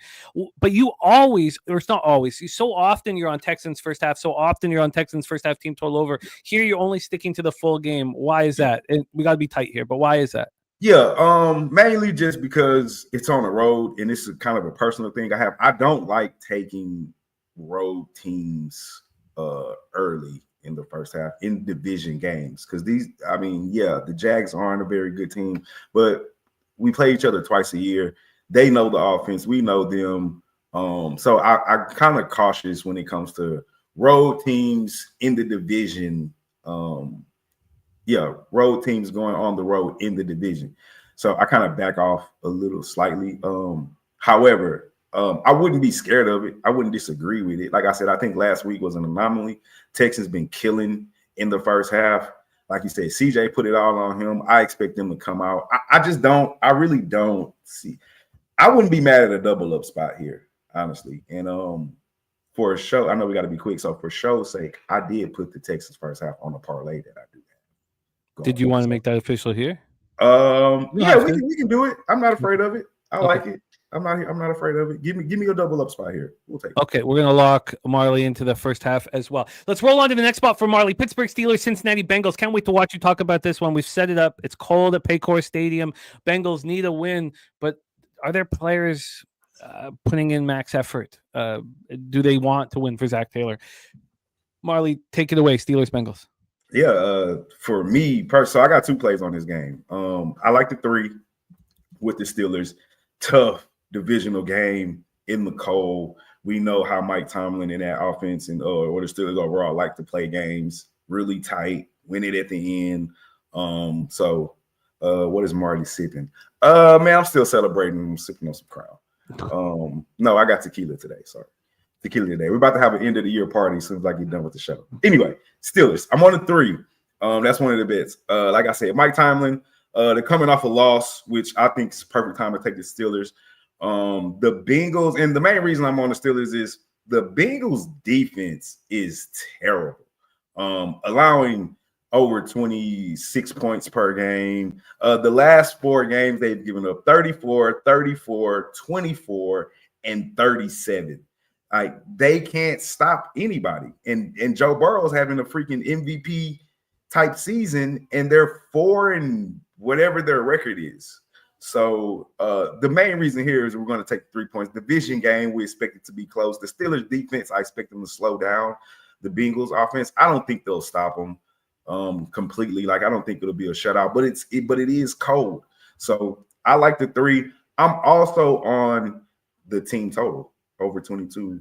But you always, or it's not always, so often you're on Texans first half. So often you're on Texans first half team total over. Here you're only sticking to the full game. Why is that? And we got to be tight here, but why is that? Yeah, mainly just because it's on the road, and this is kind of a personal thing I have. I don't like taking road teams early in the first half in division games because the Jags aren't a very good team, but we play each other twice a year. They know the offense, we know them. So I'm kind of cautious when it comes to road teams in the division. Road teams going on the road in the division. So I kind of back off a little slightly. However, I wouldn't be scared of it. I wouldn't disagree with it. Like I said, I think last week was an anomaly. Texans been killing in the first half. Like you said, CJ put it all on him. I expect them to come out. I really don't see. I wouldn't be mad at a double up spot here, honestly. And for a show, I know we got to be quick. So for show's sake, I did put the Texans first half on a parlay that I do. Did you want to make that official here? We can do it. I'm not afraid of it. I like it. I'm not afraid of it. Give me a double up spot here. We'll take it. Okay, we're gonna lock Marley into the first half as well. Let's roll on to the next spot for Marley. Pittsburgh Steelers, Cincinnati Bengals. Can't wait to watch you talk about this one. We've set it up. It's cold at Paycor Stadium. Bengals need a win, but are there players putting in max effort? Do they want to win for Zach Taylor? Marley, take it away. Steelers, Bengals. Yeah, for me, so I got 2 plays on this game. I like the 3 with the Steelers. Tough divisional game in the cold. We know how Mike Tomlin and that offense and or the Steelers overall like to play games really tight, win it at the end. What is Marty sipping? Man, I'm still celebrating. I'm sipping on some Crown. No, I got tequila today. Sorry. tequila today. We're about to have an end of the year party as soon as I get done with the show. Anyway, Steelers. I'm on the 3. That's one of the bets. Like I said, Mike Tomlin, they're coming off a loss, which I think is perfect time to take the Steelers. The Bengals, and the main reason I'm on the Steelers is the Bengals defense is terrible. Allowing over 26 points per game. The last 4 games, they've given up 34, 34, 24, and 37. Like, they can't stop anybody. And Joe Burrow's having a freaking MVP type season, and they're 4 and whatever their record is. So the main reason here is we're going to take 3 points. Division game, we expect it to be close. The Steelers defense, I expect them to slow down. The Bengals offense, I don't think they'll stop them completely. Like, I don't think it'll be a shutout, but it is cold. So I like the 3. I'm also on the team total over 22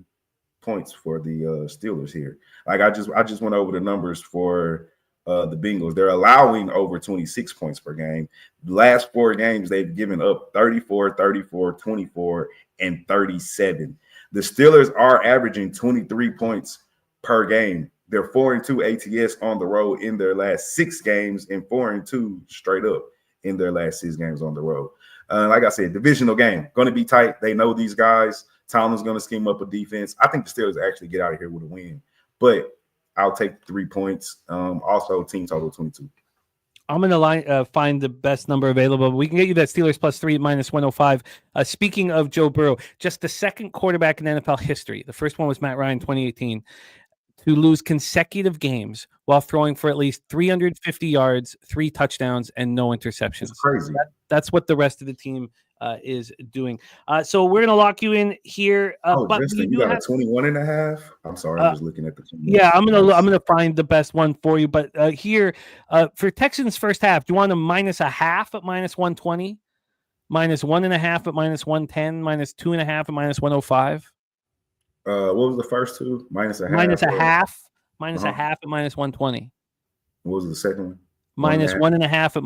points for the Steelers here. Like, I just went over the numbers for the Bengals. They're allowing over 26 points per game. The last 4 games, they've given up 34, 34, 24, and 37. The Steelers are averaging 23 points per game. They're 4-2 ATS on the road in their last 6 games and 4-2 straight up in their last 6 games on the road. Like I said, divisional game, going to be tight. They know these guys. Tomlin's going to scheme up a defense. I think the Steelers actually get out of here with a win, but I'll take 3 points. Also, team total 22. I'm going to find the best number available. We can get you that Steelers +3 -105. Speaking of Joe Burrow, just the second quarterback in NFL history. The first one was Matt Ryan, 2018, to lose consecutive games while throwing for at least 350 yards, 3 touchdowns, and no interceptions. It's crazy. That's what the rest of the team is doing. So we're going to lock you in here. But Justin, you got a 21.5. I'm sorry, I'm just looking at the. Yeah, I'm gonna find the best one for you. But here for Texans first half, do you want a -0.5 at -120, -1.5 at -110, -2.5 at -105? What was the first 2? -0.5. -0.5 at -120. What was the second -1.5 one?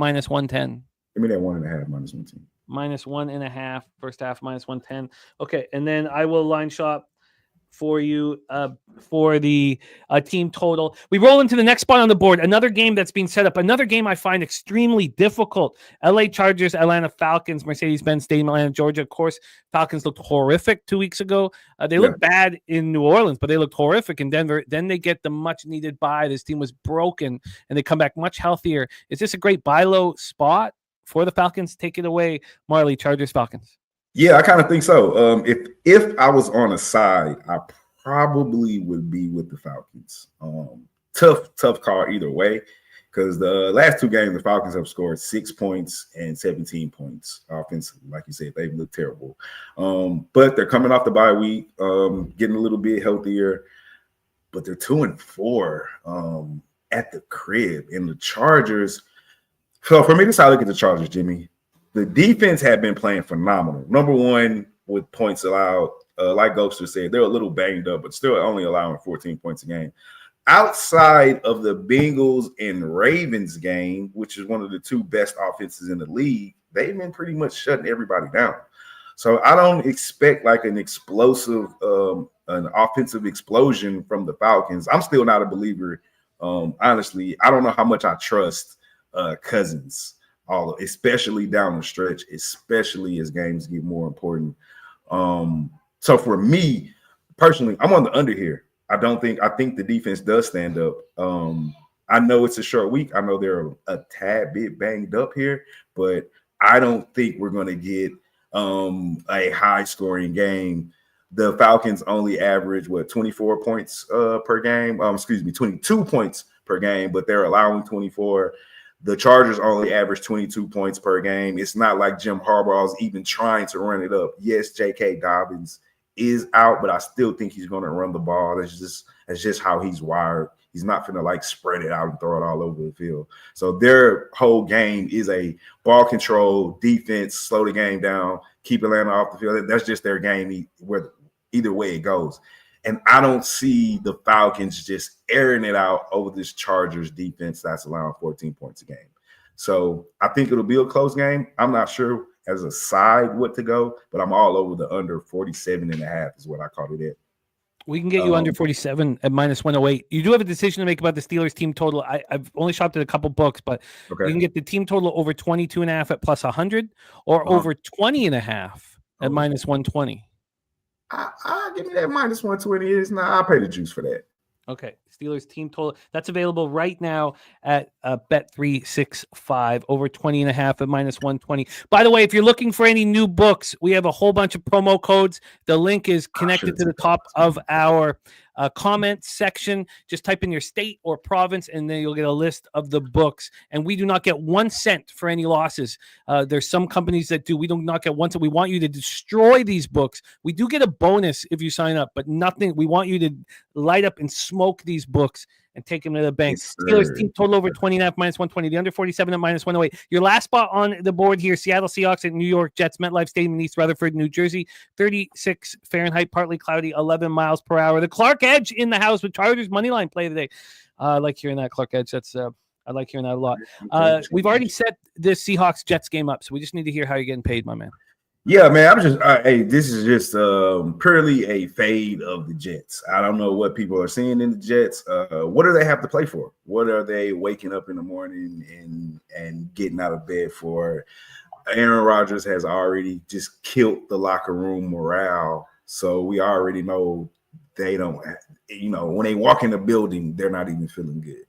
at -110. Give me that 1.5 -110. -1.5 first half, -110. Okay, and then I will line shop for you for the team total. We roll into the next spot on the board. Another game that's being set up. Another game I find extremely difficult. LA Chargers, Atlanta Falcons, Mercedes-Benz Stadium, Atlanta, Georgia. Of course, Falcons looked horrific 2 weeks ago. They looked bad in New Orleans, but they looked horrific in Denver. Then they get the much-needed bye. This team was broken, and they come back much healthier. Is this a great buy low spot for the Falcons? Take it away, Marley. Chargers, Falcons. Yeah, I kind of think so. If I was on a side, I probably would be with the Falcons. Tough call either way, because the last 2 games, the Falcons have scored 6 points and 17 points offensively. Like you said, they've looked terrible. But they're coming off the bye week, getting a little bit healthier. But they're 2-4 at the crib. And the Chargers. So for me, this is how I look at the Chargers, Jimmy. The defense had been playing phenomenal. Number 1 with points allowed. Like Ghoster said, they're a little banged up, but still only allowing 14 points a game. Outside of the Bengals and Ravens game, which is one of the 2 best offenses in the league, they've been pretty much shutting everybody down. So I don't expect like an explosive, an offensive explosion from the Falcons. I'm still not a believer. Honestly, I don't know how much I trust Cousins. Especially down the stretch, especially as games get more important. So for me personally, I'm on the under here. I think the defense does stand up. I know it's a short week. I know they're a tad bit banged up here, but I don't think we're going to get a high scoring game. The Falcons only average 24 points per game. 22 points per game, but they're allowing 24. The Chargers only average 22 points per game. It's not like Jim Harbaugh is even trying to run it up. Yes, J.K. Dobbins is out, but I still think he's going to run the ball. That's just how he's wired. He's not going to like spread it out and throw it all over the field. So their whole game is a ball control, defense, slow the game down, keep Atlanta off the field. That's just their game either way it goes. And I don't see the Falcons just airing it out over this Chargers defense that's allowing 14 points a game. So I think it'll be a close game. I'm not sure as a side what to go, but I'm all over the under 47.5 is what I called it at. We can get you under 47 at minus 108. You do have a decision to make about the Steelers team total. I've only shopped at a couple books, but you can get the team total over 22.5 at plus 100 or over 20.5 at minus 120. I give me that minus 120. It's not. I'll pay the juice for that. Okay, Steelers team total. That's available right now at Bet365, over 20.5 at minus 120. By the way, if you're looking for any new books, we have a whole bunch of promo codes. The link is connected to the top of our comment section. Just type in your state or province, and then you'll get a list of the books. And we do not get 1 cent for any losses. There's some companies that do. We do not get 1 cent. We want you to destroy these books. We do get a bonus if you sign up, but nothing. We want you to light up and smoke these books and take them to the bank. Steelers team total over 20.5 minus 120. The under 47 at minus 108. Your last spot on the board here: Seattle Seahawks at New York Jets, MetLife Stadium in East Rutherford, New Jersey. 36 Fahrenheit, partly cloudy, 11 miles per hour. The Clark Edge in the house with Chargers money line play today. I like hearing that, Clark Edge. I like hearing that a lot. We've already set this Seahawks Jets game up, so we just need to hear how you're getting paid, my man. Yeah, man. I'm just hey, this is just purely a fade of the Jets. I don't know what people are seeing in the Jets. What do they have to play for? What are they waking up in the morning and getting out of bed for? Aaron Rodgers has already just killed the locker room morale, so we already know they don't. You know, when they walk in the building, they're not even feeling good.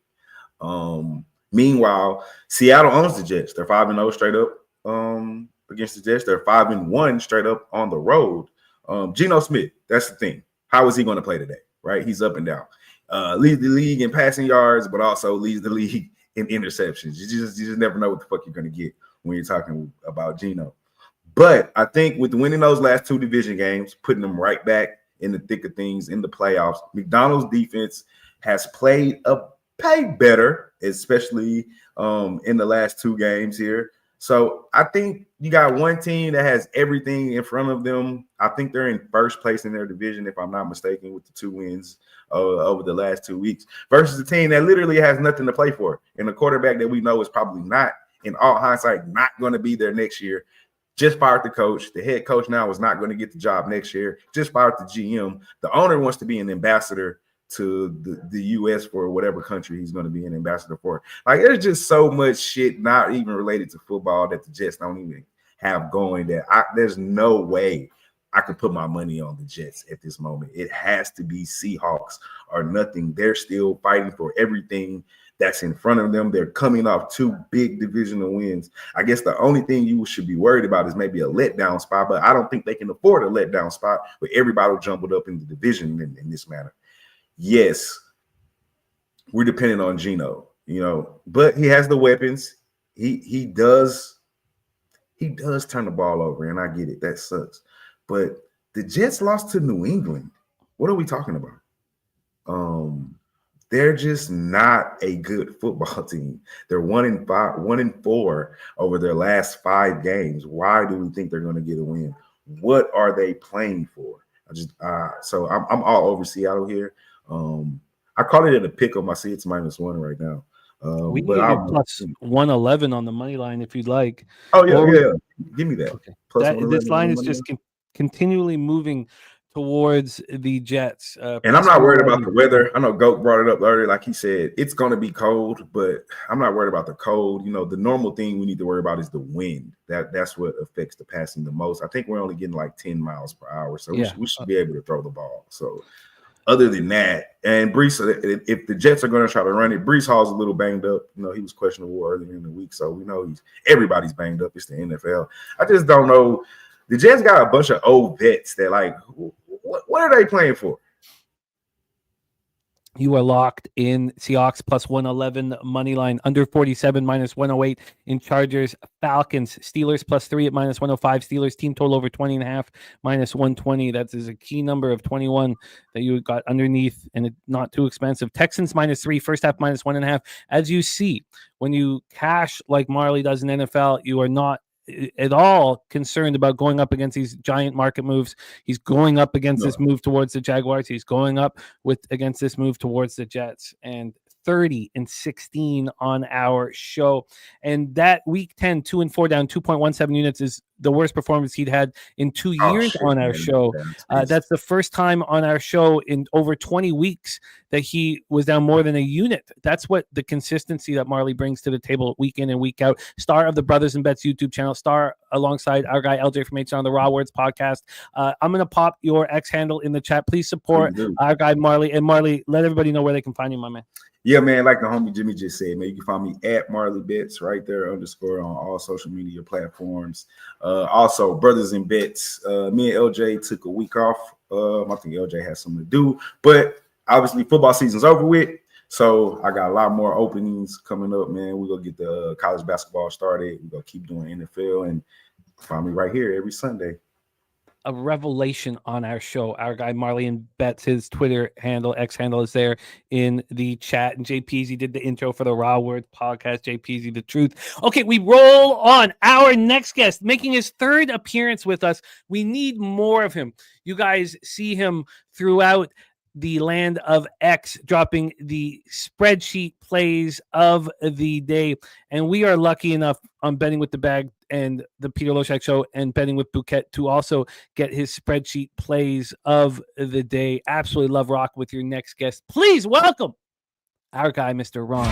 Meanwhile, Seattle owns the Jets. They're 5-0 straight up. Against the Jets, they're 5-1 straight up on the road. Geno Smith, that's the thing. How is he going to play today? Right, he's up and down. Leads the league in passing yards, but also leads the league in interceptions. You just never know what the fuck you're going to get when you're talking about Geno. But I think with winning those last 2 division games, putting them right back in the thick of things in the playoffs, McDonald's defense has played better, especially in the last 2 games here. So I think you got one team that has everything in front of them. I think they're in first place in their division, if I'm not mistaken, with the 2 wins over the last 2 weeks, versus a team that literally has nothing to play for. And a quarterback that we know is probably not, in all hindsight, not going to be there next year. Just fired the coach. The head coach now is not going to get the job next year. Just fired the GM. The owner wants to be an ambassador to the U.S. for whatever country he's going to be an ambassador for. Like, there's just so much shit not even related to football that the Jets don't even have going that there's no way I could put my money on the Jets at this moment. It has to be Seahawks or nothing. They're still fighting for everything that's in front of them. They're coming off 2 big divisional wins. I guess the only thing you should be worried about is maybe a letdown spot, but I don't think they can afford a letdown spot with everybody jumbled up in the division in this manner. Yes, we're dependent on Geno, but he has the weapons. He does turn the ball over, and I get it. That sucks. But the Jets lost to New England. What are we talking about? They're just not a good football team. They're 1-4 over their last 5 games. Why do we think they're going to get a win? What are they playing for? So I'm all over Seattle here. I call it a pick 'em. I see it's -1 right now. We can get plus 111 on the money line if you'd like. Oh yeah. Give me that. Okay. This line is just continually moving towards the Jets. And I'm not worried about the weather. I know Goat brought it up earlier. Like he said, it's going to be cold, but I'm not worried about the cold. The normal thing we need to worry about is the wind. That's what affects the passing the most. I think we're only getting like 10 miles per hour, so we should be able to throw the ball. So other than that, and Breece, if the Jets are going to try to run it, Breece Hall's a little banged up. He was questionable earlier in the week, so we know everybody's banged up. It's the NFL. I just don't know. The Jets got a bunch of old vets that, like, what are they playing for? You are locked in Seahawks plus 111 money line, under 47 -108 in Chargers Falcons. Steelers +3 at -105. Steelers team total over 20.5 -120. That is a key number of 21 that you got underneath, and it's not too expensive. Texans -3, first half -1.5. As you see, when you cash like Marley does in NFL, you are not at all concerned about going up against these giant market moves. He's going up against this move towards the Jaguars. He's going up against this move towards the Jets, and 30-16 on our show. And that week 10, 2-4 down 2.17 units is the worst performance he'd had in 2 Oh, years shit, on our man. show. That's the first time on our show in over 20 weeks that he was down more than a unit. That's what the consistency that Marley brings to the table week in and week out. Star of the Brothers and Bets YouTube channel, star alongside our guy LJ from H on the Raw Words podcast. I'm going to pop your X handle in the chat. Please support our guy Marley. And Marley, let everybody know where they can find you, my man. Yeah, man, like the homie Jimmy just said, man, you can find me at Marley Bets right there, _ on all social media platforms. Also, Brothers and Bets. Me and LJ took a week off. I think LJ has something to do, but obviously football season's over with. So I got a lot more openings coming up, man. We're going to get the college basketball started. We're going to keep doing NFL, and find me right here every Sunday. A revelation on our show. Our guy Marley and Bets, his Twitter handle, X handle is there in the chat. And Jay Peasy did the intro for the Raw Words podcast. Jay Peasy, the truth. Okay, we roll on. Our next guest, making his third appearance with us. We need more of him. You guys see him throughout the land of X, dropping the spreadsheet plays of the day. And we are lucky enough on Betting with the Bag and the Peter Loshak Show and Betting with Bouquet to also get his spreadsheet plays of the day. Absolutely love rock with your next guest. Please welcome our guy, Mr. Ron.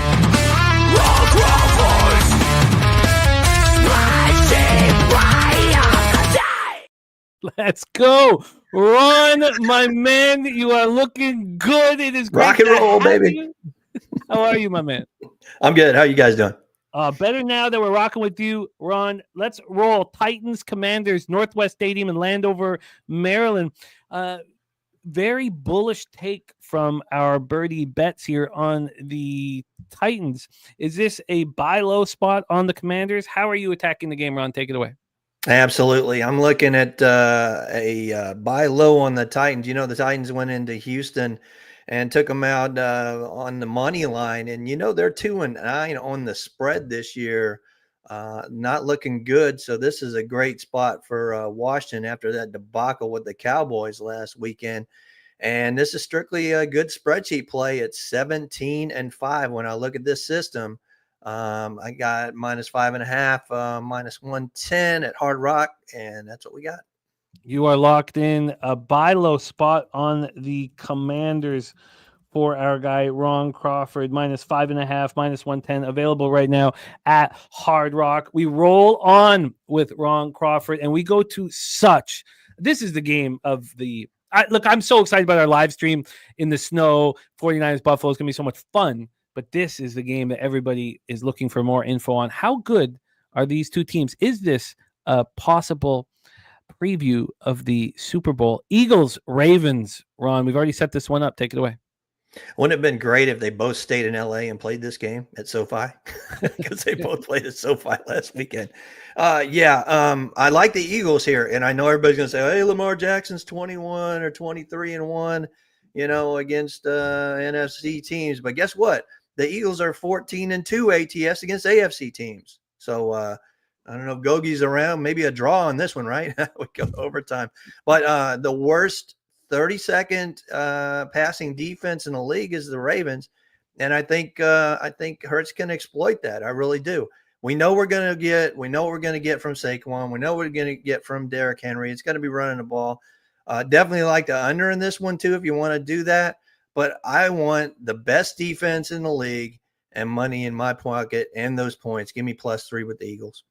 Let's go. Ron, my man, you are looking good. It is great rock and roll, baby. You. How are you, my man? I'm good. How you guys doing? Better now that we're rocking with you, Ron. Let's roll. Titans, Commanders, Northwest Stadium in Landover, Maryland. Very bullish take from our birdie Bets here on the Titans. Is this a buy low spot on the Commanders? How are you attacking the game, Ron? Take it away. Absolutely. I'm looking at a buy low on the Titans. You know, the Titans went into Houston and took them out on the money line. And, you know, they're 2-9 on the spread this year. Not looking good. So this is a great spot for Washington after that debacle with the Cowboys last weekend. And this is strictly a good spreadsheet play. It's 17-5 when I look at this system. I got -5.5, -110 at Hard Rock, and that's what we got. You are locked in a buy low spot on the Commanders for our guy Ron Crawford, -5.5, -110, available right now at Hard Rock. We roll on with Ron Crawford, and we go to such. This is the game of the. Look, I'm so excited about our live stream in the snow. 49ers Buffalo is going to be so much fun. But this is the game that everybody is looking for more info on. How good are these two teams? Is this a possible preview of the Super Bowl? Eagles, Ravens, Ron, we've already set this one up. Take it away. Wouldn't it have been great if they both stayed in LA and played this game at SoFi? Because they both played at SoFi last weekend. I like the Eagles here. And I know everybody's going to say, hey, Lamar Jackson's 21 or 23-1, you know, against NFC teams. But guess what? The Eagles are 14-2 ATS against AFC teams. So I don't know if Gogie's around. Maybe a draw on this one, right? We go to overtime. But the worst 30-second passing defense in the league is the Ravens, and I think Hurts can exploit that. I really do. We know what we're going to get from Saquon. We know what we're going to get from Derrick Henry. It's going to be running the ball. Definitely like the under in this one too if you want to do that. But I want the best defense in the league and money in my pocket and those points. Give me +3 with the Eagles.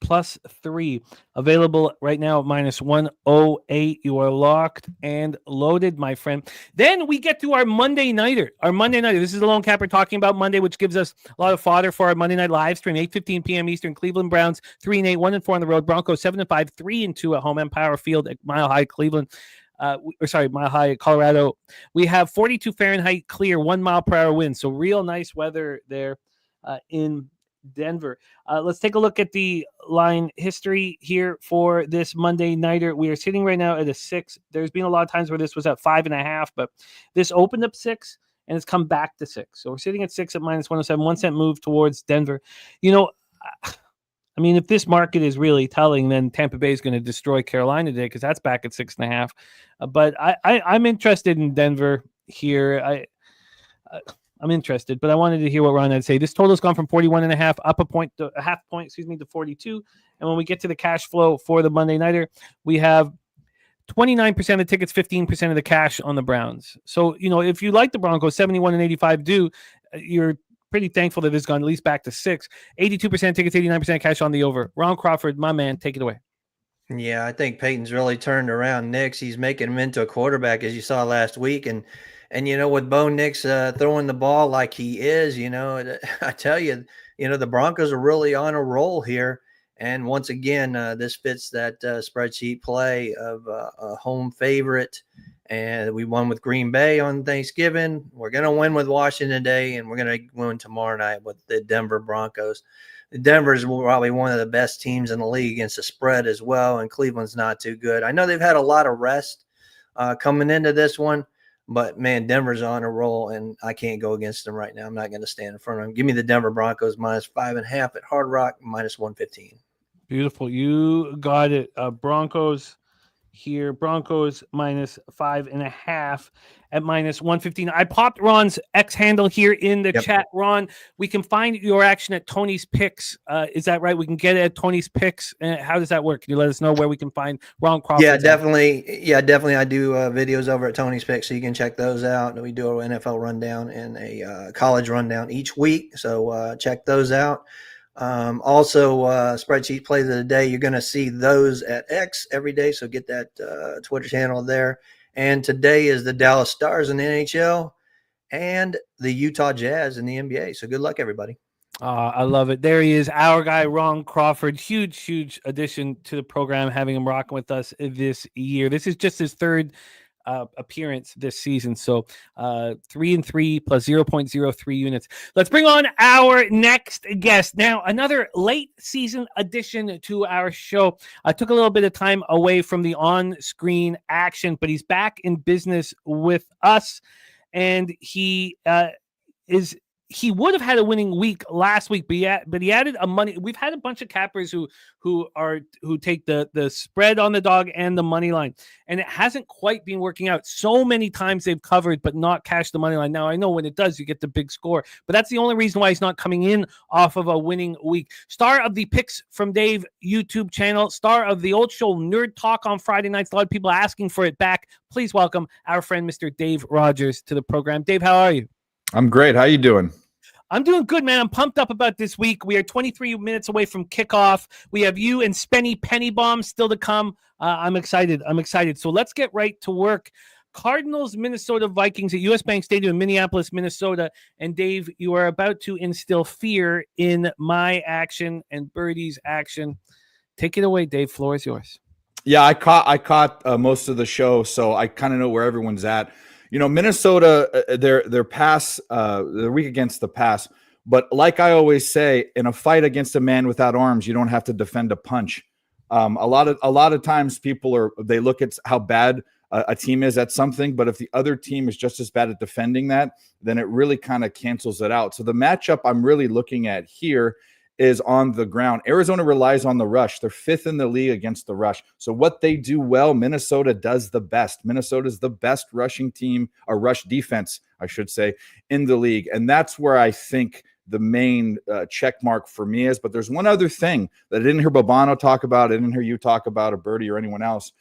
+3 available right now at -108. You are locked and loaded, my friend. Then we get to our Monday nighter. This is the Lone Capper talking about Monday, which gives us a lot of fodder for our Monday night live stream. 8:15 p.m. Eastern. Cleveland Browns 3-8, 1-4 on the road. Broncos 7-5, 3-2 at home. Empire Field at Mile High, Cleveland. Mile High, Colorado. We have 42 Fahrenheit clear, 1 mile per hour wind. So real nice weather there in Denver. Let's take a look at the line history here for this Monday nighter. We are sitting right now at a 6. There's been a lot of times where this was at 5.5, but this opened up 6 and it's come back to 6. So we're sitting at 6 at -107, 1 cent move towards Denver. You know, I mean, if this market is really telling, then Tampa Bay is going to destroy Carolina today because that's back at 6.5. But I'm interested in Denver here. I'm interested, but I wanted to hear what Ron had to say. This total's gone from 41.5 up a half point, to 42. And when we get to the cash flow for the Monday Nighter, we have 29% of the tickets, 15% of the cash on the Browns. So, if you like the Broncos, 71 and 85 do, you're pretty thankful that it's gone at least back to 6. 82% tickets, 89% cash on the over. Ron Crawford, my man, take it away. Yeah, I think Peyton's really turned around Nix. He's making him into a quarterback, as you saw last week. And with Bo Nix throwing the ball like he is, I tell you, the Broncos are really on a roll here. And once again, this fits that spreadsheet play of a home favorite. And we won with Green Bay on Thanksgiving. We're going to win with Washington today, and we're going to win tomorrow night with the Denver Broncos. Denver is probably one of the best teams in the league against the spread as well, and Cleveland's not too good. I know they've had a lot of rest coming into this one, but, man, Denver's on a roll, and I can't go against them right now. I'm not going to stand in front of them. Give me the Denver Broncos minus 5.5 at Hard Rock, minus 115. Beautiful. You got it. Broncos here. Broncos minus 5.5 at minus 115. I popped Ron's X handle here in the chat. Ron, we can find your action at Tony's Picks. Is that right? We can get it at Tony's Picks. How does that work? Can you let us know where we can find Ron Crawford? Yeah, definitely. Yeah, definitely. I do videos over at Tony's Picks, so you can check those out. We do an NFL rundown and a college rundown each week, so check those out. Also, spreadsheet plays of the day. You're going to see those at X every day, so get that Twitter channel there. And today is the Dallas Stars in the NHL and the Utah Jazz in the NBA. So good luck, everybody. I love it. There he is, our guy, Ron Crawford. Huge addition to the program, having him rocking with us this year. This is just his third appearance this season. So 3-3 plus 0.03 units. Let's bring on our next guest. Now, another late season addition to our show. I took a little bit of time away from the on-screen action, but he's back in business with us, and he would have had a winning week last week, but he added a money. We've had a bunch of cappers who take the spread on the dog and the money line, and it hasn't quite been working out. So many times they've covered but not cashed the money line. Now I know when it does, you get the big score, but that's the only reason why he's not coming in off of a winning week. Star of the Picks from Dave YouTube channel, star of the old show Nerd Talk on Friday nights. A lot of people asking for it back. Please welcome our friend Mr. Dave Rogers to the program. Dave, how are you? I'm great. How you doing? I'm doing good, man. I'm pumped up about this week. We are 23 minutes away from kickoff. We have you and Spenny Pennybomb still to come. I'm excited. So let's get right to work. Cardinals, Minnesota Vikings at US Bank Stadium in Minneapolis, Minnesota. And Dave, you are about to instill fear in my action and Birdie's action. Take it away, Dave. Floor is yours. Yeah, I caught most of the show, so I kind of know where everyone's at. Minnesota, their pass, they're weak against the pass. But like I always say, in a fight against a man without arms, you don't have to defend a punch. A lot of times people they look at how bad a team is at something, but if the other team is just as bad at defending that, then it really kind of cancels it out. So the matchup I'm really looking at here is on the ground. Arizona relies on the rush. They're 5th in the league against the rush. So what they do well, Minnesota does the best. Minnesota's the best rushing team, or rush defense, I should say, in the league. And that's where I think the main check mark for me is. But there's one other thing that I didn't hear Babano talk about, I didn't hear you talk about, or Birdie or anyone else,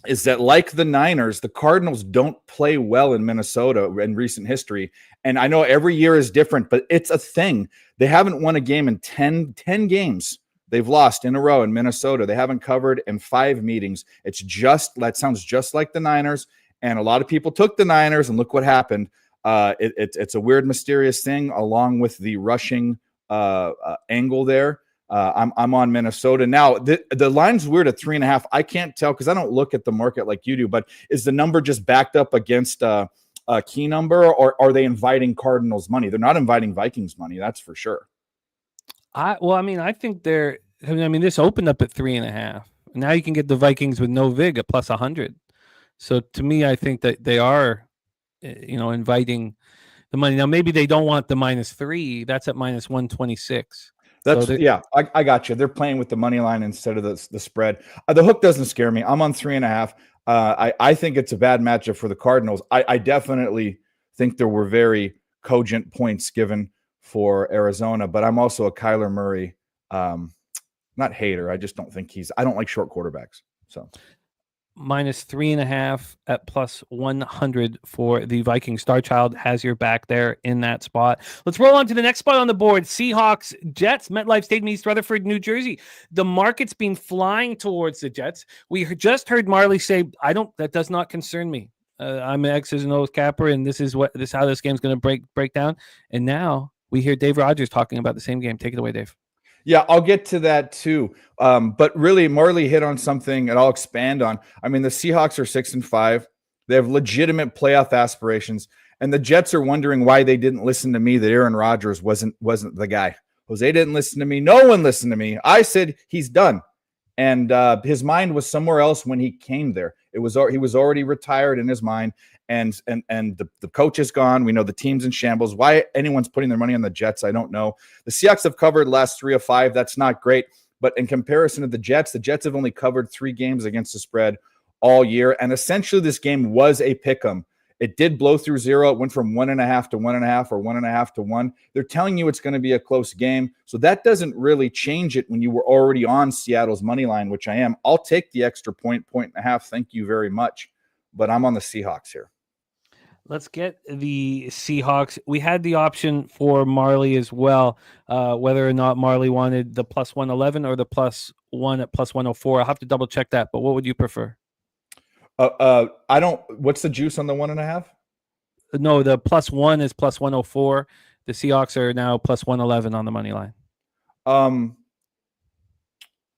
is that like the Niners, the Cardinals don't play well in Minnesota in recent history. And I know every year is different, but it's a thing. They haven't won a game in 10 games. They've lost in a row in Minnesota. They haven't covered in 5 meetings. That sounds just like the Niners. And a lot of people took the Niners, and look what happened. It's a weird, mysterious thing, along with the rushing angle there. I'm on Minnesota. Now, the line's weird at 3.5. I can't tell because I don't look at the market like you do, but is the number just backed up against a key number, or are they inviting Cardinals money? They're not inviting Vikings money, that's for sure. I think this opened up at 3.5. Now you can get the Vikings with no vig at plus 100. So to me, I think that they are, inviting the money. Now, maybe they don't want the -3. That's at minus 126. I got you. They're playing with the money line instead of the spread. The hook doesn't scare me. I'm on 3.5. I think it's a bad matchup for the Cardinals. I definitely think there were very cogent points given for Arizona, but I'm also a Kyler Murray, not hater. I just don't think I don't like short quarterbacks. So -3.5 at +100 for the Vikings. Starchild has your back there in that spot. Let's roll on to the next spot on the board. Seahawks, Jets, MetLife Stadium, East Rutherford, New Jersey. The market's been flying towards the Jets. We just heard Marley say, that does not concern me. I'm an X's and O's capper, and this is how this game's going to break down. And now we hear Dave Rogers talking about the same game. Take it away, Dave. Yeah, I'll get to that too. But really, Marley hit on something that I'll expand on. I mean, the Seahawks are 6-5. They have legitimate playoff aspirations, and the Jets are wondering why they didn't listen to me. That Aaron Rodgers wasn't the guy. Jose didn't listen to me. No one listened to me. I said he's done, and his mind was somewhere else when he came there. He was already retired in his mind. And the coach is gone. We know the team's in shambles. Why anyone's putting their money on the Jets, I don't know. The Seahawks have covered last 3 of 5. That's not great. But in comparison to the Jets have only covered 3 games against the spread all year. And essentially this game was a pick'em. It did blow through 0. It went from 1.5 to 1.5 or 1.5 to 1. They're telling you it's going to be a close game. So that doesn't really change it when you were already on Seattle's money line, which I am. I'll take the extra point and a half. Thank you very much. But I'm on the Seahawks here. Let's get the Seahawks. We had the option for Marley as well, whether or not Marley wanted the +111 or the +1 at +104. I'll have to double check that, but what would you prefer? I don't. What's the juice on the 1.5? No, the +1 is +104. The Seahawks are now +111 on the money line.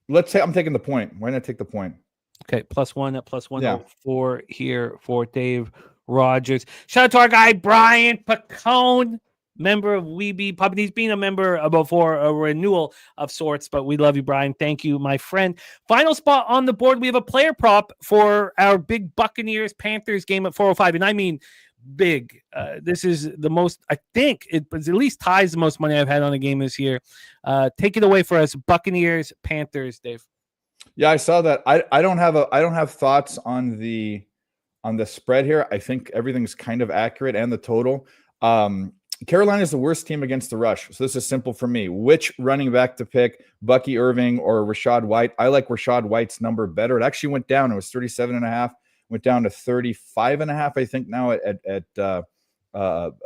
Let's say I'm taking the point. Why not take the point? Okay, +1 at +104 here for Dave Rogers. Shout out to our guy Brian Pacone, member of Weeby Pub. He's been a member before a renewal of sorts, but we love you, Brian. Thank you, my friend. Final spot on the board. We have a player prop for our big Buccaneers Panthers game at 405, and I mean big. This is the most. I think it at least ties the most money I've had on a game this year. Take it away for us, Buccaneers Panthers, Dave. Yeah, I saw that. I don't have thoughts on the spread here. I think everything's kind of accurate and the total. Carolina is the worst team against the rush. So this is simple for me. Which running back to pick, Bucky Irving or Rachaad White? I like Rachaad White's number better. It actually went down. It was 37.5, went down to 35.5, I think now at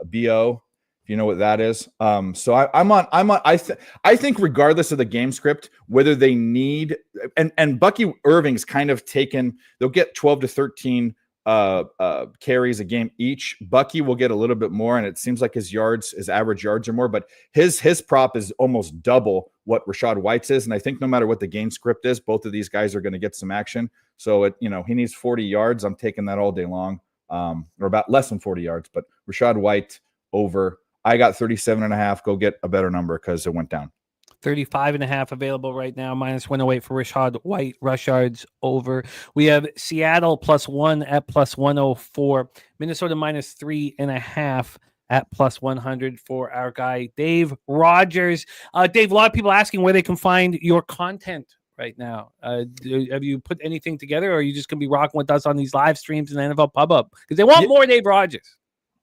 BO. You know what that is. So I think regardless of the game script, whether they need and Bucky Irving's kind of taken, they'll get 12 to 13 carries a game each. Bucky will get a little bit more, and it seems like his average yards are more, but his prop is almost double what Rachaad White's is. And I think no matter what the game script is, both of these guys are going to get some action. So he needs 40 yards. I'm taking that all day long, or about less than 40 yards, but Rachaad White over. I got 37.5. Go get a better number because it went down. 35.5 available right now, -108 for Rachaad White. Rush yards over. We have Seattle +1 at +104. Minnesota -3.5 at +100 for our guy Dave Rogers. Dave, a lot of people asking where they can find your content right now. Have you put anything together, or are you just gonna be rocking with us on these live streams and NFL Pub Up? Because they want more Dave Rogers.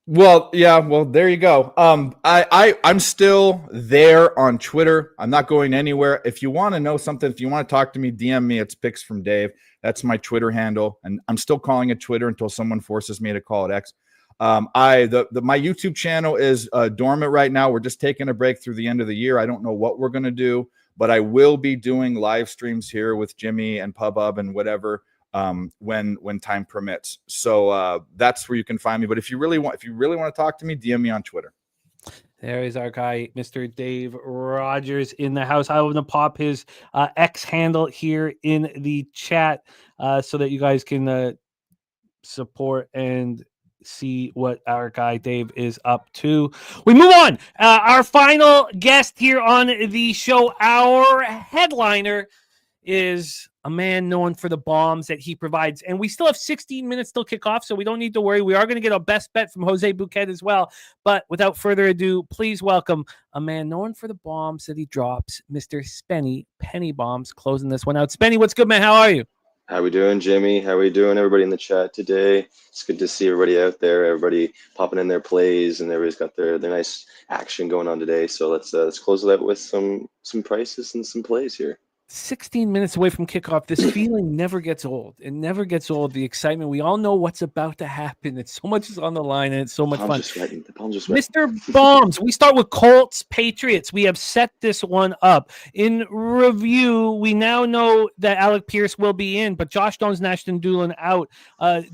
Well, yeah. Well, there you go. I'm still there on Twitter. I'm not going anywhere. If you want to know something, if you want to talk to me, DM me. It's Picks from Dave. That's my Twitter handle, and I'm still calling it Twitter until someone forces me to call it X. My YouTube channel is dormant right now. We're just taking a break through the end of the year. I don't know what we're gonna do, but I will be doing live streams here with Jimmy and PubHub and whatever. When time permits. So that's where you can find me. But if you really want to talk to me, DM me on Twitter. There is our guy, Mr. Dave Rogers in the house. I want to pop his X handle here in the chat so that you guys can support and see what our guy Dave is up to. We move on. Our final guest here on the show, our headliner, is a man known for the bombs that he provides. And we still have 16 minutes till kickoff, so we don't need to worry. We are going to get our best bet from Jose Bouquet as well. But without further ado, please welcome a man known for the bombs that he drops, Mr. Spenny Penny Bombs, closing this one out. Spenny, what's good, man? How are you? How we doing, Jimmy? How we doing, everybody in the chat today? It's good to see everybody out there, everybody popping in their plays, and everybody's got their nice action going on today. So let's close it out with some prices and some plays here. 16 minutes away from kickoff. This feeling never gets old. It never gets old. The excitement. We all know what's about to happen. It's so much is on the line, and it's so much fun. The palm's just wetting. Mr. Bombs, we start with Colts Patriots. We have set this one up. In review, we now know that Alec Pierce will be in, but Josh Jones and Ashton Dulin out.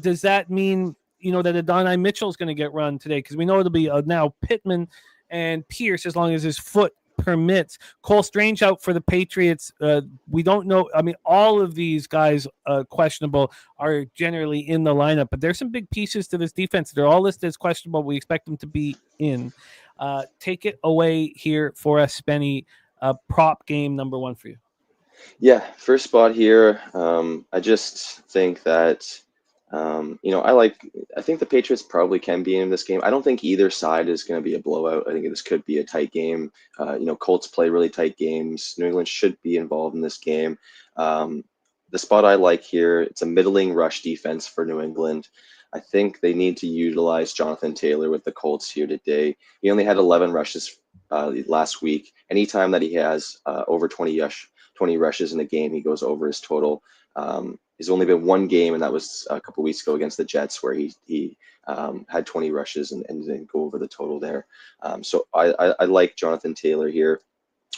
Does that mean that Adonai Mitchell is going to get run today? Because we know it'll be now Pittman and Pierce as long as his foot permits. Cole Strange out for the Patriots. We don't know. I mean, all of these guys questionable are generally in the lineup, but there's some big pieces to this defense. They're all listed as questionable. We expect them to be in. Take it away here for us, Spenny. Prop game number one for you. Yeah, first spot here. I just think that I think the Patriots probably can be in this game. I don't think either side is going to be a blowout. I think this could be a tight game. Colts play really tight games. New England should be involved in this game. The spot I like here, it's a middling rush defense for New England. I think they need to utilize Jonathan Taylor with the Colts here today. He only had 11 rushes last week. Anytime that he has over 20 rushes in a game, he goes over his total. He's only been one game, and that was a couple weeks ago against the Jets, where he had 20 rushes and didn't go over the total there. So I like Jonathan Taylor here,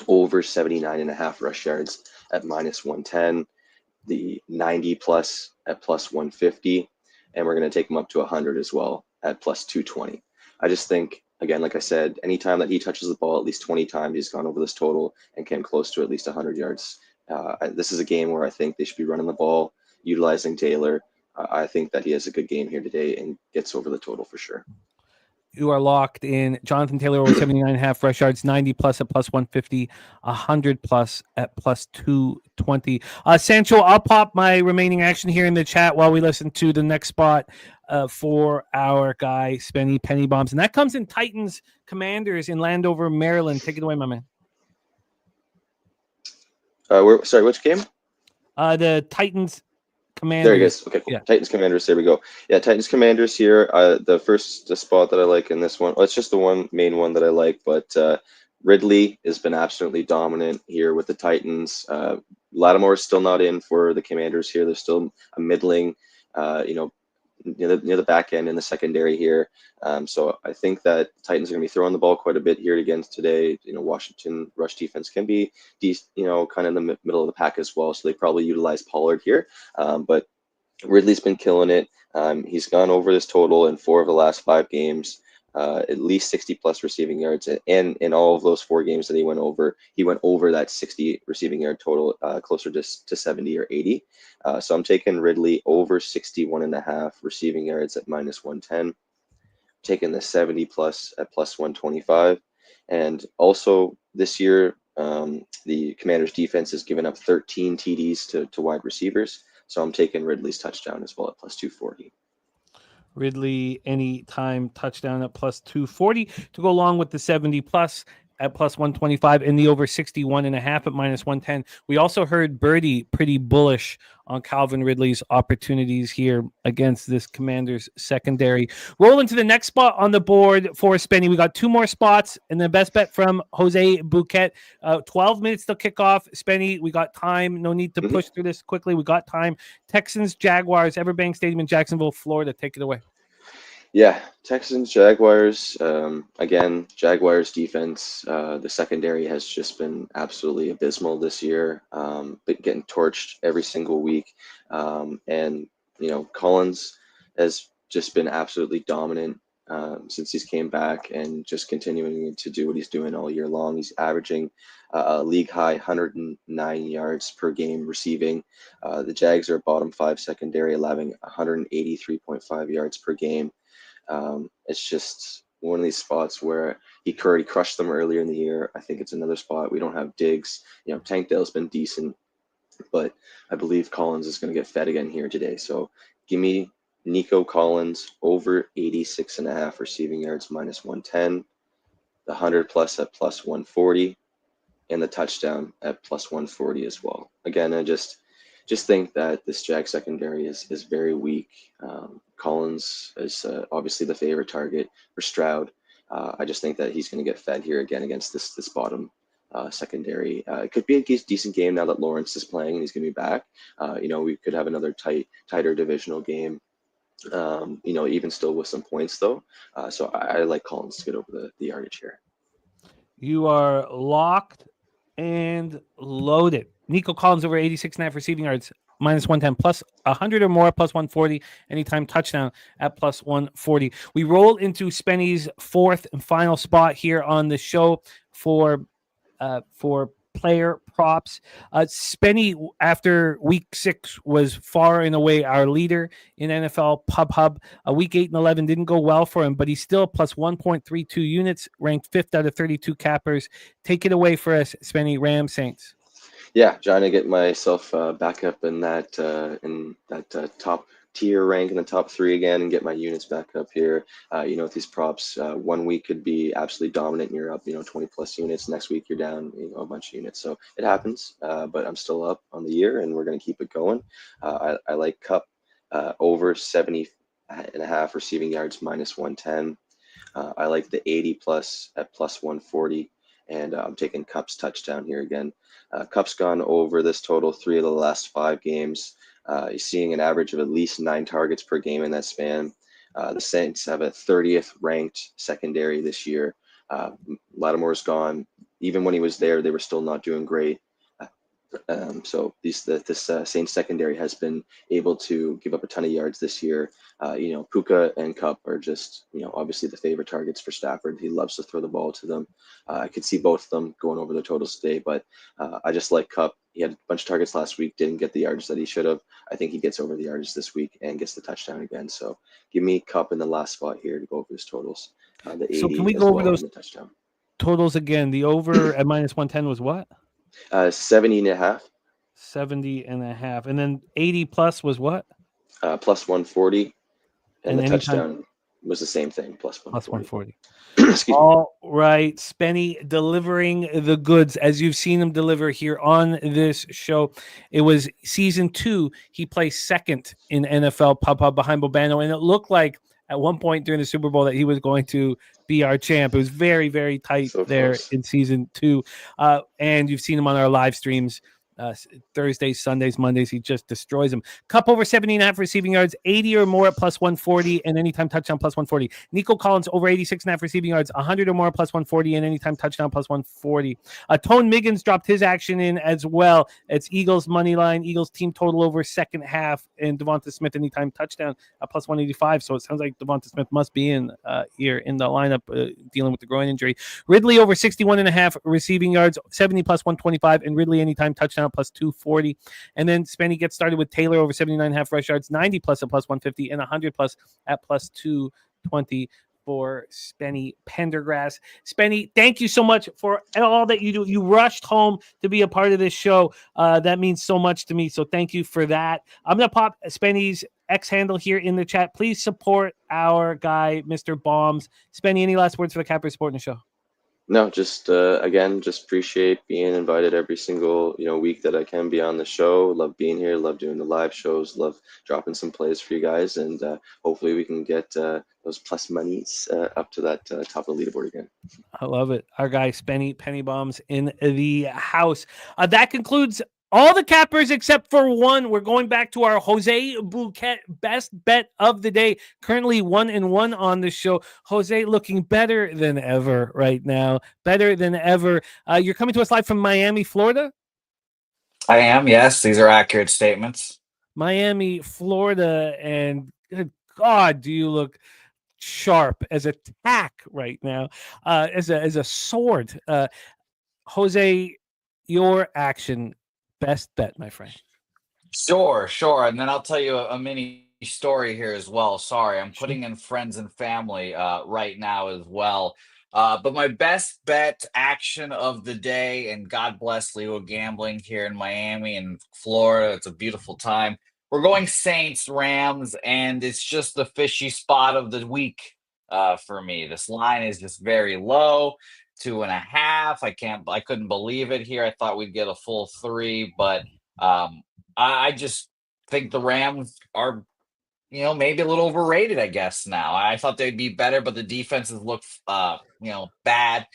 over 79.5 rush yards at -110, the 90 plus at +150, and we're going to take him up to 100 as well at +220. I just think, again, like I said, anytime that he touches the ball at least 20 times, he's gone over this total and came close to at least 100 yards. This is a game where I think they should be running the ball, utilizing Taylor. I think that he has a good game here today and gets over the total for sure. You are locked in. Jonathan Taylor over 79.5 rush yards, 90 plus at +150, 100 plus at +220. Sancho, I'll pop my remaining action here in the chat while we listen to the next spot for our guy, Spenny Penny Bombs. And that comes in Titans Commanders in Landover, Maryland. Take it away, my man. Sorry, which game? The Titans Commanders. There he is. Okay, cool. Yeah. Titans Commanders. There we go. Yeah, Titans Commanders here. The spot that I like in this one, it's just the main one that I like, but Ridley has been absolutely dominant here with the Titans. Lattimore is still not in for the Commanders here. There's still a middling, near the back end in the secondary here. So I think that Titans are going to be throwing the ball quite a bit here against today. Washington rush defense can be, kind of in the middle of the pack as well. So they probably utilize Pollard here. But Ridley's been killing it. He's gone over this total in 4 of the last 5 games. At least 60 plus receiving yards, and in all of those 4 games that he went over that 60 receiving yard total, closer to 70 or 80. So I'm taking Ridley over 61.5 receiving yards at -110, taking the 70 plus at +125, and also this year the Commanders defense has given up 13 TDs to wide receivers, so I'm taking Ridley's touchdown as well at +240. Ridley anytime touchdown at +240 to go along with the 70 plus at +125 and the over 61.5 at -110. We also heard Birdie pretty bullish on Calvin Ridley's opportunities here against this Commanders secondary. Rolling to the next spot on the board for Spenny. We got 2 more spots, and the best bet from Jose Bouquet. 12 minutes till kickoff. Spenny, we got time. No need to push through this quickly. We got time. Texans, Jaguars, Everbank Stadium in Jacksonville, Florida. Take it away. Yeah, Texans, Jaguars. Again, Jaguars defense, the secondary has just been absolutely abysmal this year. Been getting torched every single week. And, Collins has just been absolutely dominant since he's came back and just continuing to do what he's doing all year long. He's averaging a league high 109 yards per game receiving. The Jags are bottom 5 secondary, allowing 183.5 yards per game. It's just one of these spots where he already crushed them earlier in the year. I think it's another spot. We don't have Diggs. Tank Dell's been decent, but I believe Collins is going to get fed again here today. So give me Nico Collins over 86.5 receiving yards -110, the 100 plus at +140, and the touchdown at +140 as well. Again, just think that this Jag secondary is very weak. Collins is obviously the favorite target for Stroud. I just think that he's going to get fed here again against this bottom secondary. It could be a decent game now that Lawrence is playing and he's going to be back. We could have another tighter divisional game. Even still with some points though. So I like Collins to get over the yardage here. You are locked and loaded. Nico Collins over 86.5 receiving yards, -110, plus 100 or more, plus 140. Anytime touchdown at plus 140. We roll into Spenny's fourth and final spot here on the show for player props. Spenny, after week 6, was far and away our leader in NFL Pub Hub. Week 8 and 11 didn't go well for him, but he's still plus 1.32 units, ranked 5th out of 32 cappers. Take it away for us, Spenny. Rams Saints. Yeah, trying to get myself back up in that top tier rank in the top 3 again and get my units back up here. With these props, 1 week could be absolutely dominant and you're up, 20 plus units. Next week you're down, a bunch of units. So it happens, but I'm still up on the year and we're going to keep it going. I like Cup over 70.5 receiving yards, -110. I like the 80 plus at plus 140. And I'm taking Cup's touchdown here again. Cup's gone over this total 3 of the last 5 games. You're seeing an average of at least 9 targets per game in that span. The Saints have a 30th ranked secondary this year. Lattimore's gone. Even when he was there, they were still not doing great. So this Saints secondary has been able to give up a ton of yards this year. Puka and Cup are just, obviously the favorite targets for Stafford. He loves to throw the ball to them. I could see both of them going over the totals today, but I just like Cup. He had a bunch of targets last week, didn't get the yards that he should have. I think he gets over the yards this week and gets the touchdown again. So give me Cup in the last spot here to go over his totals. The 80 so can we go over those touchdown totals again? The over at -110 was what? 70.5. 70.5. And then 80 plus was what? Plus 140. And the anytime touchdown was the same thing, plus 140. Excuse me. All right, Spenny delivering the goods as you've seen him deliver here on this show. It was season 2. He placed second in NFL Pub Hub behind Bobano, and it looked like at one point during the Super Bowl that he was going to be our champ. It was very, very tight there in season 2. And you've seen him on our live streams. Thursdays, Sundays, Mondays, he just destroys them. Cup over 70.5 receiving yards, 80 or more at plus 140, and anytime touchdown plus 140. Nico Collins over 86.5 receiving yards, 100 or more plus 140, and anytime touchdown plus 140. Tone Miggins dropped his action in as well. It's Eagles money line, Eagles team total over second half, and Devonta Smith anytime touchdown at plus 185. So it sounds like Devonta Smith must be in here in the lineup dealing with the groin injury. Ridley over 61.5 receiving yards, 70 plus 125, and Ridley anytime touchdown plus 240. And then Spenny gets started with Taylor over 79.5 rush yards, 90 plus at plus 150, and 100 plus at plus 220 for Spenny Pendergrass. Spenny, thank you so much for all that you do. You rushed home to be a part of this show. That means so much to me. So thank you for that. I'm going to pop Spenny's X handle here in the chat. Please support our guy, Mr. Bombs. Spenny, any last words for the Capper supporting the show? No, just again, just appreciate being invited every single week that I can be on the show. Love being here. Love doing the live shows. Love dropping some plays for you guys, and hopefully we can get those plus monies up to that top of the leaderboard again. I love it. Our guy Spenny Penny Bombs in the house. That concludes all the cappers except for one. We're going back to our Jose Bouquet best bet of the day. Currently 1-1 on the show. Jose looking better than ever right now. Better than ever. You're coming to us live from Miami, Florida? I am, yes. These are accurate statements. Miami, Florida, and good God, do you look sharp as a tack right now, as a sword. Jose, your action. Best bet, my friend. Sure. And then I'll tell you a mini story here as well. Sorry, I'm putting in friends and family right now as well. But my best bet action of the day, and God bless legal gambling here in Miami and Florida. It's a beautiful time. We're going Saints, Rams, and it's just the fishy spot of the week for me. This line is just very low. 2.5. I couldn't believe it here. I thought we'd get a full 3, but I just think the Rams are, maybe a little overrated, I guess now. I thought they'd be better, but the defenses look, bad.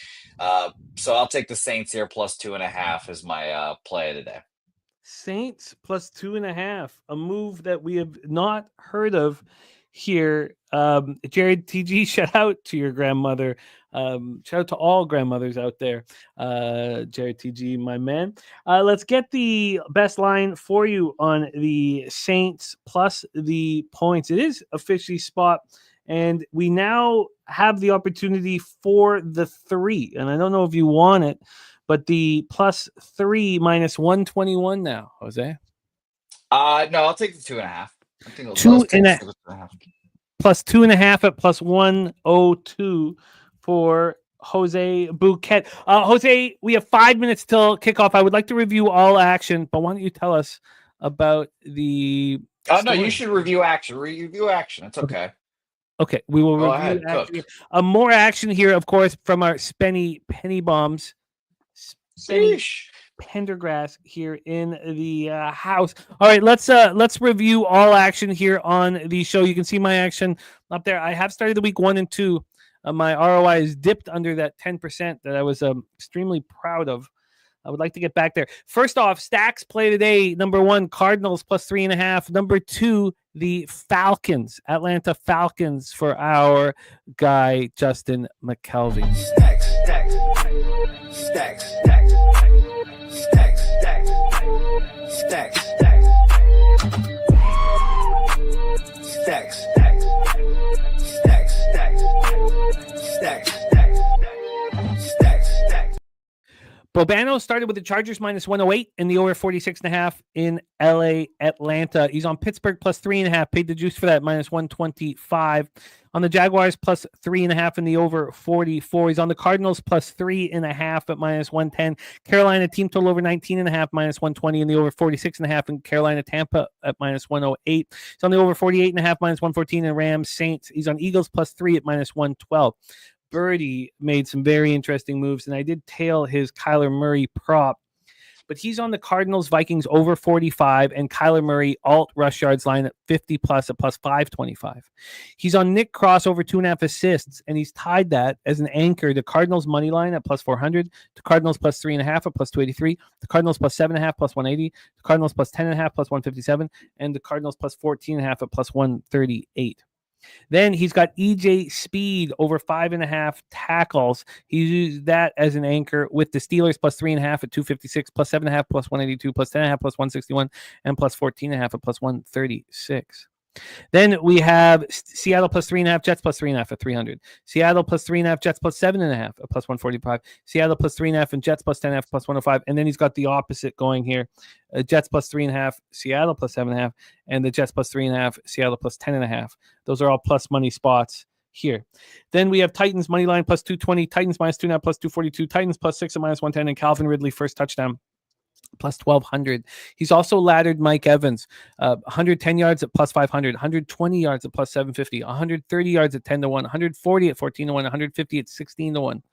So I'll take the Saints here plus 2.5 as my play today. Saints plus 2.5, a move that we have not heard of here. Jared TG, shout out to your grandmother. Shout out to all grandmothers out there. Jared TG, my man. Let's get the best line for you on the Saints plus the points. It is officially spot, and we now have the opportunity for the 3. And I don't know if you want it, but the plus 3 minus 121 now, Jose. No, I'll take the 2.5. I think plus 2.5 at plus 102 for Jose Bouquet. Jose, we have 5 minutes till kickoff. I would like to review all action, but why don't you tell us about the no, you should review action. Review action. It's okay. Okay, we will Go review ahead, action. More action here, of course, from our Penny Bombs. Pendergrass here in the house. All right, let's review all action here on the show. You can see my action up there. I have started the week 1 and 2. My ROI is dipped under that 10% that I was extremely proud of. I would like to get back there. First off, stacks play today. Number 1, Cardinals plus 3.5. Number 2, the Falcons, Atlanta Falcons for our guy Justin McKelvey. Stacks. Bobano started with the Chargers minus 108 and the over 46.5 in LA, Atlanta. He's on Pittsburgh plus 3.5. Paid the juice for that minus 125. On the Jaguars plus 3.5 in the over 44. He's on the Cardinals plus 3.5 at minus 110. Carolina team total over 19.5 minus 120 in the over 46.5 in Carolina Tampa at minus 108. He's on the over 48.5 minus 114 in Rams Saints. He's on Eagles plus 3 at minus 112. Birdie made some very interesting moves, and I did tail his Kyler Murray prop, but he's on the Cardinals Vikings over 45 and Kyler Murray alt rush yards line at 50 plus at plus 525. He's on Nick Cross over 2.5 assists, and he's tied that as an anchor to Cardinals money line at plus 400, to Cardinals plus 3.5 at plus 283, the Cardinals plus 7.5 plus 180, the Cardinals plus 10.5 plus 157, and the Cardinals plus 14.5 at plus 138. Then he's got EJ Speed over 5.5 tackles. He used that as an anchor with the Steelers plus 3.5 at 256, plus 7.5 plus 182, plus 10.5 plus 161, and plus 14.5 at plus 136. Then we have Seattle plus 3.5, Jets plus 3.5 at 300. Seattle plus 3.5, Jets plus 7.5 at plus 145. Seattle plus 3.5 and Jets plus 10.5 plus 105. And then he's got the opposite going here. Jets plus 3.5, Seattle plus 7.5, and the Jets plus 3.5, Seattle plus 10.5. Those are all plus money spots here. Then we have Titans money line plus 220, Titans minus 2.5 plus 242, Titans plus 6 at minus 110, and Calvin Ridley first touchdown plus 1,200. He's also laddered Mike Evans, 110 yards at plus 500, 120 yards at plus 750, 130 yards at 10-1, 140 at 14-1, 150 at 16-1.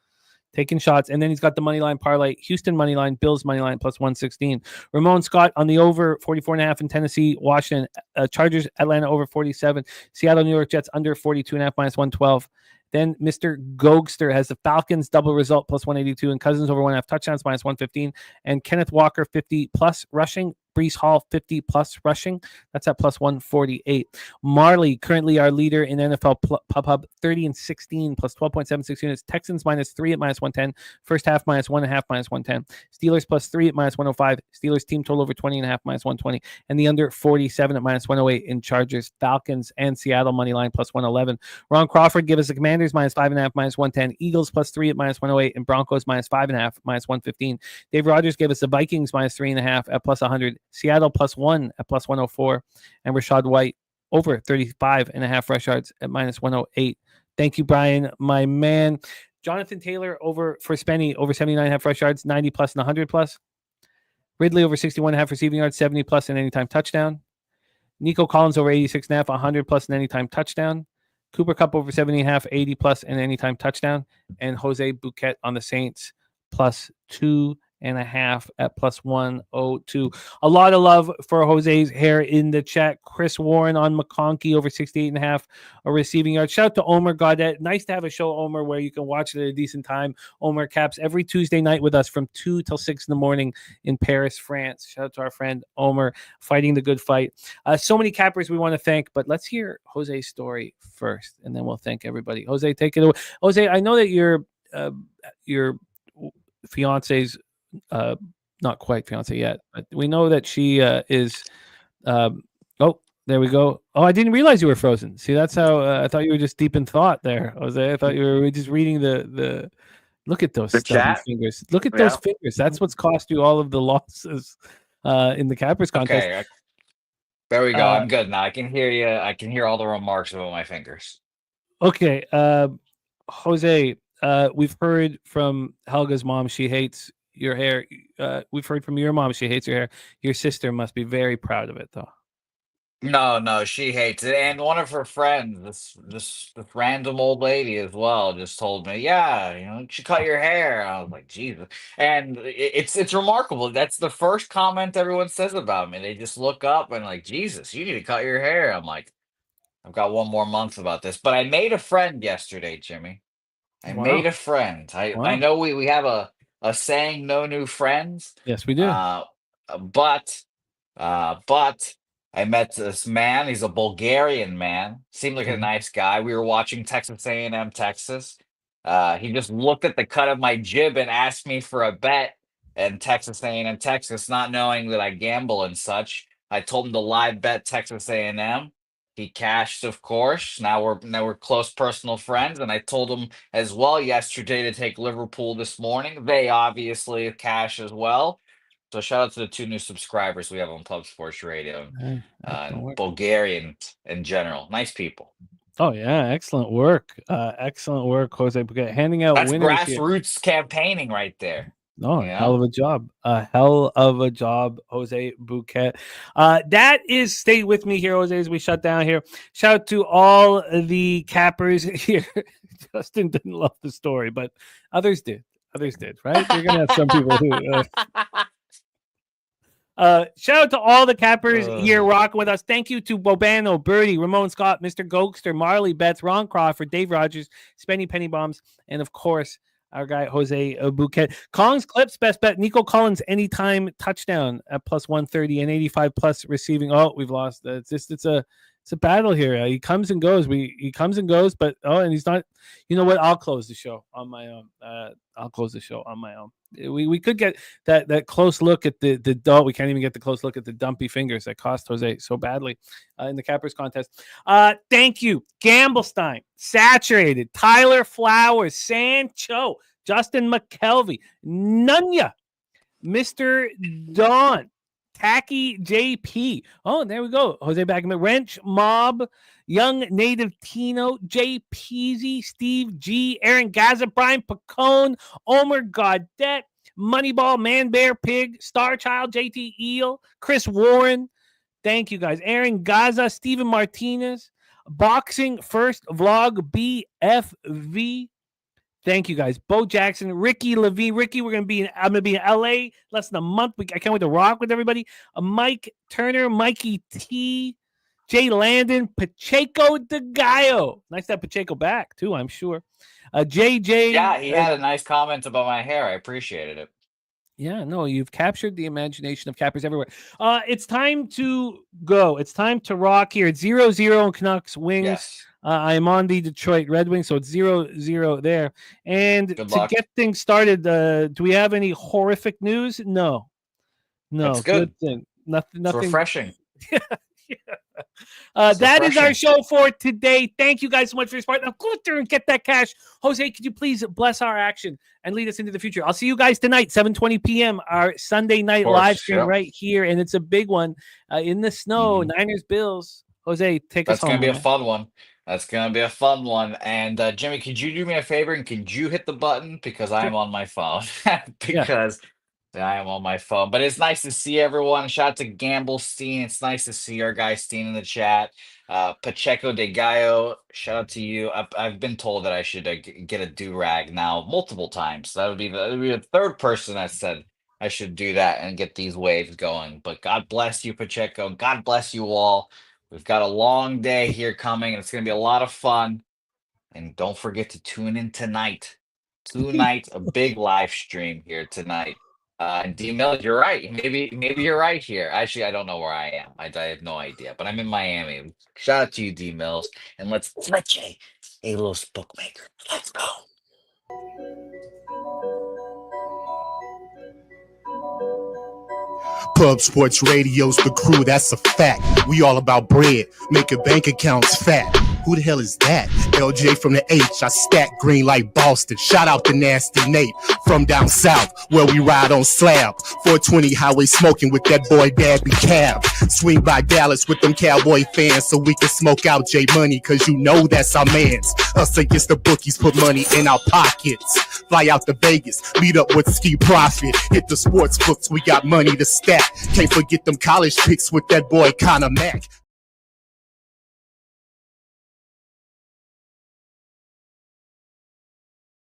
Taking shots. And then he's got the money line parlay, Houston money line, Bills money line plus 116. Ramon Scott on the over 44.5 in Tennessee, Washington, Chargers, Atlanta over 47, Seattle, New York Jets under 42.5 minus 112. Then Mr. Gogster has the Falcons double result plus 182 and Cousins over 1.5 touchdowns minus 115 and Kenneth Walker 50 plus rushing. Breece Hall 50 plus rushing. That's at plus 148. Marley, currently our leader in NFL PubHub, 30 and 16 plus 12.76 units. Texans minus 3 at minus 110. First half minus 1.5 minus 110. Steelers plus 3 at minus 105. Steelers team total over 20.5 minus 120. And the under 47 at minus 108 in Chargers, Falcons, and Seattle money line plus 111. Ron Crawford give us the Commanders minus 5.5 minus 110. Eagles plus 3 at minus 108 and Broncos minus 5.5 minus 115. Dave Rogers gave us the Vikings minus 3.5 at plus 100. Seattle plus 1 at plus 104, and Rachaad White over 35.5 rush yards at minus 108. Thank you, Brian, my man. Jonathan Taylor over for Spenny over 79.5 rush yards, 90 plus and 100 plus. Ridley over 61.5 receiving yards, 70 plus and anytime touchdown. Nico Collins over 86.5, 100 plus and anytime touchdown. Cooper Kupp over 70.5, 80 plus and anytime touchdown. And Jose Bouquet on the Saints plus 2.5 68.5 at +102. A lot of love for Jose's hair in the chat. Chris Warren on McConkey over 68.5 a receiving yard. Shout out to Omer Gaudet. Nice to have a show, Omer, where you can watch it at a decent time. Omer caps every Tuesday night with us from 2 till 6 in the morning in Paris, France. Shout out to our friend Omer fighting the good fight. So many cappers we want to thank, but let's hear Jose's story first, and then we'll thank everybody. Jose, take it away. Jose, I know that your fiance's not quite fiance yet, but we know that she is. Oh, there we go. Oh, I didn't realize you were frozen. See, that's how I thought you were just deep in thought there, Jose. I thought you were just reading the. Look at those stubby fingers. Look at those fingers. That's what's cost you all of the losses in the Cappers contest. Okay, there we go. I'm good now. I can hear you. I can hear all the remarks about my fingers. Okay, Jose. We've heard from Helga's mom. She hates your hair. We've heard from your mom. She hates your hair. Your sister must be very proud of it, though. No, she hates it. And one of her friends, this random old lady as well, just told me, yeah, you should cut your hair. I was like, Jesus. And it's remarkable. That's the first comment everyone says about me. They just look up and like, Jesus, you need to cut your hair. I'm like, I've got one more month about this. But I made a friend yesterday, Jimmy. I made a friend. I know we have a saying, no new friends. Yes, we do. But I met this man. He's a Bulgarian man. Seemed like a nice guy. We were watching Texas A&M, Texas. He just looked at the cut of my jib and asked me for a bet in Texas A&M, Texas, not knowing that I gamble and such. I told him to live bet Texas A&M. He cashed, of course. Now we're close personal friends, and I told him as well yesterday to take Liverpool this morning. They obviously cash as well. So shout out to the 2 new subscribers we have on Pub Sports Radio, Bulgarian in general. Nice people. Oh yeah, excellent work, Jose Bouquet. Handing out That's winners grassroots campaigning right there. Oh, hell of a job. Hell of a job, Jose Bouquet. That is, stay with me here, Jose, as we shut down here. Shout out to all the cappers here. Justin didn't love the story, but others did. Right? You're going to have some people who... shout out to all the cappers here rocking with us. Thank you to Bobano, Birdie, Ramon Scott, Mr. Gokster, Marley Betts, Ron Crawford, Dave Rogers, Spenny Penny Bombs, and of course, our guy Jose Bouquet. Collins Clips, best bet. Nico Collins, anytime touchdown at +130 and 85 plus receiving. Oh, we've lost. It's a battle here. He comes and goes. He comes and goes, but and he's not. You know what? I'll close the show on my own. We could get that close look at the we can't even get the close look at the dumpy fingers that cost Jose so badly in the Cappers contest. Thank you, Gamblestein, Saturated, Tyler Flowers, Sancho, Justin McKelvey, Nunya, Mr. Don, Tacky JP. Oh, there we go. Jose Bagman, Wrench Mob, Young Native Tino, Jay Peasy, Steve G, Aaron Gaza, Brian Pacone, Omer Gaudet, Moneyball, Man Bear Pig, Star Child, JT Eel, Chris Warren. Thank you guys. Aaron Gaza, Steven Martinez, Boxing First Vlog BFV. Thank you guys. Bo Jackson, Ricky Levine. Ricky, I'm gonna be in LA less than a month. I can't wait to rock with everybody. Mike Turner, Mikey T, Jay Landon, Pacheco de Gallo. Nice to have Pacheco back too, I'm sure. JJ. Yeah, he had a nice comment about my hair. I appreciated it. Yeah, no, you've captured the imagination of cappers everywhere. It's time to go. It's time to rock here. It's 0-0 in Canucks Wings. Yes. I'm on the Detroit Red Wings, so it's 0-0 there. And to get things started, do we have any horrific news? No. That's good. Thing. Nothing. It's refreshing. Yeah. That is our show for today. Thank you guys so much for your support. Now go out there and get that cash. Jose, could you please bless our action and lead us into the future? I'll see you guys tonight, 7:20 p.m., our Sunday night live stream right here. And it's a big one in the snow. Niners, Bills. Jose, take us home. That's going to be a fun one. That's going to be a fun one. And Jimmy, could you do me a favor and could you hit the button? Because I'm on my phone. I am on my phone. But it's nice to see everyone. Shout out to Gamblestein. It's nice to see our guy Steen in the chat. Pacheco de Gallo, shout out to you. I've been told that I should get a do-rag now multiple times. That would be the third person that said I should do that and get these waves going. But God bless you, Pacheco. God bless you all. We've got a long day here coming, and it's going to be a lot of fun. And don't forget to tune in tonight. Tonight, a big live stream here tonight. And D-Mills, you're right. Maybe you're right here. Actually, I don't know where I am. I have no idea. But I'm in Miami. Shout out to you, D-Mills. And let's a little bookmaker. Let's go. Pub Sports Radio's the crew, that's a fact. We all about bread, making bank accounts fat. Who the hell is that? LJ from the H, I stack green like Boston. Shout out to Nasty Nate from down south, where we ride on slab. 420 highway smoking with that boy Dabby Cab. Swing by Dallas with them Cowboy fans so we can smoke out J Money, cause you know that's our mans. Us against the bookies, put money in our pockets. Fly out to Vegas, meet up with Ski Profit. Hit the sports books, we got money to stack. Can't forget them college picks with that boy Conor Mack.